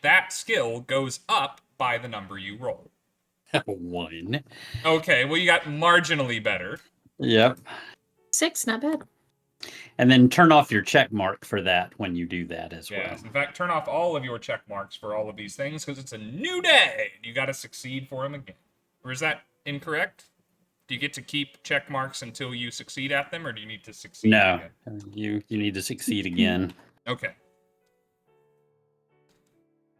that skill goes up by the number you roll. 1. Okay, well, you got marginally better. Yep. 6, not bad. And then turn off your check mark for that when you do that as well. Yes, in fact, turn off all of your check marks for all of these things, because it's a new day. You got to succeed for them again. Or is that incorrect? Do you get to keep check marks until you succeed at them, or do you need to succeed No, again? you need to succeed again. Okay.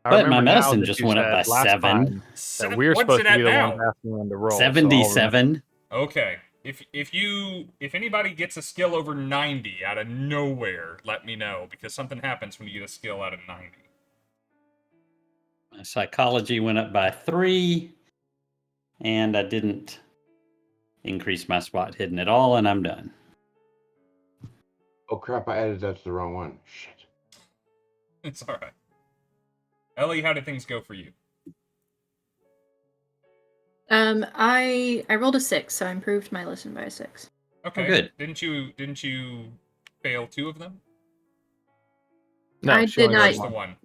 But my medicine just went up by 7. That we're What's supposed it to at be the now? ones asking them to roll. 77. Okay. If anybody gets a skill over 90 out of nowhere, let me know, because something happens when you get a skill out of 90. My psychology went up by 3, and I didn't increase my spot hidden at all, and I'm done. Oh crap! I added that to the wrong one. Shit. It's all right. Ellie, how did things go for you? I rolled a 6, so I improved my listen by 6. Okay. good. Didn't you fail 2 of them? No, I she did only not- rolled Just the one. one.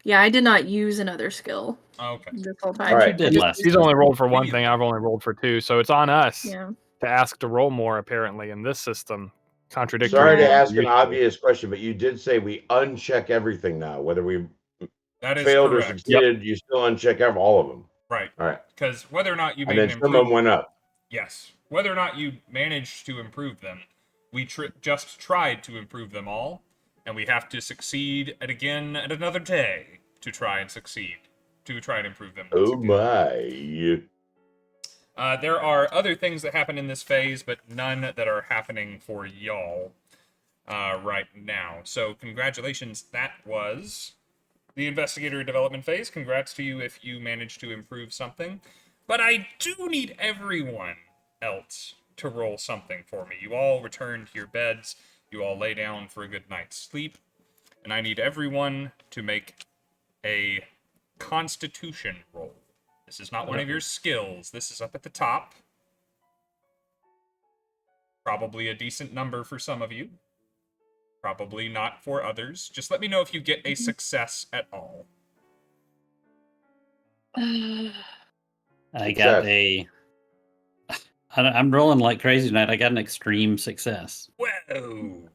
Yeah, I did not use another skill Okay. this whole time. All right. I Did just- last She's time. only rolled for one Maybe- thing. I've only rolled for 2, so it's on us Yeah. to ask to roll more. Apparently, in this system, contradictory. Sorry to Yeah. ask an obvious question, but you did say we uncheck everything now. Whether we That is failed or correct. succeeded, you still uncheck all of them. Right. All right. Because whether or not you And made then an some of them improvement, went up. yes, whether or not you managed to improve them, we just tried to improve them all, and we have to succeed at another day to try and succeed, to try and improve them. Once Oh again. my. There are other things that happen in this phase, but none that are happening for y'all right now. So congratulations, that was the investigator development phase. Congrats to you if you managed to improve something. But I do need everyone else to roll something for me. You all return to your beds. You all lay down for a good night's sleep. And I need everyone to make a Constitution roll. This is not one of your skills. This is up at the top. Probably a decent number for some of you. Probably not for others. Just let me know if you get a success at all. I got a. I'm rolling like crazy tonight. I got an extreme success. Whoa.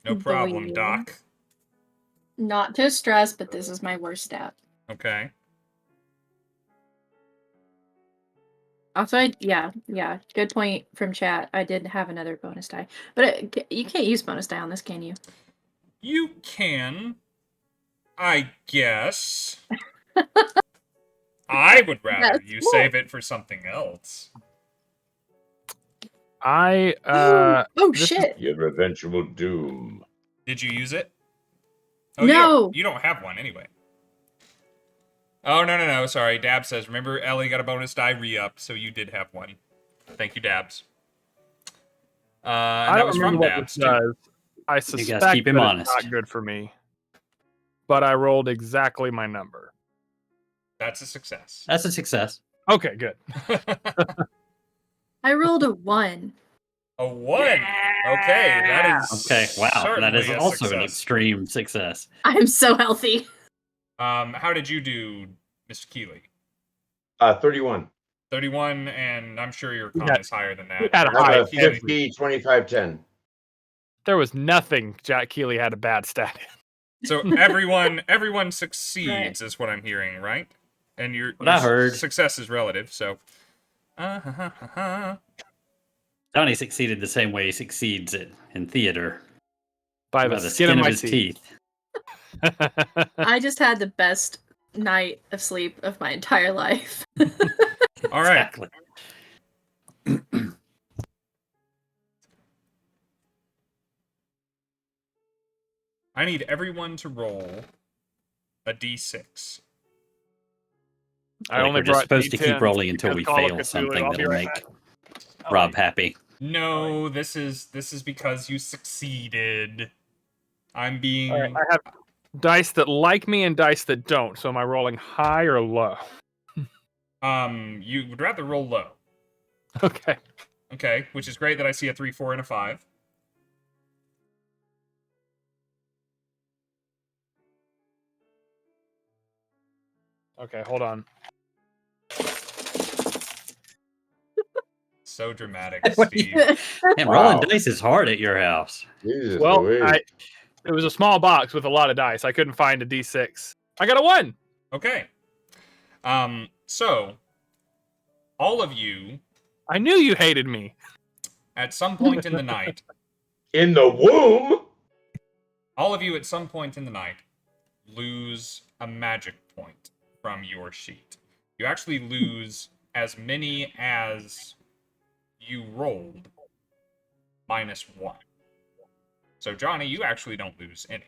No problem, Boy. Doc. Not to stress, but this is my worst stat. Okay. Also, yeah, good point from chat. I did have another bonus die, but you can't use bonus die on this, can you? You can, I guess. I would rather That's you cool. save it for something else. I oh this is- shit! Your eventual doom. Did you use it? Oh, No. You don't have one anyway. Oh, no. Sorry. Dab says, remember Ellie got a bonus die re-up, so you did have one. Thank you, Dabs. And I that don't was remember from what Dabs, this too. does. I guys suspect keep him that honest. it's not good for me, but I rolled exactly my number. That's a success. That's a success. Okay, good. I rolled a 1. A 1. Okay, that is Okay, wow. That certainly is a also an success. extreme success. I'm so healthy. How did you do, Mr. Kealy? 31. 31, and I'm sure your con Yeah. is higher than We that. had a Or high Kealy- 50, 25, 10. There was nothing Jack Kealy had a bad stat in. So everyone succeeds, is what I'm hearing, right? And your I heard. success is relative, so. Johnny succeeded the same way he succeeds in theater. By By the skin of my his teeth. I just had the best night of sleep of my entire life. All right. Exactly. I need everyone to roll a d6. I Like only we're just brought supposed to keep D10s rolling until we because Call of fail Cthulhu. something I'll be that'll right make back. Rob happy. No, this is because you succeeded. I'm being. All right, I have dice that like me and dice that don't. So am I rolling high or low? You would rather roll low. Okay. Okay, which is great that I see a 3, 4, and a 5. Okay, hold on. So dramatic, What do Steve. Man, Wow. rolling dice is hard at your house. Jesus Well, Louise. it was a small box with a lot of dice. I couldn't find a D6. I got a 1. Okay. So, all of you, I knew you hated me. at some point in the night, In the womb? all of you at some point in the night lose a magic point from your sheet. You actually lose as many as you rolled -1. So Johnny, you actually don't lose any.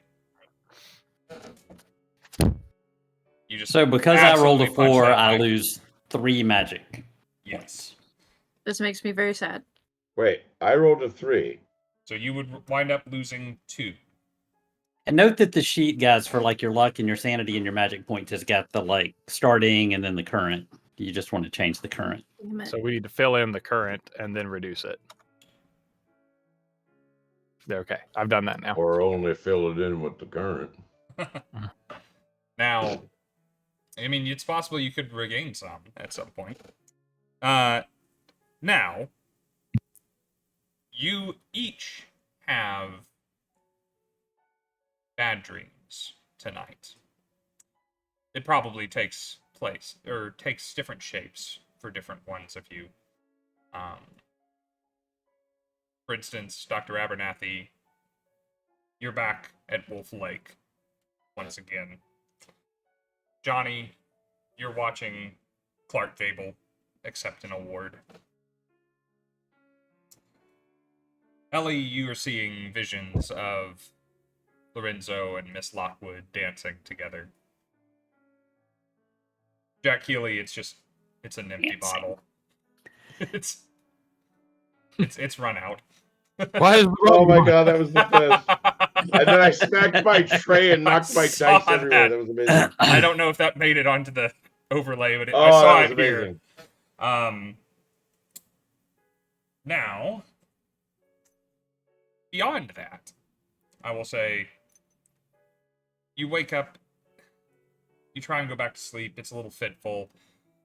You just So because I rolled a absolutely punch 4, that I back. lose 3 magic. Yes. This makes me very sad. Wait, I rolled a 3. So you would wind up losing 2. And note that the sheet, guys, for like your luck and your sanity and your magic points has got the like starting and then the current. You just want to change the current. Damn it. So we need to fill in the current and then reduce it. Okay, I've done that now. Or only fill it in with the current. Now, I mean, it's possible you could regain some at some point. Now, you each have bad dreams tonight. It probably takes place, or takes different shapes for different ones of you. For instance, Dr. Abernathy, you're back at Wolf Lake once again. Johnny, you're watching Clark Gable accept an award. Ellie, you are seeing visions of Lorenzo and Miss Lockwood dancing together. Jack Kealy, it's an empty bottle. It's run out. Why is Oh my god, that was the best. And then I smacked my tray and knocked my saw dice everywhere. That was amazing. I don't know if that made it onto the overlay, but Oh, I saw that was it here. amazing. Now, beyond that, I will say, you wake up, you try and go back to sleep. It's a little fitful.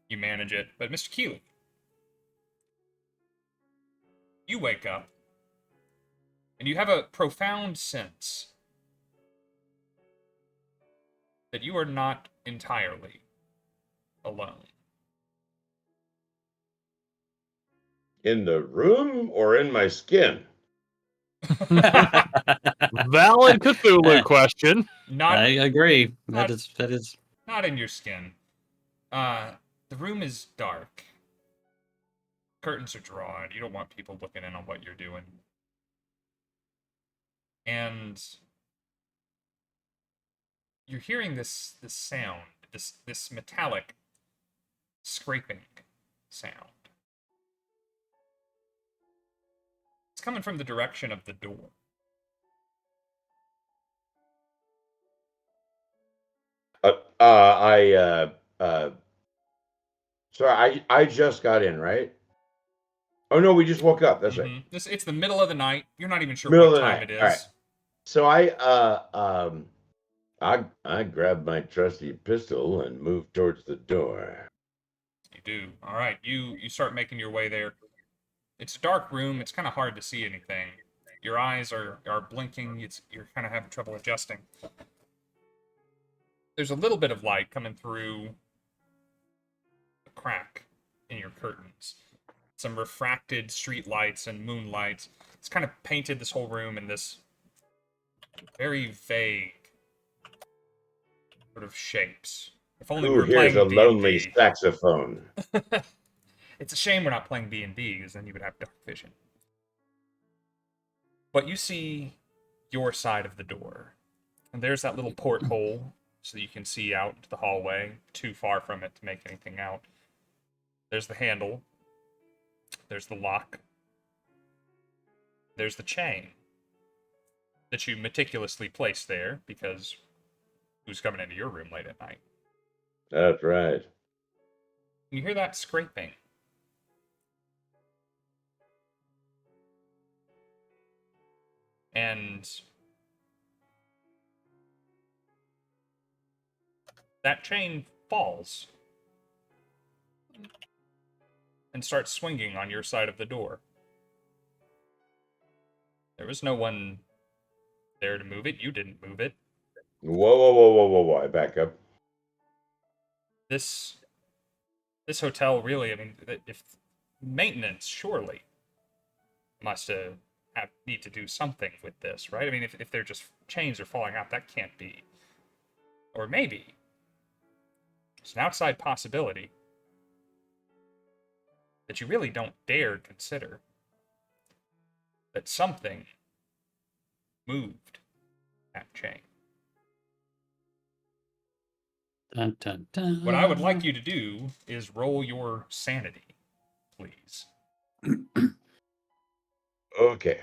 You manage it. But Mr. Kealy, you wake up, and you have a profound sense that you are not entirely alone. In the room or in my skin? Valid Cthulhu question. Not I agree. not- That is. not in your skin. The room is dark. Curtains are drawn. You don't want people looking in on what you're doing. And you're hearing this sound, this metallic scraping sound. It's coming from the direction of the door. Sorry, I just got in, right? Oh no, we just woke up. That's right. It's the middle of the night. You're not even sure Middle what of the time night. it is. All right. So I grabbed my trusty pistol and moved towards the door. You do. All right. You start making your way there. It's a dark room. It's kind of hard to see anything. Your eyes are blinking. You're kind of having trouble adjusting. There's a little bit of light coming through a crack in your curtains. Some refracted street lights and moonlight. It's kind of painted this whole room in this very vague sort of shapes. If only we Who were hears playing a D&D. lonely saxophone? It's a shame we're not playing D&D, because then you would have dark vision. But you see your side of the door. And there's that little porthole, so that you can see out into the hallway. Too far from it to make anything out. There's the handle. There's the lock. There's the chain that you meticulously placed there, because who's coming into your room late at night? That's right. You hear that scraping. And that chain falls and starts swinging on your side of the door. There was no one there to move it. You didn't move it. Whoa! I back up. This hotel really, I mean, if maintenance surely must need to do something with this, right? I mean, if they're just chains are falling out, that can't be. Or maybe it's an outside possibility that you really don't dare consider, that something moved that chain. Dun, dun, dun. What I would like you to do is roll your sanity, please. Okay.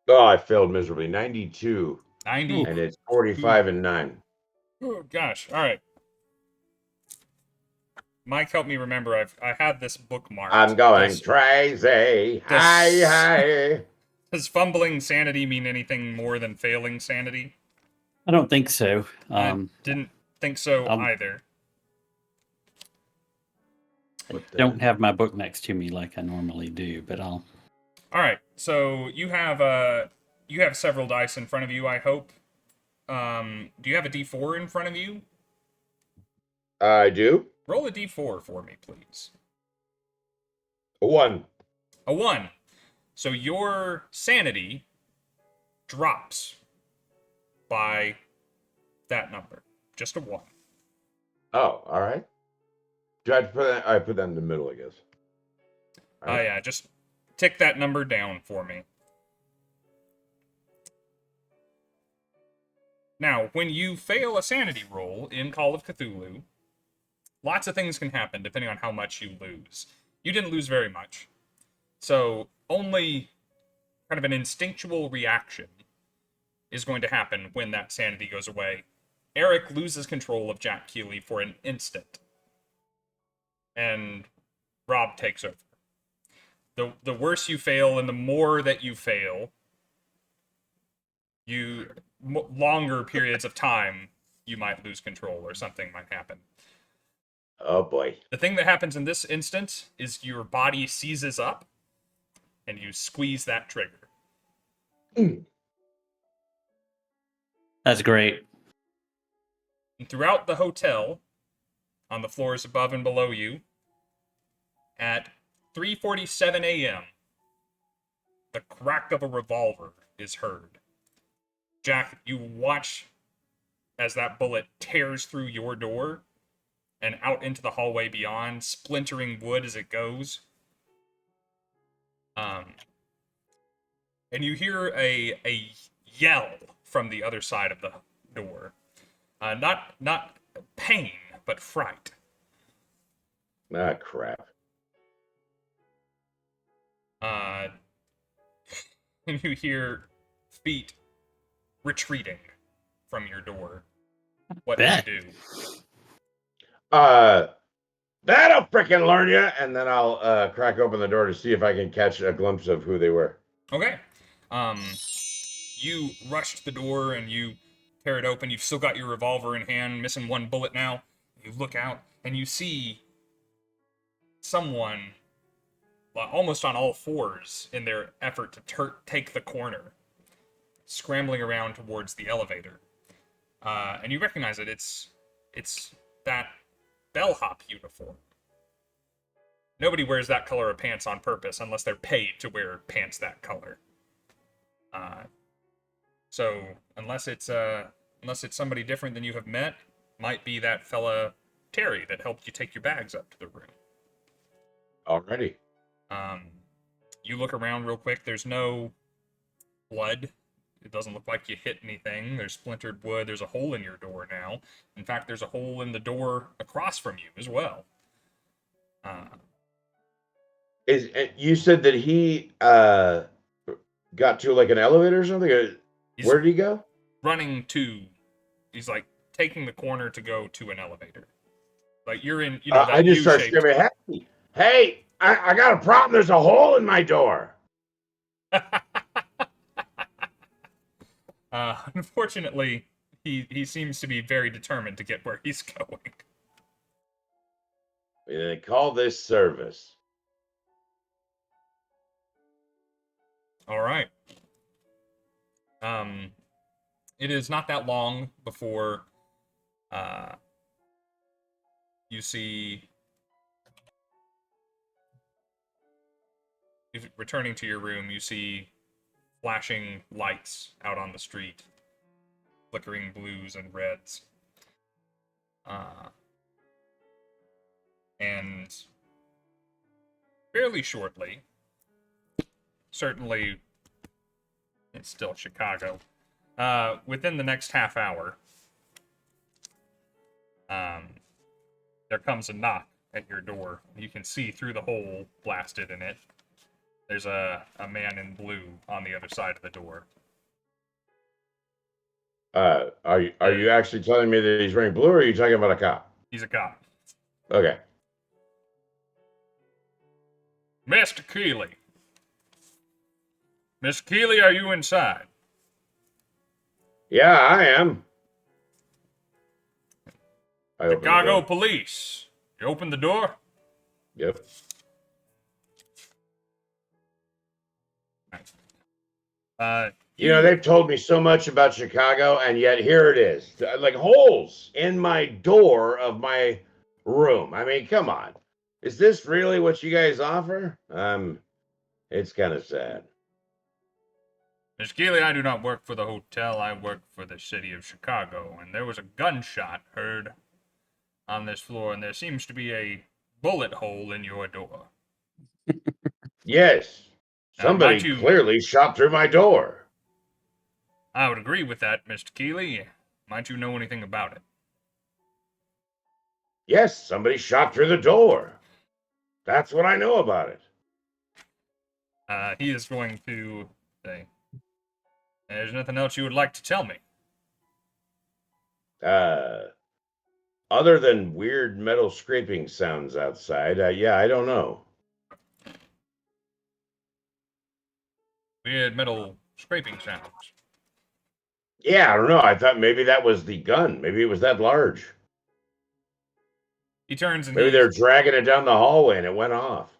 Oh, I failed miserably. 92. 90. And it's 45 and 9. Oh gosh. All right. Mike, help me remember. I had this bookmarked. I'm going crazy. Hi, hi. Does fumbling sanity mean anything more than failing sanity? I don't think so. I didn't think so I'll- either. I don't have my book next to me like I normally do, but I'll. All right. So you have several dice in front of you. I hope. Do you have a D4 in front of you? I do. Roll a D4 for me, please. A 1. A 1. So your sanity drops by that number. Just a 1. Oh, all right. Do I have to put that? I put that in the middle, I guess. Oh, yeah. Just tick that number down for me. Now, when you fail a sanity roll in Call of Cthulhu, lots of things can happen depending on how much you lose. You didn't lose very much. So, only kind of an instinctual reaction is going to happen when that sanity goes away. Erik loses control of Jack Kealy for an instant. And Rob takes over. The worse you fail and the more that you fail, longer periods of time, you might lose control or something might happen. Oh, boy. The thing that happens in this instance is your body seizes up and you squeeze that trigger. That's great. And throughout the hotel, on the floors above and below you, at 3:47 a.m., the crack of a revolver is heard. Jack, you watch as that bullet tears through your door and out into the hallway beyond, splintering wood as it goes. And you hear a yell from the other side of the door. Not pain, but fright. Ah, crap. And you hear feet retreating from your door. What do you do? That'll frickin' learn you. And then I'll crack open the door to see if I can catch a glimpse of who they were. Okay. You rush to the door and you tear it open. You've still got your revolver in hand, missing one bullet now. You look out and you see someone almost on all fours in their effort to take the corner, scrambling around towards the elevator. And you recognize it. It's that bellhop uniform. Nobody wears that color of pants on purpose unless they're paid to wear pants that color. So unless it's somebody different than you have met, might be that fella Terry that helped you take your bags up to the room. Already. You look around real quick. There's no blood. It doesn't look like you hit anything. There's splintered wood. There's a hole in your door now. In fact, there's a hole in the door across from you as well. You said that he got to like an elevator or something? Where did he go? He's like taking the corner to go to an elevator. Like you're in, I just start screaming, hey, I got a problem. There's a hole in my door. Unfortunately, he seems to be very determined to get where he's going. They call this service. All right. It is not that long before you see, returning to your room, you see flashing lights out on the street, flickering blues and reds. And fairly shortly, certainly it's still Chicago, within the next half hour, there comes a knock at your door. You can see through the hole blasted in it. There's a man in blue on the other side of the door. Are you actually telling me that he's wearing blue, or are you talking about a cop? He's a cop. Okay. Mr. Kealy. Miss Kealy, are you inside? Yeah, I am. I open the Chicago door. Police. You open the door? Yep. They've told me so much about Chicago, and yet here it is. Like holes in my door of my room. I mean, come on. Is this really what you guys offer? It's kind of sad. Miss Kealy, I do not work for the hotel. I work for the city of Chicago, and there was a gunshot heard on this floor, and there seems to be a bullet hole in your door. Yes. Somebody clearly shot through my door. I would agree with that, Mr. Kealy. Might you know anything about it? Yes, somebody shot through the door. That's what I know about it. He is going to say, there's nothing else you would like to tell me. Other than weird metal scraping sounds outside, yeah, I don't know. Weird metal scraping sounds. Yeah, I don't know. I thought maybe that was the gun. Maybe it was that large. He turns and maybe they're dragging it down the hallway and it went off.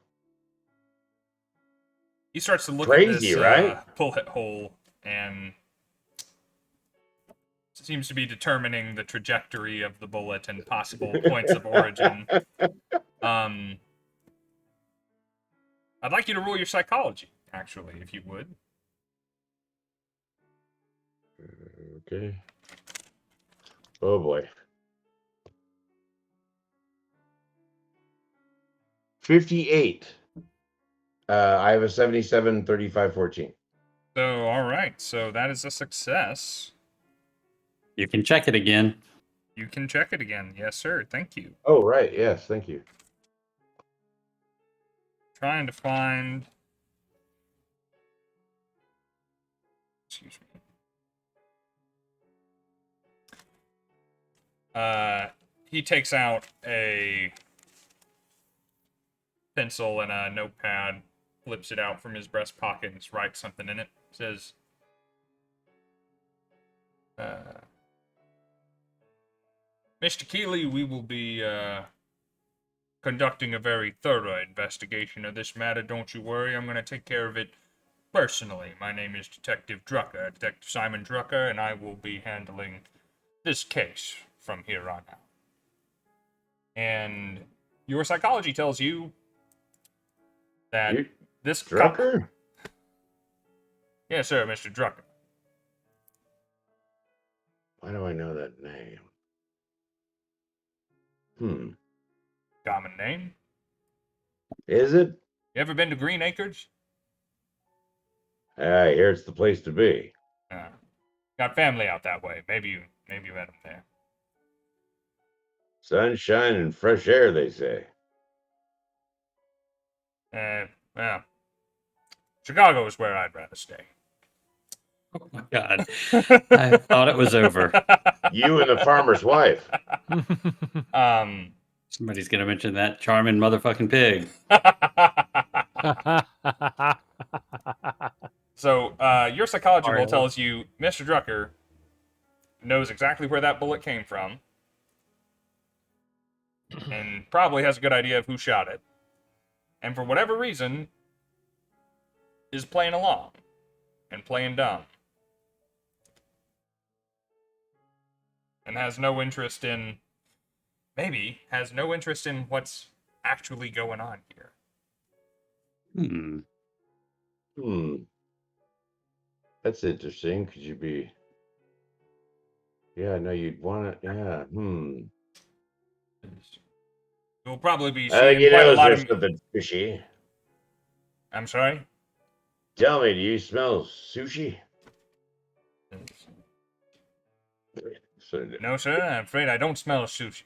He starts to look Crazy, at this right? bullet hole and seems to be determining the trajectory of the bullet and possible points of origin. I'd like you to roll your psychology, actually, if you would. Okay. Oh boy. 58. I have a 77, 35, 14. So, all right. So that is a success. You can check it again. You can check it again. Yes, sir. Thank you. Oh, right. Yes, thank you. Trying to find... Excuse me. He takes out a pencil and a notepad, flips it out from his breast pocket, and writes something in it. Says, Mr. Kealy, we will be conducting a very thorough investigation of this matter. Don't you worry, I'm going to take care of it personally. My name is Detective Simon Drucker, and I will be handling this case from here on out. And your psychology tells you that this Drucker? Yes, sir, Mr. Drucker. Why do I know that name? Common name. Is it? You ever been to Green Acres? I hear it's the place to be. Got family out that way. Maybe you met them there. Sunshine and fresh air, they say. Well, Chicago is where I'd rather stay. Oh my God. I thought it was over. You and the farmer's wife. Somebody's going to mention that charming motherfucking pig. So, your psychology roll tells you Mr. Drucker knows exactly where that bullet came from and probably has a good idea of who shot it. And for whatever reason, is playing along and playing dumb. And has no interest in what's actually going on here. That's interesting. Could you be... Yeah, no, you'd want to... Yeah, You'll probably be I think seeing quite a lot of... something fishy. I'm sorry? Tell me, do you smell sushi? No, sir, I'm afraid I don't smell sushi.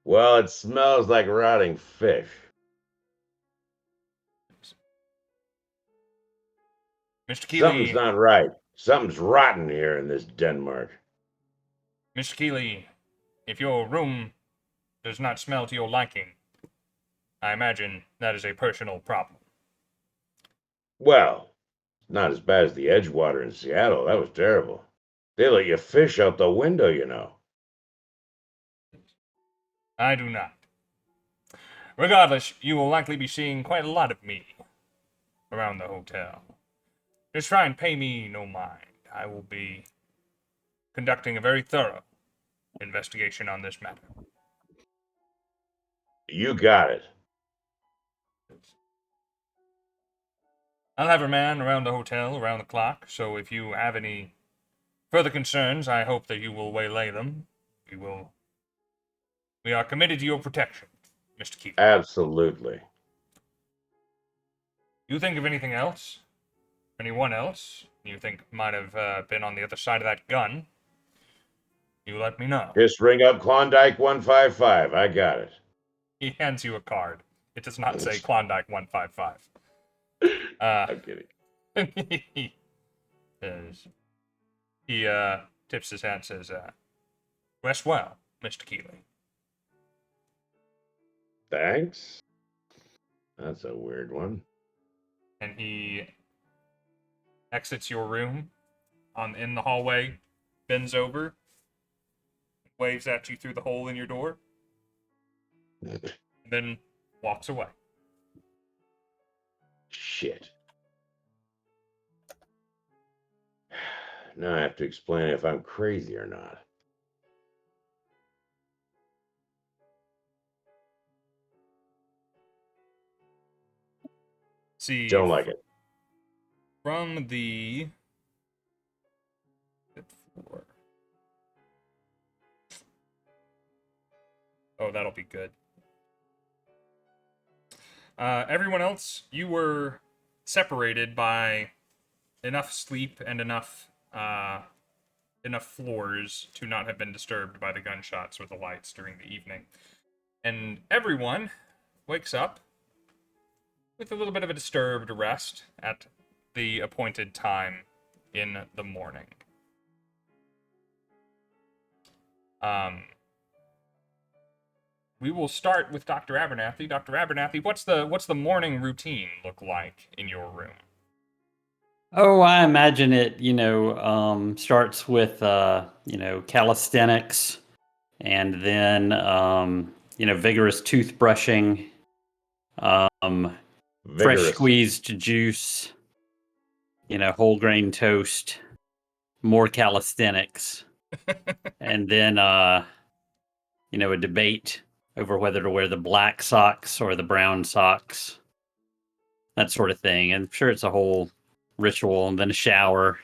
Well, it smells like rotting fish. Mr. Kealy... Something's not right. Something's rotten here in this Denmark. Mr. Kealy, if your room does not smell to your liking, I imagine that is a personal problem. Well, not as bad as the Edgewater in Seattle. That was terrible. They let you fish out the window, you know. I do not. Regardless, you will likely be seeing quite a lot of me around the hotel. Just try and pay me no mind. I will be conducting a very thorough investigation on this matter. You got it. I'll have a man around the hotel around the clock, so if you have any further concerns, I hope that you will waylay them. We are committed to your protection, Mr. Kealy. Absolutely. You think of anything else? Anyone else you think might have been on the other side of that gun? You let me know. Just ring up Klondike 155. I got it. He hands you a card. It does not say Klondike 155. I'm kidding. He tips his hat and says, rest well, Mr. Kealy. Thanks. That's a weird one. And he exits your room in the hallway, bends over, waves at you through the hole in your door, and then walks away. Shit. Now I have to explain if I'm crazy or not. See, Don't like it. from the fifth floor. Oh, that'll be good. Everyone else, you were separated by enough sleep and enough floors to not have been disturbed by the gunshots or the lights during the evening. And everyone wakes up with a little bit of a disturbed rest at the appointed time in the morning. We will start with Dr. Abernathy. Dr. Abernathy, what's the morning routine look like in your room? Oh, I imagine it, starts with, calisthenics and then, vigorous toothbrushing, fresh Vigorous. squeezed juice, whole grain toast, more calisthenics, and then, a debate over whether to wear the black socks or the brown socks, that sort of thing. And I'm sure it's a whole ritual, and then a shower.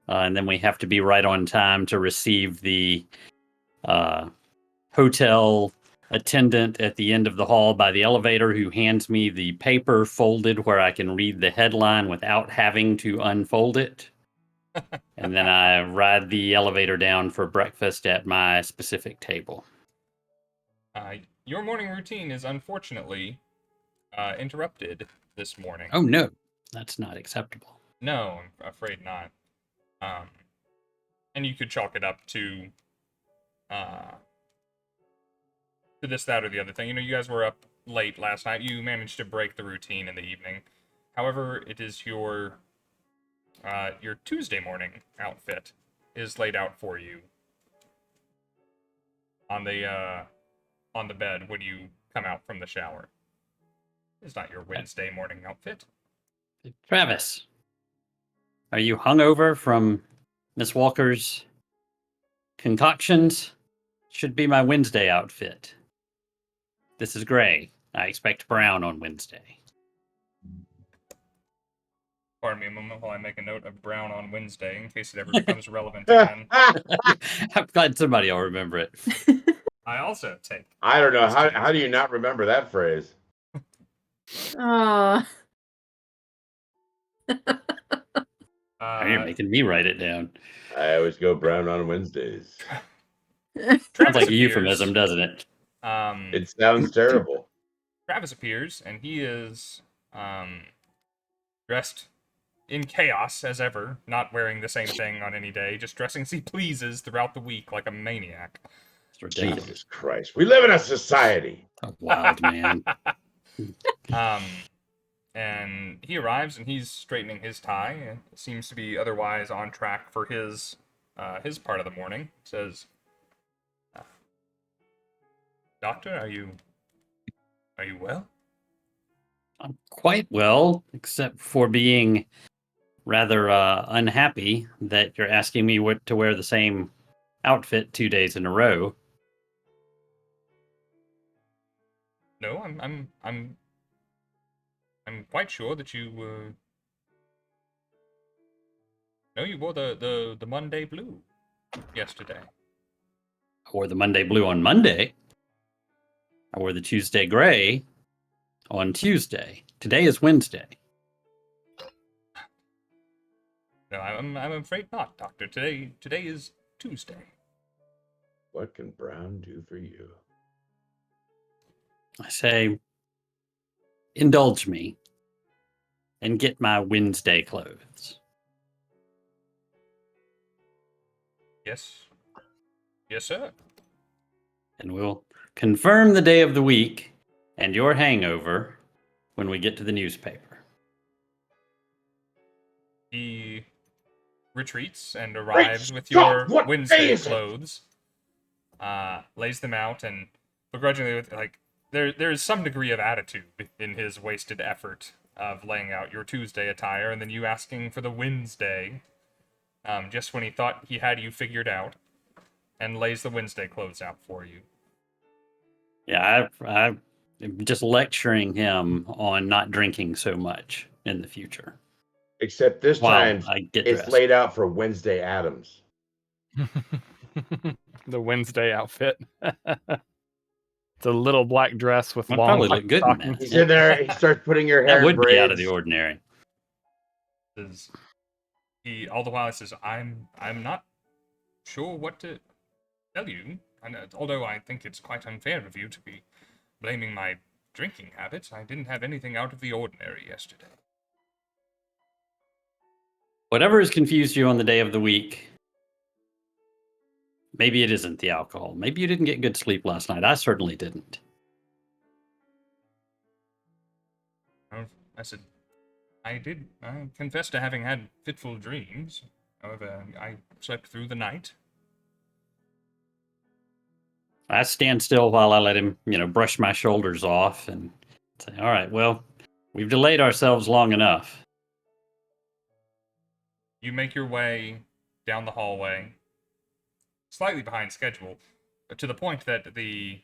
And then we have to be right on time to receive the hotel attendant at the end of the hall by the elevator who hands me the paper folded where I can read the headline without having to unfold it. And then I ride the elevator down for breakfast at my specific table. Your morning routine is unfortunately interrupted this morning. Oh, no. That's not acceptable. No, I'm afraid not. And you could chalk it up to this, that, or the other thing. You guys were up late last night. You managed to break the routine in the evening. However, it is your Tuesday morning outfit is laid out for you on the bed when you come out from the shower. It's not your Wednesday morning outfit. Travis, are you hungover from Miss Walker's concoctions? Should be my Wednesday outfit. This is gray. I expect brown on Wednesday. Pardon me a moment while I make a note of brown on Wednesday in case it ever becomes relevant again. I'm glad somebody will remember it. I also take. I don't know. How do you not remember that phrase? You're making me write it down. I always go brown on Wednesdays. Sounds like a euphemism, doesn't it? It sounds terrible. Travis appears, and he is dressed in chaos as ever, not wearing the same thing on any day, just dressing as he pleases throughout the week like a maniac. It's ridiculous. Jesus Christ. We live in a society. A wild man. And he arrives and he's straightening his tie and seems to be otherwise on track for his part of the morning. Says, "Doctor, are you well?" I'm quite well, except for being rather unhappy that you're asking me to wear the same outfit 2 days in a row. No, I'm quite sure that you no, you wore the Monday blue yesterday. I wore the Monday blue on Monday. I wore the Tuesday gray on Tuesday. Today is Wednesday. No, I'm afraid not, Doctor. Today is Tuesday. What can Brown do for you? I say, indulge me and get my Wednesday clothes. Yes, sir. And we'll confirm the day of the week and your hangover when we get to the newspaper. He retreats and arrives with your What Wednesday day is it? clothes. Lays them out and begrudgingly, with like there is some degree of attitude in his wasted effort of laying out your Tuesday attire, and then you asking for the Wednesday, just when he thought he had you figured out, and lays the Wednesday clothes out for you. Yeah, I'm just lecturing him on not drinking so much in the future. Except this Wow, time, I get it's dressed. laid out for Wednesday Addams. The Wednesday outfit. It's a little black dress with I'd long probably black look good in stockings. that. He's in there. He starts putting your hair That in would be out of braids. the ordinary. He all the while says, I'm not sure what to tell you, and although I think it's quite unfair of you to be blaming my drinking habits, I didn't have anything out of the ordinary yesterday. Whatever has confused you on the day of the week, maybe it isn't the alcohol. Maybe you didn't get good sleep last night. I certainly didn't. I said, I confess to having had fitful dreams. However, I slept through the night. I stand still while I let him, brush my shoulders off and say, all right, well, we've delayed ourselves long enough. You make your way down the hallway, slightly behind schedule, to the point that the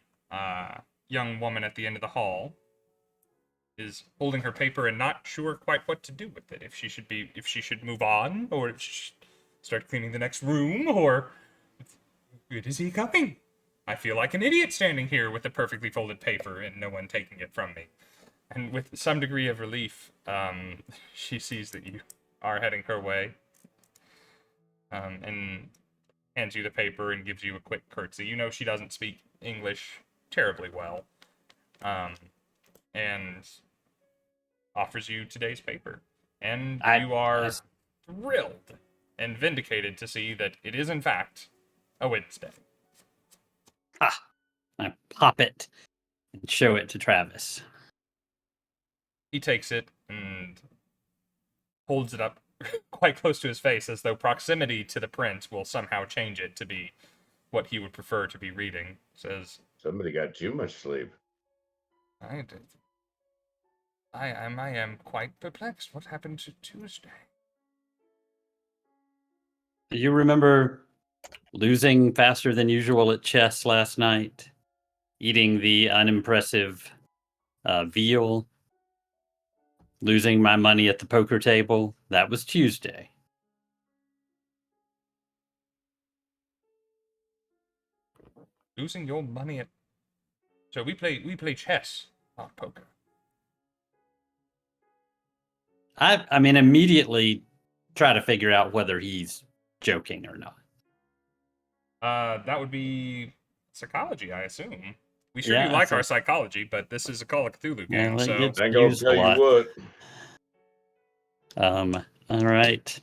young woman at the end of the hall is holding her paper and not sure quite what to do with it. If she should move on, or if she should start cleaning the next room, or when is he coming? I feel like an idiot standing here with a perfectly folded paper and no one taking it from me. And with some degree of relief, she sees that you are heading her way, and hands you the paper and gives you a quick curtsy. You know she doesn't speak English terribly well, and offers you today's paper. And you are thrilled and vindicated to see that it is, in fact, a Wednesday. I pop it and show it to Travis. He takes it and holds it up quite close to his face, as though proximity to the print will somehow change it to be what he would prefer to be reading. Says, Somebody got too much sleep. I am quite perplexed. What happened to Tuesday? Do you remember losing faster than usual at chess last night? Eating the unimpressive veal? Losing my money at the poker table? That was Tuesday. Losing your money at... So we play chess, not poker. I mean, immediately try to figure out whether he's joking or not. That would be psychology, I assume. We sure Yeah, do I like our think- psychology, but this is a Call of Cthulhu game, Well, it so... gets I go used a tell you lot. what. All right.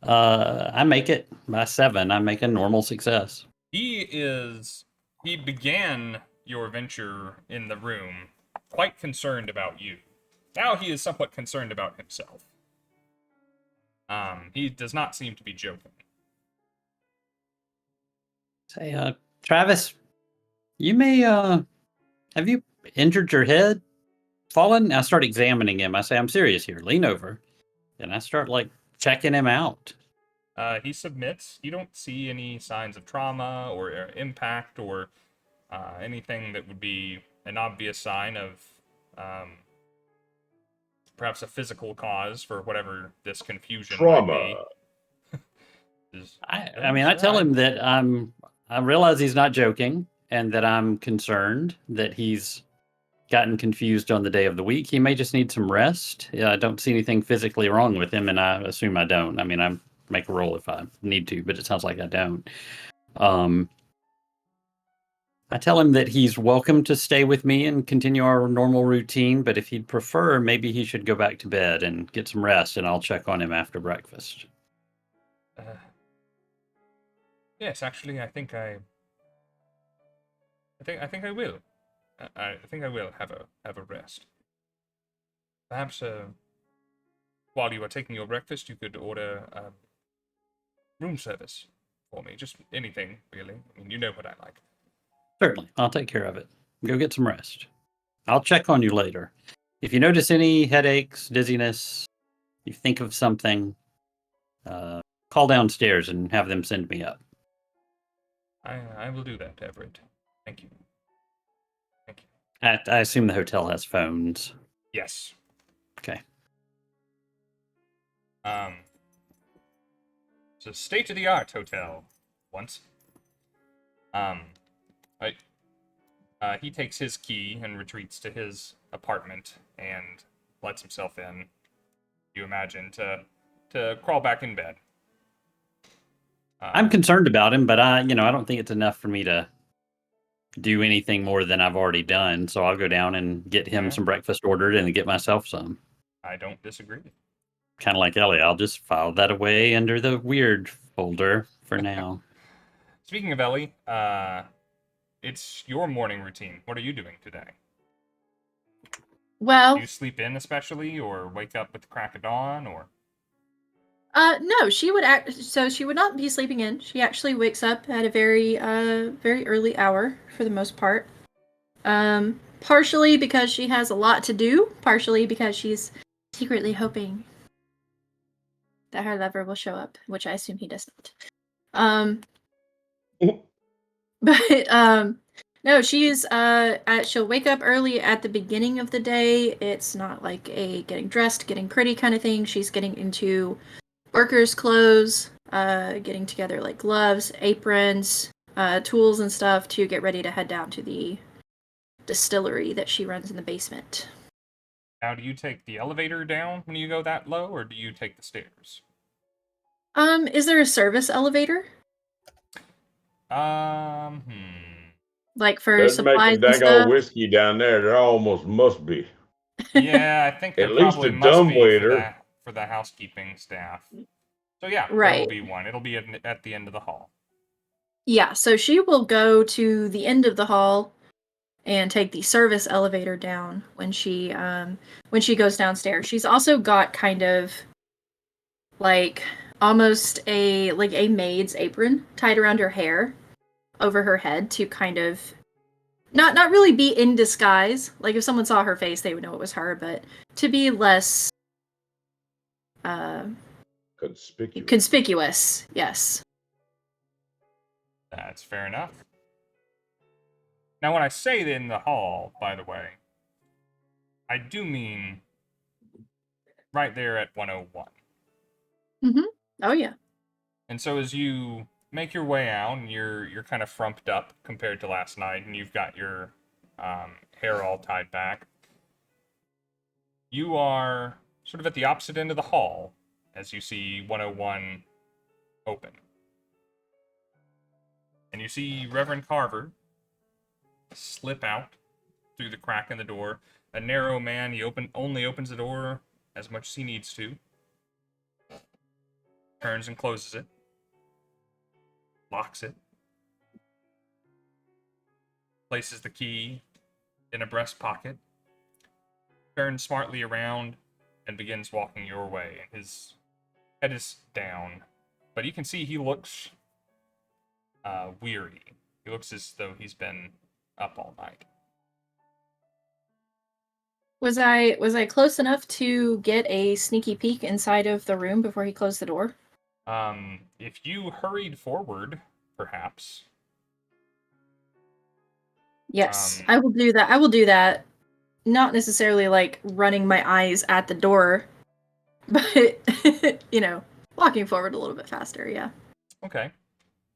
I make it by 7. I make a normal success. He began your venture in the room quite concerned about you. Now he is somewhat concerned about himself. He does not seem to be joking. Say, Travis, you may, have you injured your head? Fallen? I start examining him. I say, I'm serious here. Lean over. And I start, checking him out. He submits. You don't see any signs of trauma or impact or anything that would be an obvious sign of perhaps a physical cause for whatever this confusion might be. I tell him that I realize he's not joking and that I'm concerned that he's gotten confused on the day of the week. He may just need some rest. I don't see anything physically wrong with him, and I assume I don't. I mean, I make a roll if I need to, but it sounds like I don't. I tell him that he's welcome to stay with me and continue our normal routine, but if he'd prefer, maybe he should go back to bed and get some rest, and I'll check on him after breakfast. Yes, actually, I think I will. I think I will have a rest. Perhaps while you are taking your breakfast, you could order room service for me. Just anything, really. I mean, you know what I like. Certainly, I'll take care of it. Go get some rest. I'll check on you later. If you notice any headaches, dizziness, you think of something, call downstairs and have them send me up. I will do that, Everett. Thank you. Thank you. I assume the hotel has phones. Yes. Okay. It's a state-of-the-art hotel. Once. He takes his key and retreats to his apartment and lets himself in. You imagine to crawl back in bed. I'm concerned about him, but I don't think it's enough for me to do anything more than I've already done. So I'll go down and get him some breakfast ordered and get myself some. I don't disagree. Kind of like Ellie, I'll just file that away under the weird folder for now. Speaking of Ellie, it's your morning routine. What are you doing today? Well, Do you sleep in especially, or wake up with the crack of dawn, or? no, she would not be sleeping in. She actually wakes up at a very early hour for the most part. Partially because she has a lot to do, partially because she's secretly hoping that her lover will show up, which I assume he does not. But no, she'll wake up early at the beginning of the day. It's not like a getting dressed, getting pretty kind of thing. She's getting into workers' clothes, getting together like gloves, aprons, tools and stuff to get ready to head down to the distillery that she runs in the basement. Now, do you take the elevator down when you go that low, or do you take the stairs? Is there a service elevator? Like for Doesn't make supplies a and dang stuff? old whiskey down there. There almost must be. Yeah, I think there At least probably a must be dumbwaiter. for the housekeeping staff. So yeah, there Right. will be one. It'll be at the end of the hall. Yeah, so she will go to the end of the hall and take the service elevator down when she goes downstairs. She's also got kind of like almost a maid's apron tied around her hair over her head to kind of not really be in disguise. Like if someone saw her face, they would know it was her, but to be less conspicuous. Yes. That's fair enough. Now, when I say in the hall, by the way, I do mean right there at 101. Mm-hmm. Oh, yeah. And so as you make your way out, and you're kind of frumped up compared to last night, and you've got your hair all tied back, you are sort of at the opposite end of the hall as you see 101 open. And you see Reverend Carver slip out through the crack in the door. A narrow man, he only opens the door as much as he needs to. Turns and closes it. Locks it. Places the key in a breast pocket. Turns smartly around and begins walking your way. His head is down, but you can see he looks weary. He looks as though he's been up all night. Was I close enough to get a sneaky peek inside of the room before he closed the door? If you hurried forward, perhaps. Yes, I will do that. I will do that. Not necessarily like running my eyes at the door, but walking forward a little bit faster, yeah. Okay.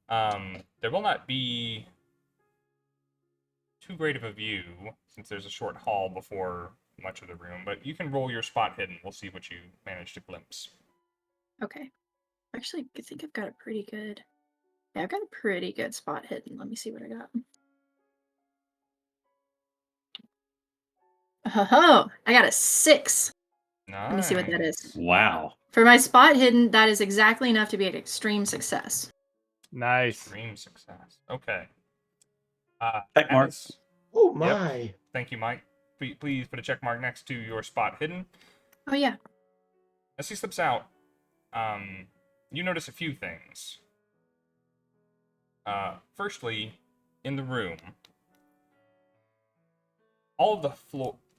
There will not be too great of a view since there's a short hall before much of the room, but you can roll your spot hidden. We'll see what you manage to glimpse. Okay. Actually, I think I've got a pretty good... Yeah, I've got a pretty good spot hidden. Let me see what I got. Oh, I got a 6. Nice. Let me see what that is. Wow. For my spot hidden, that is exactly enough to be an extreme success. Nice. Extreme success. Okay. Check mark. Oh my! Yep. Thank you, Mike. Please put a check mark next to your spot hidden. Oh, yeah. As he slips out, you notice a few things. Firstly, in the room, all of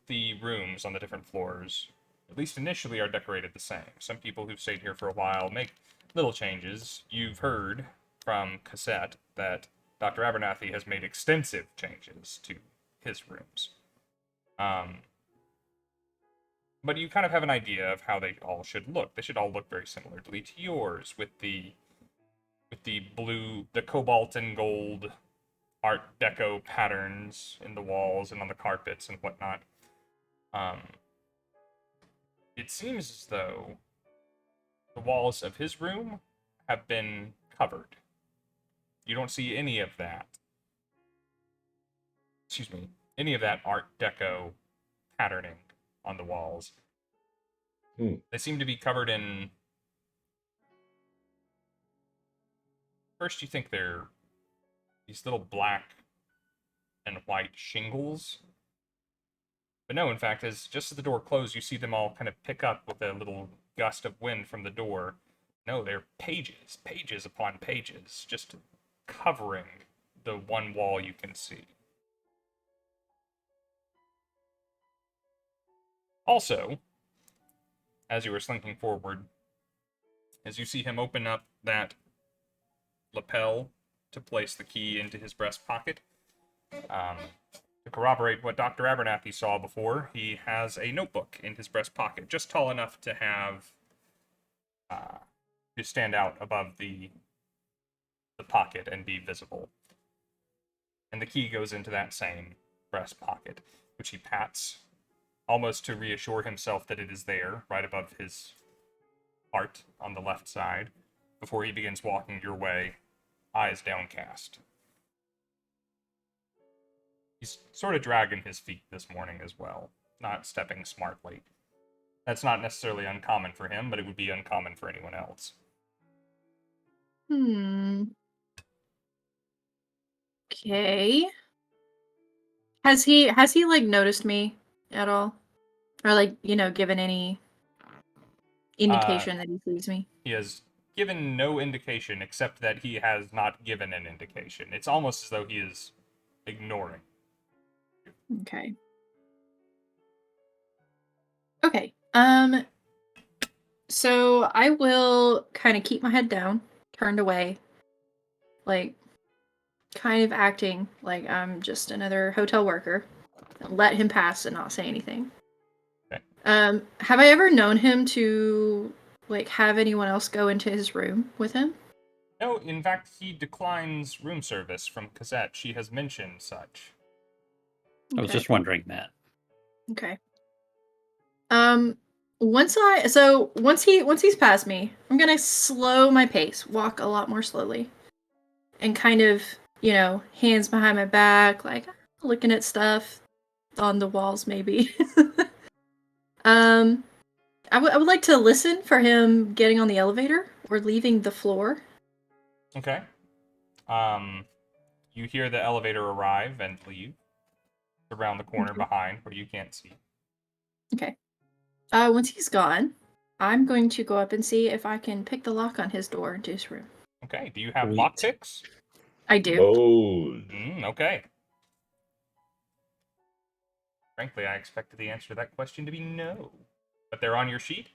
the rooms on the different floors, at least initially, are decorated the same. Some people who've stayed here for a while make little changes. You've heard from Cassette that Dr. Abernathy has made extensive changes to his rooms. But you kind of have an idea of how they all should look. They should all look very similarly to yours, with the blue, the cobalt and gold Art Deco patterns in the walls and on the carpets and whatnot. It seems as though the walls of his room have been covered. You don't see any of that. Any of that Art Deco patterning on the walls. They seem to be covered in... First you think they're these little black and white shingles. But no, in fact, just as the door closed, you see them all kind of pick up with a little gust of wind from the door. No, they're pages upon pages, just covering the one wall you can see. Also, as you were slinking forward, as you see him open up that lapel to place the key into his breast pocket, to corroborate what Dr. Abernathy saw before, he has a notebook in his breast pocket, just tall enough to have to stand out above the pocket and be visible. And the key goes into that same breast pocket, which he pats, almost to reassure himself that it is there, right above his heart on the left side, before he begins walking your way, eyes downcast. He's sort of dragging his feet this morning as well, not stepping smartly. That's not necessarily uncommon for him, but it would be uncommon for anyone else. Okay. Has he like noticed me at all? Or like, given any indication that he sees me? He has given no indication except that he has not given an indication. It's almost as though he is ignoring. Okay. Okay. So I will kind of keep my head down, turned away, like kind of acting like I'm just another hotel worker. Let him pass and not say anything. Okay. Have I ever known him to like have anyone else go into his room with him? No, in fact, he declines room service from Cassette. She has mentioned such. I was just wondering that. Okay. Once he's past me, I'm gonna slow my pace, walk a lot more slowly, and kind of, hands behind my back, like looking at stuff on the walls, maybe. I would like to listen for him getting on the elevator we're leaving the floor. Okay. You hear the elevator arrive and leave. Around the corner behind where you can't see. Okay. Once he's gone, I'm going to go up and see if I can pick the lock on his door into his room. Okay. Do you have Sweet. lockpicks? I do. Bold. Okay. Frankly, I expected the answer to that question to be no. But they're on your sheet?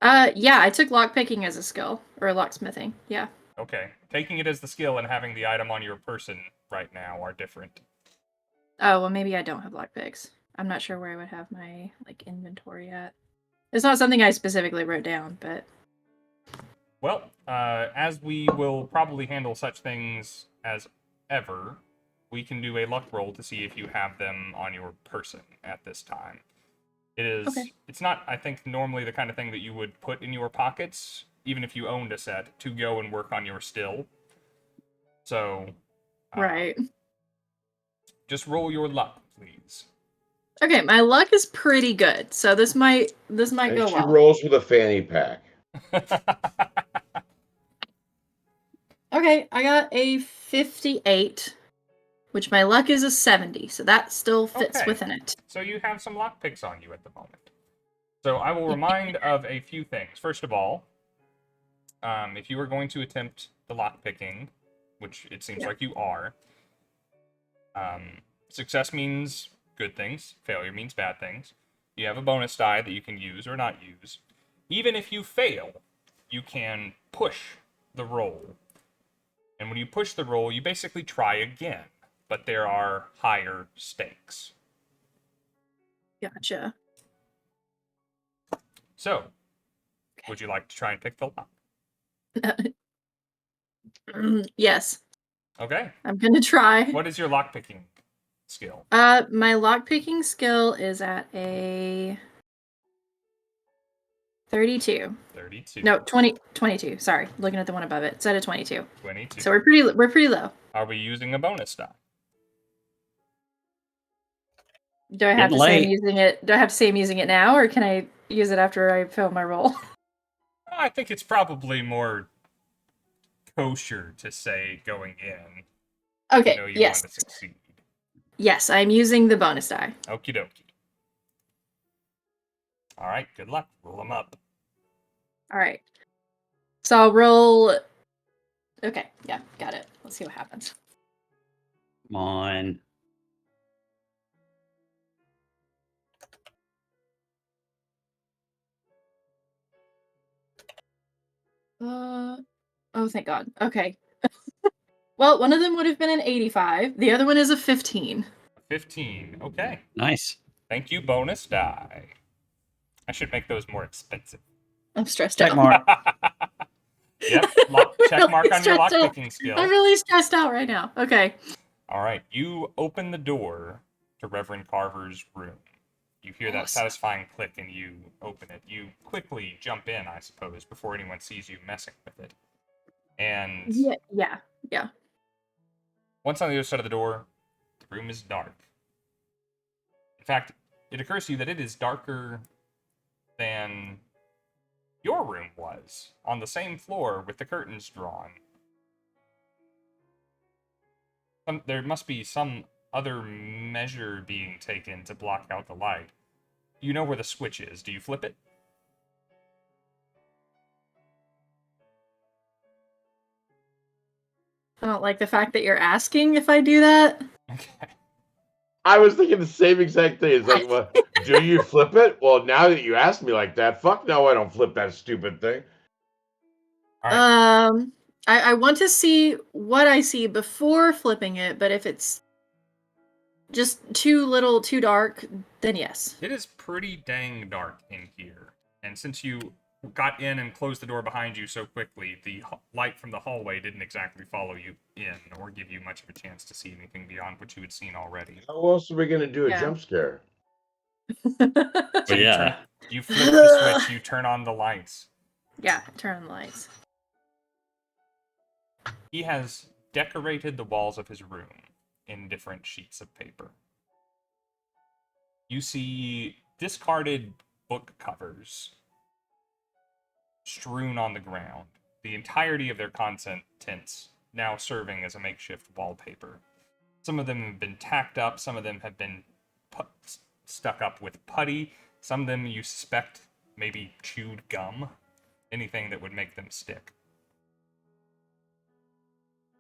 Yeah, I took lockpicking as a skill, or locksmithing, yeah. Okay. Taking it as the skill and having the item on your person right now are different. Oh, well, maybe I don't have lockpicks. I'm not sure where I would have my, like, inventory at. It's not something I specifically wrote down, but... Well, as we will probably handle such things as ever, we can do a luck roll to see if you have them on your person at this time. It is. Okay. It's not, I think, normally the kind of thing that you would put in your pockets, even if you owned a set, to go and work on your still. So, Right. just roll your luck, please. Okay, my luck is pretty good, so this might And go she well. rolls with a fanny pack. Okay, I got a 58, which my luck is a 70, so that still fits Okay. within it. So you have some lock picks on you at the moment. So I will remind of a few things. First of all, if you are going to attempt the lock picking, which it seems like you are, success means good things, failure means bad things. You have a bonus die that you can use or not use. Even if you fail, you can push the roll. And when you push the roll, you basically try again, but there are higher stakes. Gotcha. So, would you like to try and pick the lock? Yes, Okay. I'm gonna try. What is your lock picking skill? My lockpicking skill is at a 32. 32. No, 22. Sorry, looking at the one above it. It's at a 22. 22. So we're pretty low. Are we using a bonus die? Do I have Getting to say I'm late. using it? Do I have to say I'm using it now, or can I use it after I fail my roll? I think it's probably more kosher to say going in. Okay. You know you Yes. want to succeed. Yes, I'm using the bonus die. Okie dokie. All right, good luck. Roll them up. All right. So I'll roll. Okay. Yeah, got it. Let's see what happens. Come on. Oh, thank God. Okay. Well, one of them would have been an 85. The other one is a 15. 15. Okay. Nice. Thank you, bonus die. I should make those more expensive. I'm stressed Check out. mark. Yep. Check mark on your lockpicking skill. I'm really stressed out right now. Okay. All right. You open the door to Reverend Carver's room. You hear that Awesome. satisfying click and you open it. You quickly jump in, I suppose, before anyone sees you messing with it. And Yeah. once on the other side of the door, the room is dark. In fact, it occurs to you that it is darker than your room was, on the same floor with the curtains drawn. There must be some other measure being taken to block out the light. You know where the switch is. Do you flip it? I don't like the fact that you're asking if I do that. Okay. I was thinking the same exact thing. It's like, well, do you flip it? Well, now that you asked me like that, fuck no, I don't flip that stupid thing. All right. I want to see what I see before flipping it, but if it's just too dark, then yes. It is pretty dang dark in here. And since you got in and closed the door behind you so quickly, the light from the hallway didn't exactly follow you in or give you much of a chance to see anything beyond what you had seen already. How else are we going to do a Yeah. jump scare? So Yeah. you flip the switch, you turn on the lights. Yeah, turn on the lights. He has decorated the walls of his room in different sheets of paper. You see discarded book covers strewn on the ground, the entirety of their contents now serving as a makeshift wallpaper. Some of them have been tacked up, some of them have been stuck up with putty, some of them you suspect maybe chewed gum, anything that would make them stick.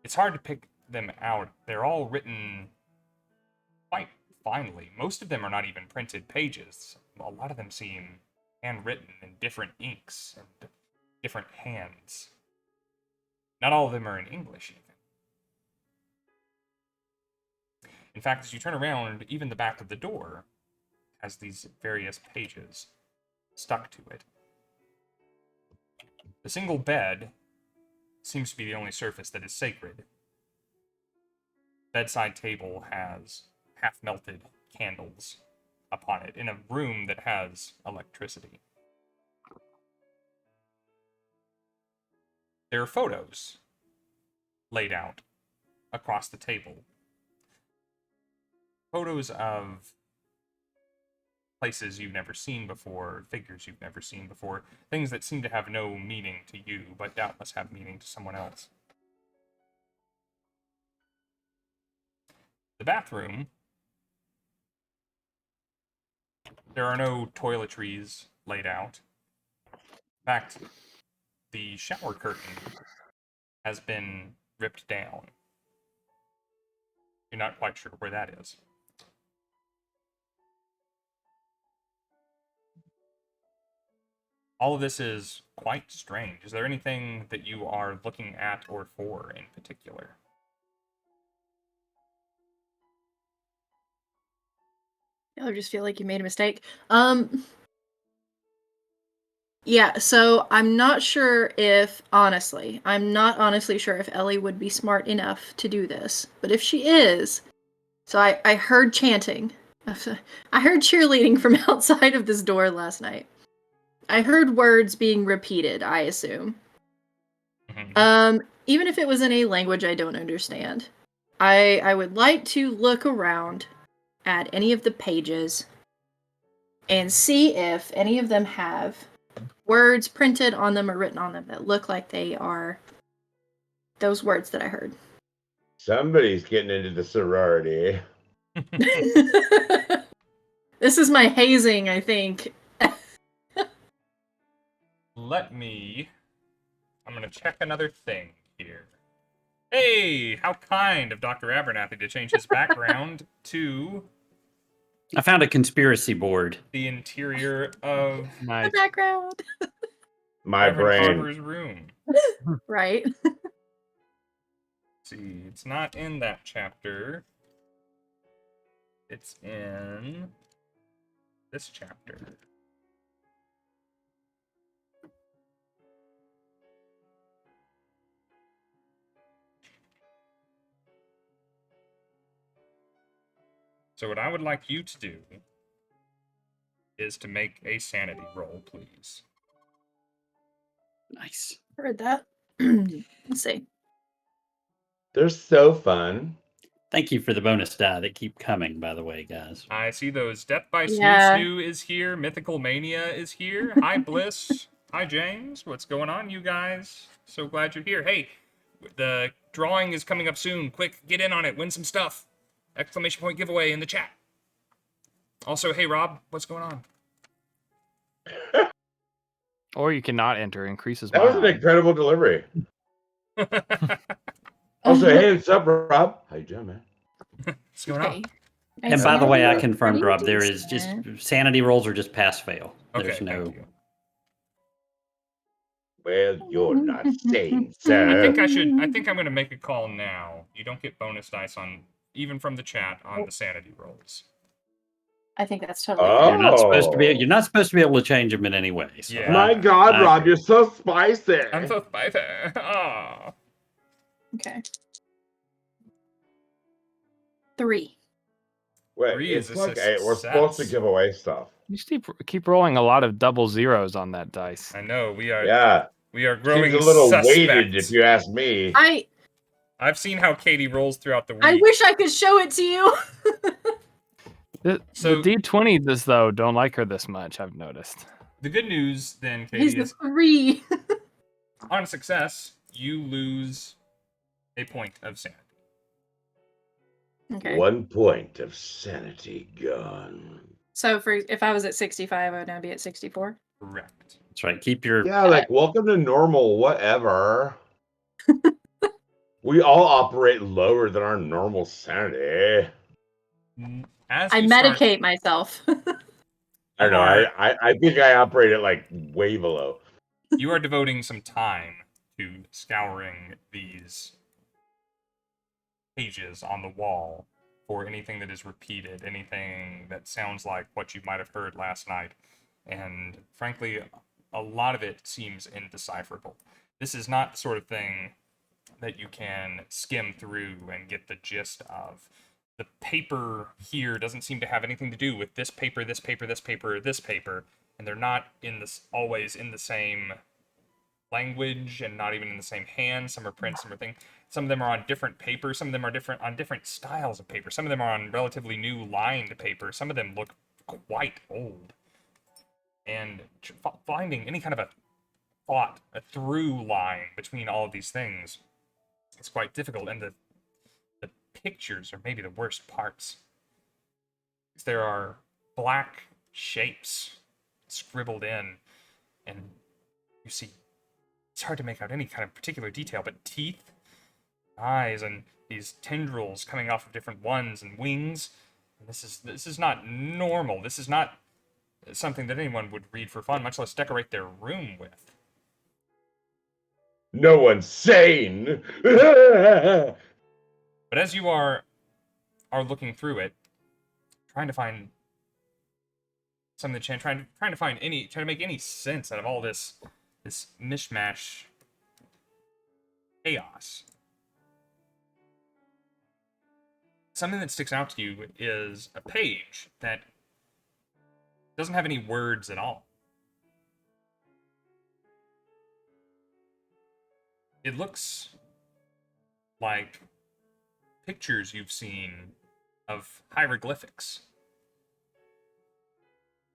It's hard to pick them out. They're all written quite finely. Most of them are not even printed pages. A lot of them seem handwritten in different inks and different hands. Not all of them are in English, even. In fact, as you turn around, even the back of the door has these various pages stuck to it. The single bed seems to be the only surface that is sacred. Bedside table has half-melted candles upon it in a room that has electricity. There are photos laid out across the table. Photos of places you've never seen before, figures you've never seen before, things that seem to have no meaning to you, but doubtless have meaning to someone else. The bathroom, there are no toiletries laid out. In fact, the shower curtain has been ripped down. You're not quite sure where that is. All of this is quite strange. Is there anything that you are looking at or for in particular? I just feel like you made a mistake. Yeah, so I'm not sure if, honestly, I'm not honestly sure if Ellie would be smart enough to do this. But if she is, so I heard chanting. I heard cheerleading from outside of this door last night. I heard words being repeated, I assume. Mm-hmm. Even if it was in a language I don't understand. I would like to look around at any of the pages and see if any of them have words printed on them or written on them that look like they are those words that I heard. Somebody's getting into the sorority. This is my hazing, I think. I'm gonna check another thing here. Hey, how kind of Dr. Abernathy to change his background to I found a conspiracy board. the interior of The Nice. background. My Reverend brain. Carver's room. Right. See, it's not in that chapter. It's in this chapter. So what I would like you to do is to make a sanity roll, please. Nice. Heard that. Let's see. They're so fun. Thank you for the bonus die that keep coming, by the way, guys. I see those. Death by Yeah. Snoo is here. Mythical Mania is here. Hi, Bliss. Hi, James. What's going on, you guys? So glad you're here. Hey, the drawing is coming up soon. Quick, get in on it. Win some stuff. Exclamation point giveaway in the chat. Also, hey, Rob, what's going on? Or you cannot enter. Increases. That was an incredible delivery. Also, hey, what's up, Rob? How you doing, man? What's going on? And by the way, I confirmed, Pretty Rob, there is just decent. sanity rolls are just pass fail. Okay, There's no. thank you. Well, you're not sane, sir. I think I'm gonna make a call now. You don't get bonus dice on, even from the chat, on the sanity rolls. I think that's totally Oh. fair. You're not supposed to be. You're not supposed to be able to change them in any way. So. Yeah. My God, I Rob, agree. you're so spicy. I'm so spicy. Ah. Okay. 3. Wait, Three is it's a like we're supposed to success. give away stuff. You keep rolling a lot of double zeros on that dice. I know we are. Yeah, We are growing seems a little suspect. weighted, if you ask me. I've seen how Katie rolls throughout the week. I wish I could show it to you. The So- D20 though don't like her this much. I've noticed. The good news then, He's Katie, a is 3. on success, you lose a point of sanity. Okay. 1 point of sanity gone. So if I was at 65, I would now be at 64. Correct. That's right. Keep your Yeah, like welcome to normal, whatever. We all operate lower than our normal sanity. As I you start, medicate myself. I don't know. I think I operate at like way below. you are devoting some time to scouring these pages on the wall for anything that is repeated, anything that sounds like what you might have heard last night. And frankly, a lot of it seems indecipherable. This is not the sort of thing that you can skim through and get the gist of. The paper here doesn't seem to have anything to do with this paper, this paper, this paper, or this paper, and they're not in this always in the same language and not even in the same hand. Some are print, some are things. Some of them are on different paper. Some of them are different on different styles of paper. Some of them are on relatively new lined paper. Some of them look quite old. And finding any kind of a thought, a through line between all of these things is quite difficult. And the pictures are maybe the worst parts. There are black shapes scribbled in, and you see it's hard to make out any kind of particular detail, but teeth, eyes, and these tendrils coming off of different ones and wings. And this is not normal. This is not something that anyone would read for fun, much less decorate their room with. No one's sane. But as you are looking through it, trying to find some of the trying to find trying to make any sense out of all this mishmash chaos. Something that sticks out to you is a page that doesn't have any words at all. It looks like pictures you've seen of hieroglyphics.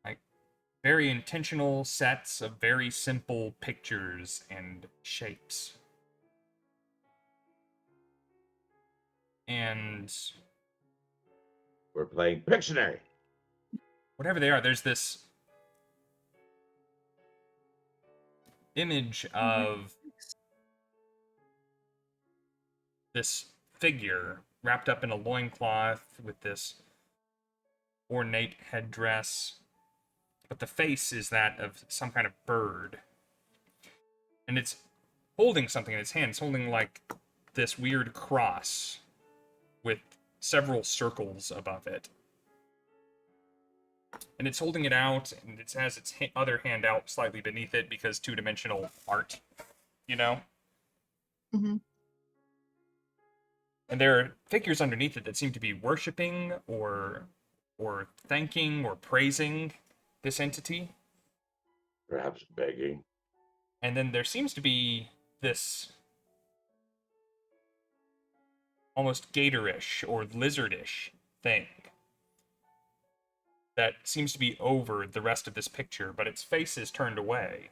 Like very intentional sets of very simple pictures and shapes. And We're playing Pictionary. whatever they are, there's this image of this figure wrapped up in a loincloth with this ornate headdress, but the face is that of some kind of bird. And it's holding something in its hand. It's holding like this weird cross with several circles above it. And it's holding it out, and it has its other hand out slightly beneath it because two-dimensional art, you know? Mm-hmm. And there are figures underneath it that seem to be worshipping or thanking or praising this entity. Perhaps begging. And then there seems to be this almost gatorish or lizardish thing that seems to be over the rest of this picture, but its face is turned away.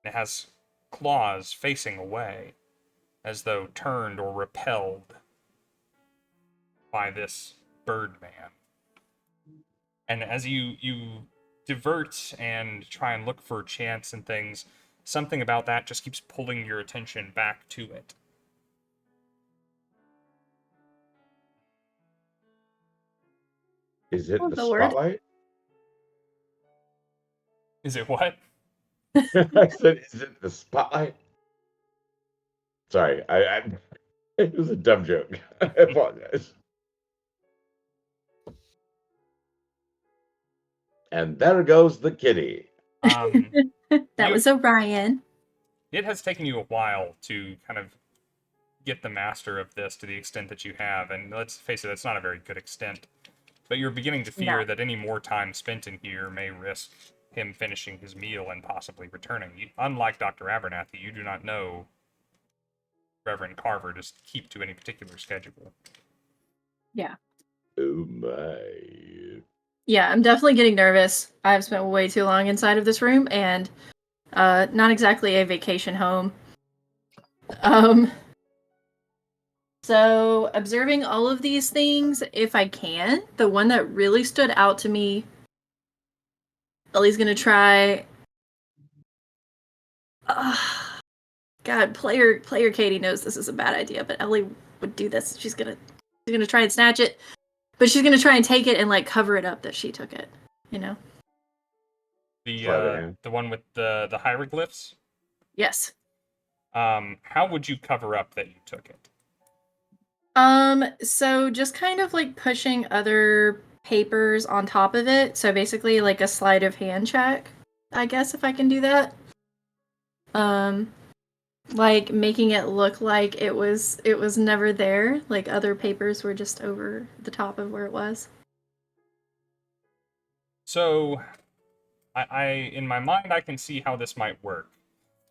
It has claws facing away, as though turned or repelled by this Birdman. And as you divert and try and look for chants and things, something about that just keeps pulling your attention back to it. Is it Oh, the the word. spotlight? Is it what? I said, is it the spotlight? Sorry, I it was a dumb joke. I apologize. And there goes the kitty. That was Orion. It has taken you a while to kind of get the master of this to the extent that you have, and let's face it, it's not a very good extent. But you're beginning to fear that any more time spent in here may risk him finishing his meal and possibly returning. Unlike Dr. Abernathy, you do not know Reverend Carver to keep to any particular schedule. Yeah. Oh my. Yeah, I'm definitely getting nervous. I've spent way too long inside of this room, and not exactly a vacation home. So observing all of these things, if I can, the one that really stood out to me, Ellie's gonna try. God, player Katie knows this is a bad idea, but Ellie would do this. She's gonna try and snatch it, but she's gonna try and take it and like cover it up that she took it. You know? The one with the hieroglyphs. Yes. How would you cover up that you took it? So just kind of like pushing other papers on top of it. So basically like a sleight of hand check, I guess, if I can do that. Like making it look like it was never there, like other papers were just over the top of where it was. So, I in my mind I can see how this might work,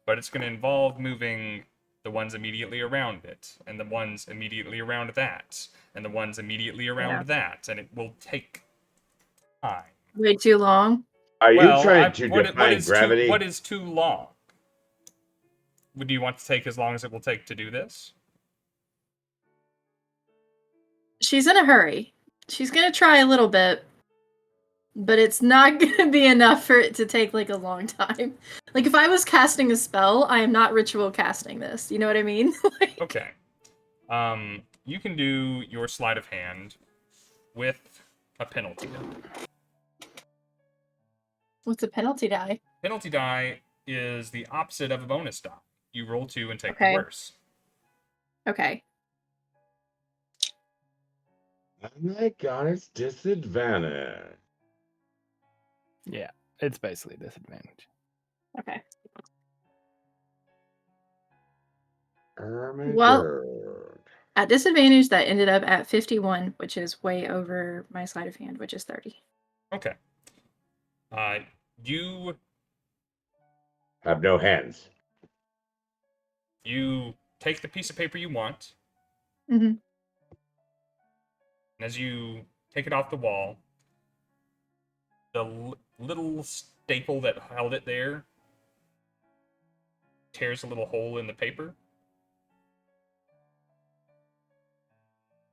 but it's going to involve moving the ones immediately around it, and the ones immediately around that, and the ones immediately around that, and it will take time. Way too long. Are you trying to define gravity? What is too long? Would you want to take as long as it will take to do this? She's in a hurry. She's gonna try a little bit, but it's not gonna be enough for it to take like a long time. Like if I was casting a spell, I am not ritual casting this. You know what I mean? Like... Okay. You can do your sleight of hand with a penalty die. What's a penalty die? Penalty die is the opposite of a bonus die. You roll 2 and take the worse. Okay. Oh my god, it's disadvantage. Yeah, it's basically a disadvantage. Okay. Well, at disadvantage, that ended up at 51, which is way over my sleight of hand, which is 30. Okay. You have no hands. You take the piece of paper you want. Mm-hmm. And as you take it off the wall, the little staple that held it there tears a little hole in the paper.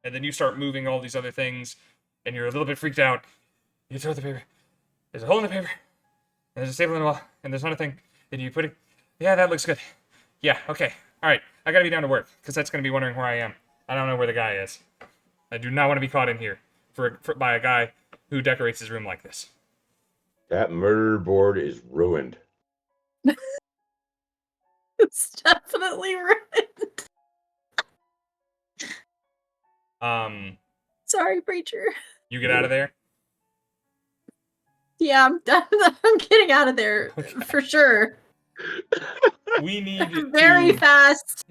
And then you start moving all these other things, and you're a little bit freaked out. You throw the paper. There's a hole in the paper. And there's a staple in the wall. And there's another thing. And you put it... Yeah, that looks good. Yeah, okay. All right. I gotta be down to work, because that's gonna be wondering where I am. I don't know where the guy is. I do not want to be caught in here by a guy who decorates his room like this. That murder board is ruined. It's definitely ruined. Sorry, preacher. You get out of there? Yeah, I'm getting out of there for sure. We need very fast.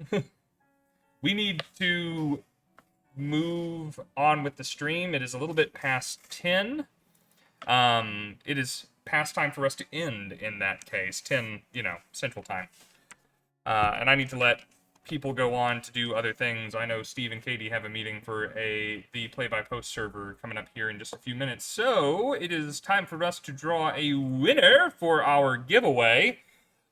We need to move on with the stream. It is a little bit past 10. It is past time for us to end in that case. 10, Central Time. And I need to let people go on to do other things. I know Steve and Katie have a meeting for the play-by-post server coming up here in just a few minutes. So it is time for us to draw a winner for our giveaway.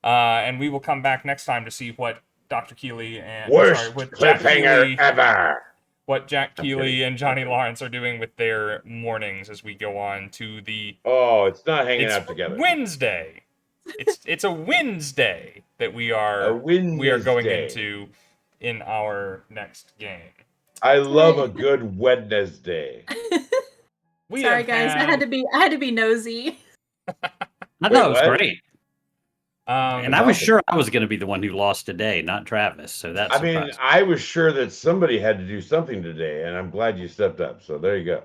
And we will come back next time to see what Dr. Kealy and cliffhanger ever. What Jack Kealy and Johnny Lawrence are doing with their mornings as we go on to the... Oh, it's not hanging out together. Wednesday. It's a Wednesday that we are going into in our next game. I love a good Wednesday. Sorry guys, I had to be nosy. I thought it was great. And I was sure I was going to be the one who lost today, not Travis. So that's. I was sure that somebody had to do something today, and I'm glad you stepped up. So there you go.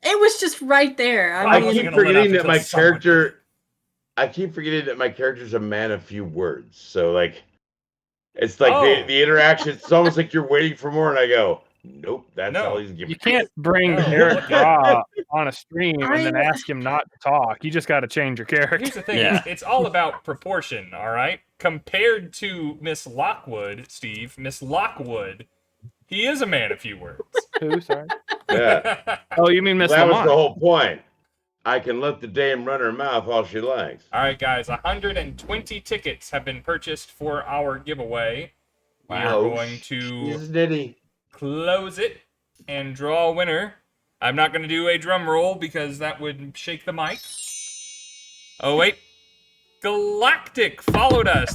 It was just right there. I keep forgetting that my character. I keep forgetting that my character's a man of few words. So it's like the interaction. It's almost like you're waiting for more, and I go, nope, that's all he's giving. You can't bring Erik Braa on a stream and then ask him not to talk. You just got to change your character. Here's the thing. It's all about proportion, all right? Compared to Miss Lockwood, Steve, Miss Lockwood, he is a man of few words. Who, sorry? Yeah. Oh, you mean Miss That was Lamont? the whole point. I can let the dame run her mouth all she likes. All right, guys, 120 tickets have been purchased for our giveaway. We are Oh, going to she's nitty. close it and draw a winner. I'm not going to do a drum roll because that would shake the mic. Oh, wait. Galactic followed us.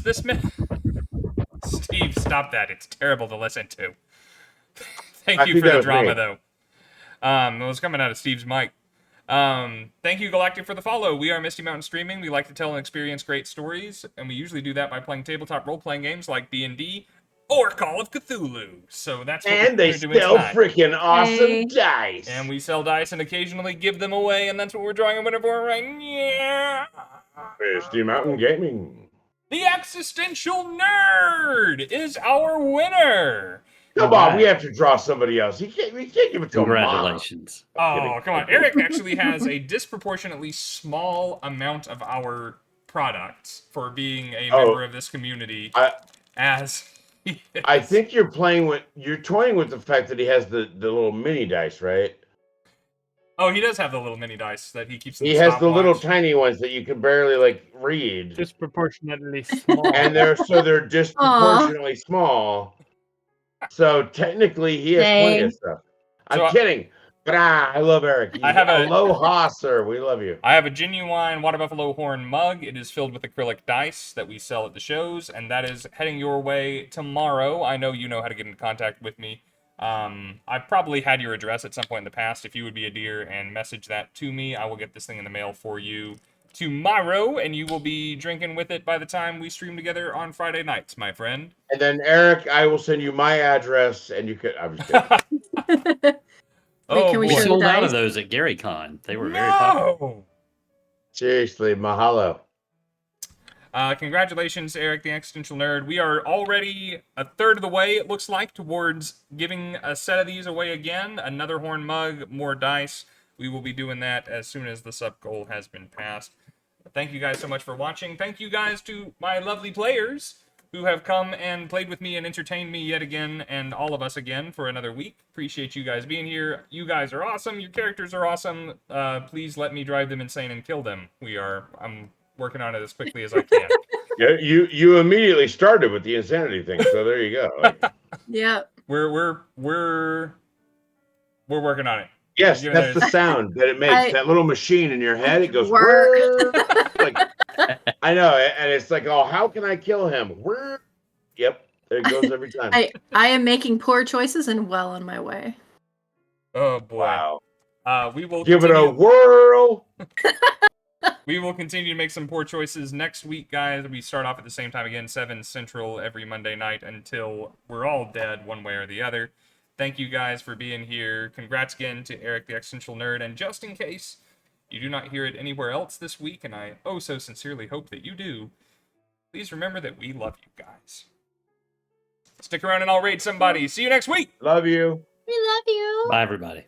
Steve, stop that. It's terrible to listen to. Thank I you think for that the was drama, me. though. It was coming out of Steve's mic. Thank you, Galactic, for the follow. We are Misty Mountain Streaming. We like to tell and experience great stories, and we usually do that by playing tabletop role-playing games like D&D or Call of Cthulhu. So that's what And they we're doing sell tonight. freaking awesome Hey. dice. And we sell dice and occasionally give them away, and that's what we're drawing a winner for right now. Misty Mountain Gaming. The Existential Nerd is our winner. Come All on, we right. have to draw somebody else. We can't give it to him. Congratulations. Oh, come on. Eric actually has a disproportionately small amount of our products for being a member of this community. I think you're toying with the fact that he has the little mini dice, right? Oh, he does have the little mini dice that he keeps in He the has the little stopwatch. tiny ones that you can barely read. Disproportionately small. And they're disproportionately small. So technically he has plenty of stuff. I'm kidding. But I love Erik. Aloha, sir. We love you. I have a genuine Water Buffalo Horn mug. It is filled with acrylic dice that we sell at the shows, and that is heading your way tomorrow. I know you know how to get in contact with me. I've probably had your address at some point in the past. If you would be a dear and message that to me, I will get this thing in the mail for you tomorrow, and you will be drinking with it by the time we stream together on Friday nights, my friend. And then, Erik, I will send you my address, and you could... I'm just kidding. Wait, can we We show the sold out dice? of those at GaryCon. They were very popular. Seriously, mahalo. Congratulations, Erik, the Existential Nerd. We are already a third of the way, it looks like, towards giving a set of these away again. Another horn mug, more dice. We will be doing that as soon as the sub goal has been passed. Thank you guys so much for watching. Thank you guys to my lovely players who have come and played with me and entertained me yet again, and all of us again for another week. Appreciate you guys being here. You guys are awesome. Your characters are awesome. Please let me drive them insane and kill them. I'm working on it as quickly as I can. Yeah, you immediately started with the insanity thing, so there you go. Yeah. We're working on it. Yes, that's the sound that it makes. That little machine in your head, it goes whir. Like, I know, and it's like, oh, how can I kill him? Whir. Yep, there it goes every time. I am making poor choices and well on my way. Oh boy. Wow. We will give it a whirl. We will continue to make some poor choices next week, guys. We start off at the same time again, 7 Central every Monday night until we're all dead one way or the other. Thank you guys for being here. Congrats again to Erik, the Existential Nerd. And just in case you do not hear it anywhere else this week, and I oh so sincerely hope that you do, please remember that we love you guys. Stick around and I'll raid somebody. See you next week. Love you. We love you. Bye, everybody.